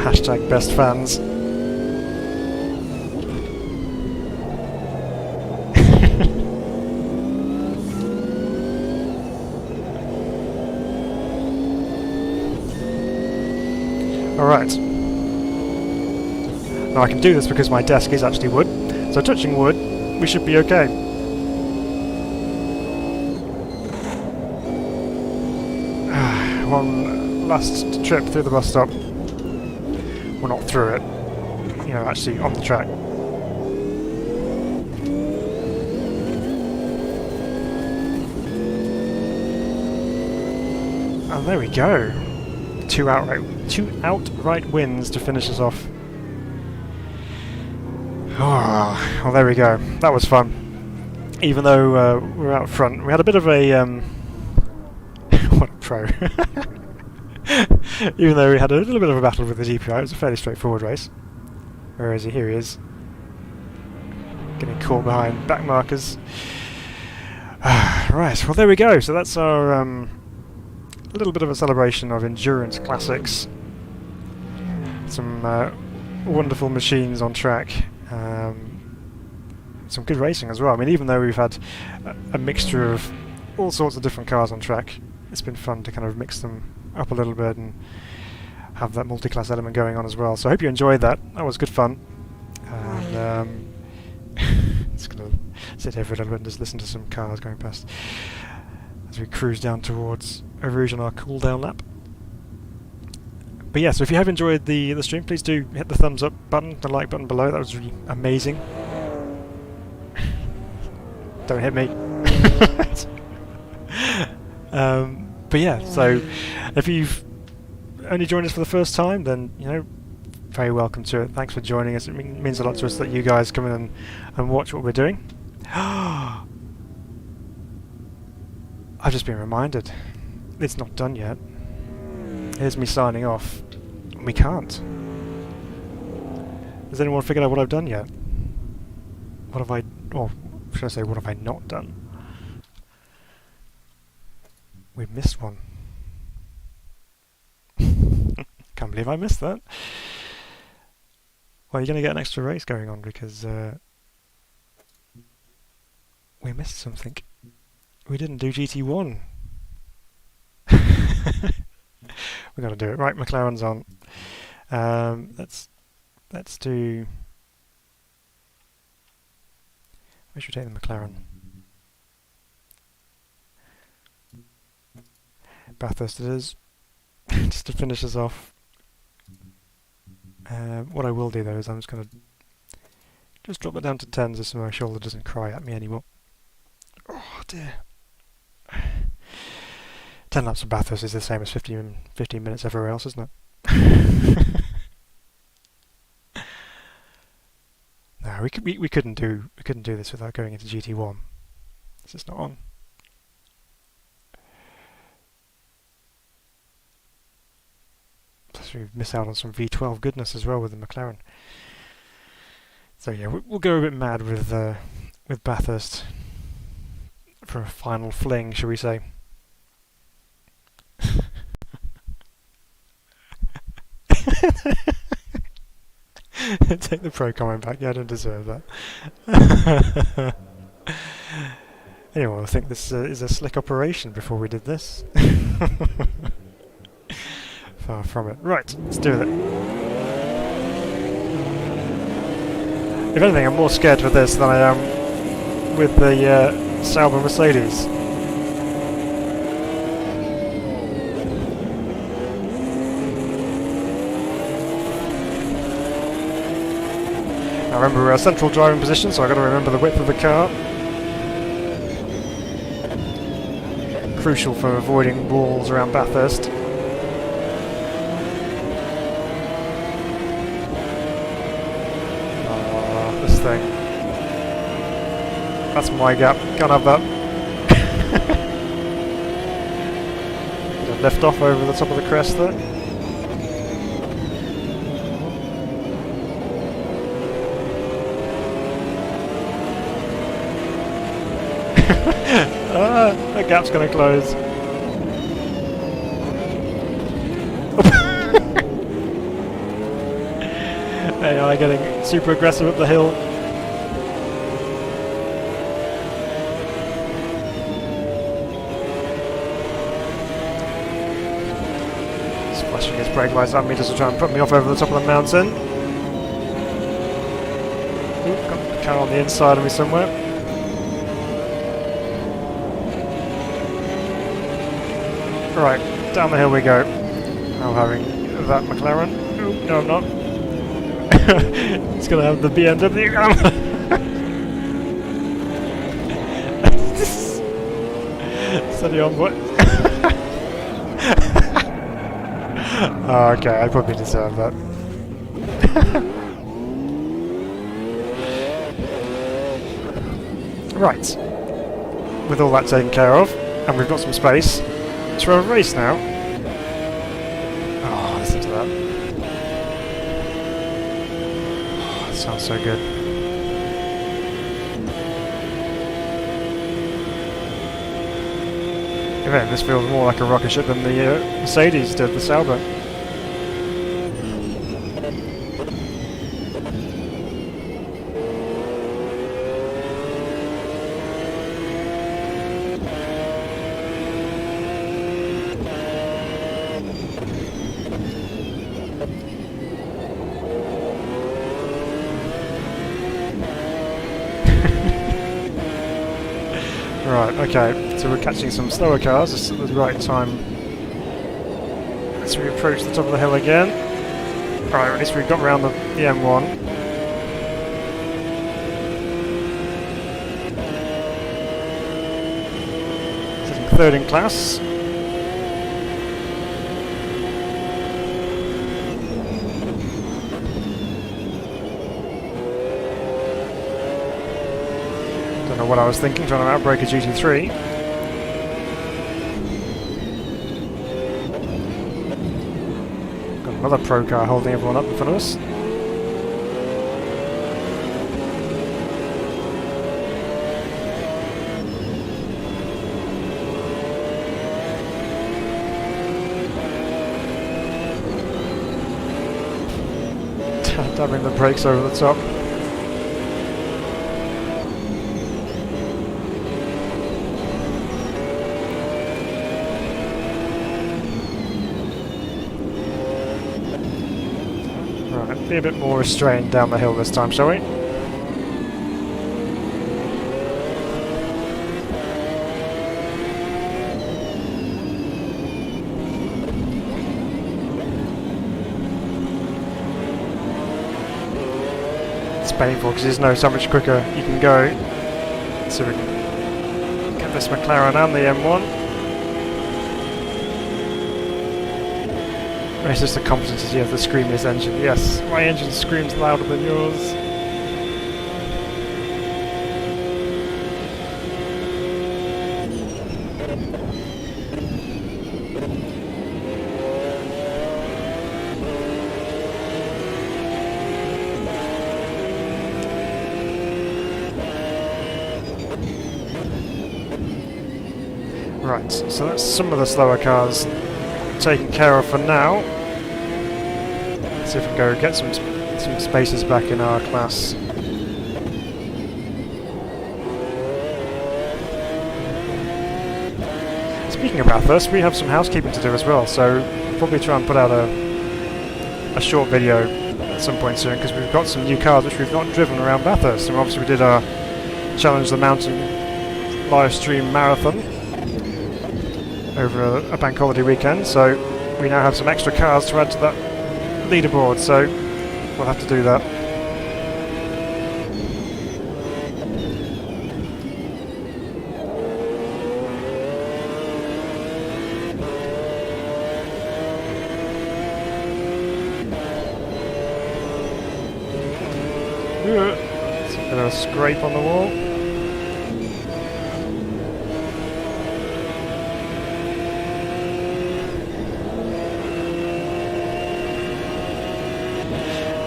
Hashtag best fans. Alright. Now I can do this because my desk is actually wood, so touching wood, we should be okay. One last trip through the bus stop. Well, not through it, you know, actually on the track. And there we go. Two outright wins to finish us off. Oh, well, there we go. That was fun. Even though we were out front, we had a bit of a what a pro. Even though we had a little bit of a battle with the DPI, it was a fairly straightforward race. Where is he? Here he is. Getting caught behind back markers. Right, well there we go. So that's our little bit of a celebration of endurance classics. Some wonderful machines on track. Some good racing as well. I mean, even though we've had a mixture of all sorts of different cars on track, it's been fun to kind of mix them up a little bit and have that multi-class element going on as well. So I hope you enjoyed that. That was good fun. And just going to sit here for a little bit and just listen to some cars going past as we cruise down towards Eau Rouge on our cool down lap. But yeah, so if you have enjoyed the stream, please do hit the thumbs up button, the like button below. That was really amazing. Don't hit me. But yeah, so if you've only joined us for the first time, then you know, very welcome to it. Thanks for joining us. It means a lot to us that you guys come in and watch what we're doing. I've just been reminded, it's not done yet. Here's me signing off. We can't. Has anyone figured out what I've done yet? What have I... or should I say, what have I not done? We've missed one. Can't believe I missed that. Well, you're going to get an extra race going on because we missed something. We didn't do GT1. We've got to do it. Right, McLaren's on. Let's do... Where should we take the McLaren? Bathurst it is. Just to finish us off. What I will do though is I'm just going to just drop it down to 10s so my shoulder doesn't cry at me anymore. Oh dear. 10 laps of Bathurst is the same as 15 minutes everywhere else, isn't it? No, we couldn't do this without going into GT1. It's just not on. Plus we've missed out on some V12 goodness as well with the McLaren. So yeah, we'll go a bit mad with Bathurst for a final fling, shall we say? Take the pro comment back. Yeah, I don't deserve that. Anyone would think this is a slick operation before we did this. Far from it. Right, let's do it. If anything, I'm more scared with this than I am with the Sauber Mercedes. I remember we're a central driving position, so I've got to remember the width of the car. Crucial for avoiding walls around Bathurst. Oh, this thing. That's my gap. Can't have that. Lift off over the top of the crest there. That gap's going to close. AI getting super aggressive up the hill. Splashing his brake lights at me just to try and put me off over the top of the mountain. Ooh, got the car on the inside of me somewhere. Right, down the hill we go. I'm having that McLaren. Ooh, no, I'm not. It's going to have the BMW. Steady on, boy. Oh, okay, I probably deserve that. Right. With all that taken care of, and we've got some space, let's run a race now. Oh, listen to that. Oh, that sounds so good. Okay, this feels more like a rocket ship than the Mercedes did, the Sauber. Right, okay, so we're catching some slower cars just at the right time as we approach the top of the hill again. Right, at least we've got around the M1. Sitting third in class. Don't know what I was thinking, trying to outbrake a GT3. Got another Procar holding everyone up in front of us. Dabbing the brakes over the top. Be a bit more restrained down the hill this time, shall we? It's painful because there's no so much quicker you can go. So we can get this McLaren and the M1. It's just the competency of the screamiest engine. Yes, my engine screams louder than yours. Right, so that's some of the slower cars taken care of for now. Let's see if we can go get some spaces back in our class. Speaking of Bathurst, we have some housekeeping to do as well, so probably try and put out a short video at some point soon, because we've got some new cars which we've not driven around Bathurst, and obviously we did our Challenge the Mountain live stream marathon over a bank holiday weekend, so we now have some extra cars to add to that leaderboard, so we'll have to do that. It's a bit of a scrape on the wall.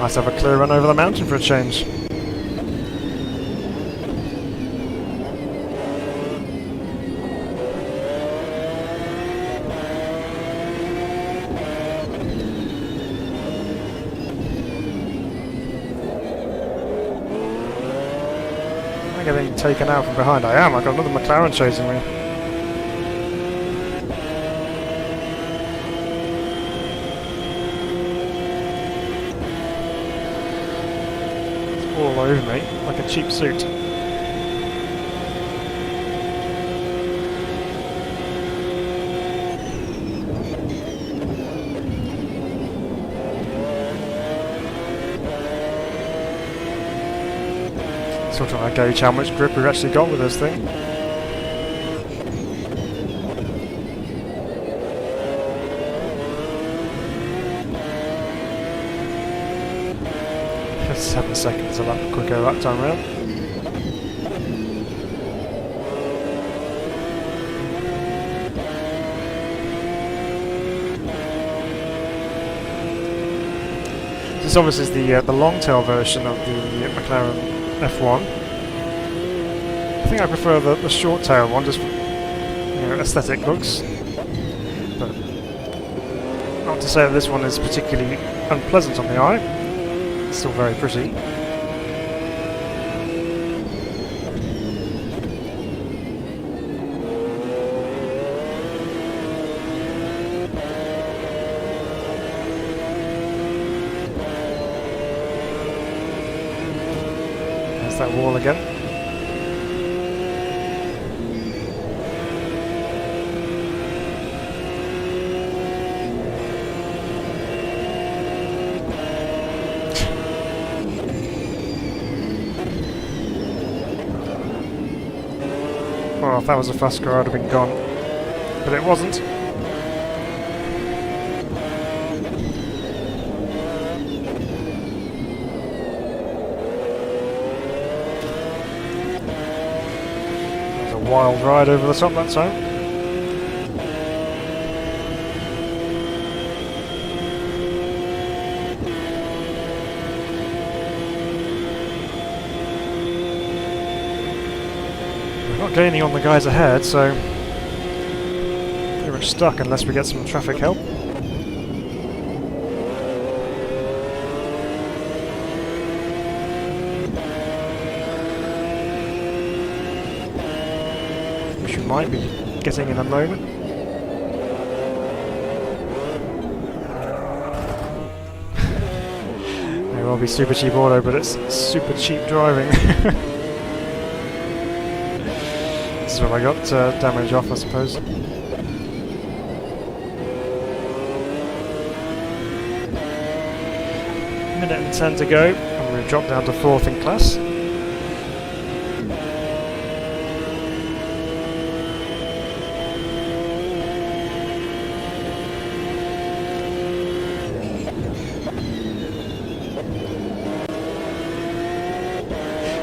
Nice to have a clear run over the mountain for a change. Am I getting taken out from behind? I am. I've got another McLaren chasing me. All over me, like a cheap suit. Still trying to gauge how much grip we've actually got with this thing. 7 seconds a lap quicker that time round. This obviously is the long tail version of the McLaren F1. I think I prefer the short tail one, just for, aesthetic looks. But not to say that this one is particularly unpleasant on the eye. It's still very pretty. There's that wall again. Well, if that was a fast car, I'd have been gone. But it wasn't. That was a wild ride over the top that time. Not gaining on the guys ahead, so pretty much stuck unless we get some traffic help. Which we might be getting in a moment. May well be super cheap auto, but it's super cheap driving. Well, I got damage off, I suppose. Minute and 10 to go, and we've dropped down to 4th in class.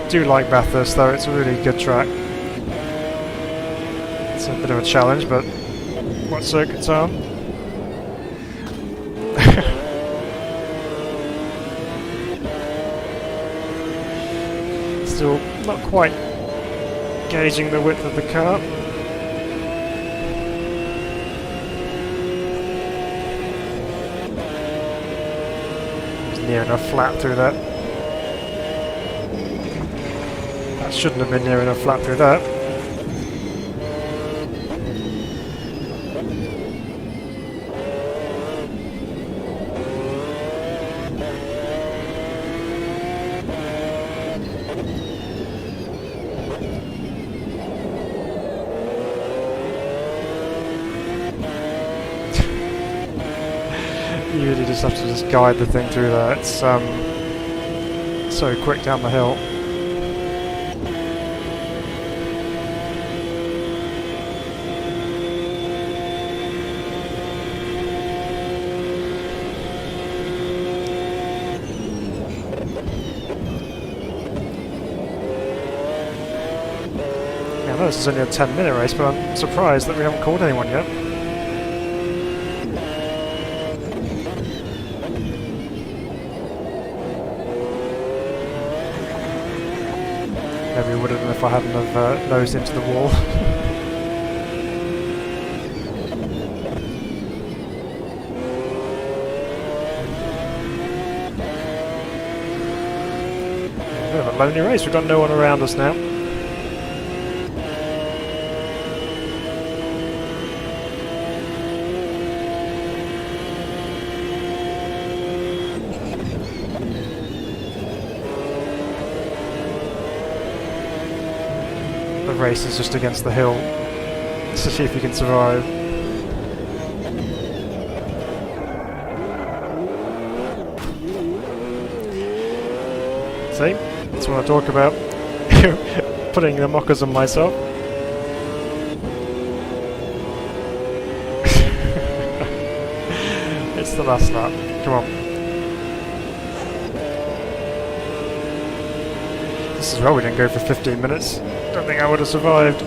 Do like Bathurst though, it's a really good track. It's a bit of a challenge, but what circuits are? Still not quite gauging the width of the car. It's near enough flat through that. That shouldn't have been near enough flat through that. You really just have to guide the thing through there. It's so quick down the hill. I know this is only a 10-minute race, but I'm surprised that we haven't caught anyone yet. Maybe we would have if I hadn't have nosed into the wall. A bit of a lonely race, we've got no one around us now. The race is just against the hill to see if you can survive. See? That's what I talk about. Putting the mockers on myself. It's the last lap. Come on. as well. We didn't go for 15 minutes. Don't think I would have survived.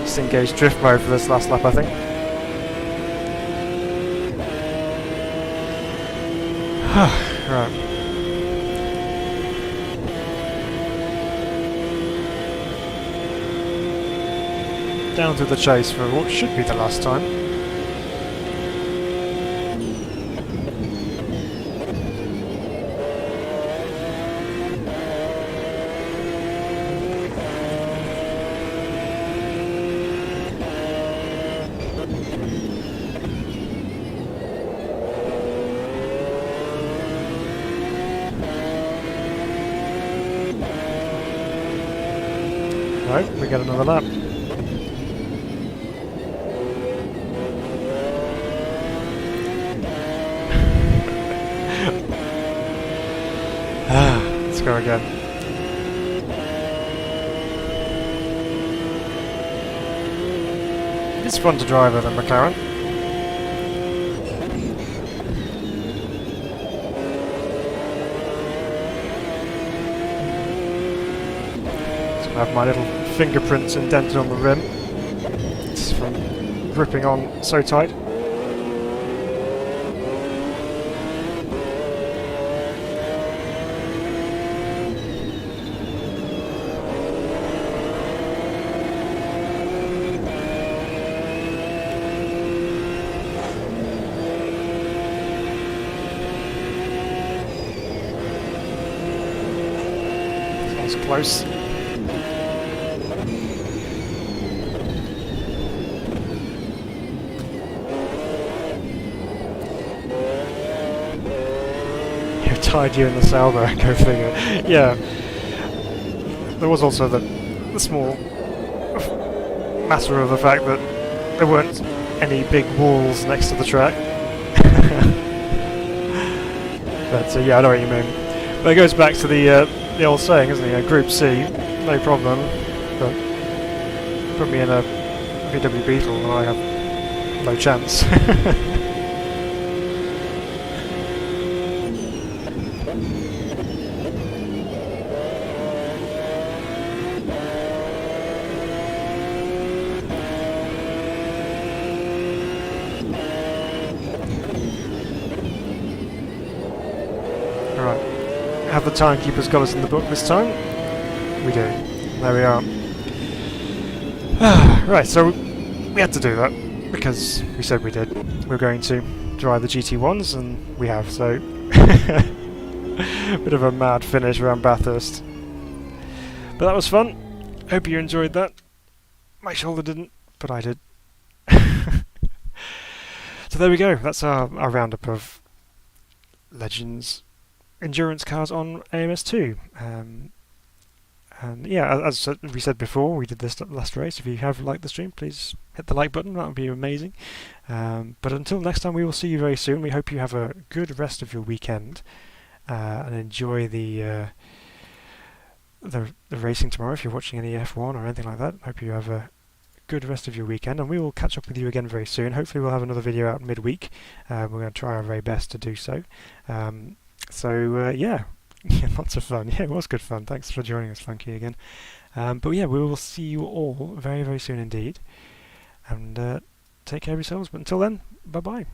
Just engaged drift mode for this last lap, I think. Right. Down to the chase for what should be the last time. Right, we get another lap. Let's go again. It's fun to drive with a McLaren. So I have my little fingerprints indented on the rim. It's from gripping on so tight. That was close. Tied you in the salvo, go figure. Yeah. There was also the small matter of the fact that there weren't any big walls next to the track. But yeah, I know what you mean. But it goes back to the old saying, isn't it? Group C, no problem. But put me in a VW Beetle and I have no chance. Alright, have the timekeepers got us in the book this time? We do. There we are. Right, so we had to do that because we said we did. We're going to drive the GT1s and we have, so bit of a mad finish around Bathurst. But that was fun. Hope you enjoyed that. My shoulder didn't, but I did. So there we go, that's our roundup of Legends endurance cars on AMS2. And yeah, as we said before, we did this last race. If you have liked the stream, please hit the like button, that would be amazing. But until next time, we will see you very soon. We hope you have a good rest of your weekend and enjoy the racing tomorrow if you're watching any F1 or anything like that. Hope you have a good rest of your weekend, and we will catch up with you again very soon. Hopefully we'll have another video out midweek. We're going to try our very best to do so. Yeah, lots of fun. Yeah, it was good fun. Thanks for joining us, Funky, again. But yeah, we will see you all very, very soon indeed. And take care of yourselves. But until then, bye-bye.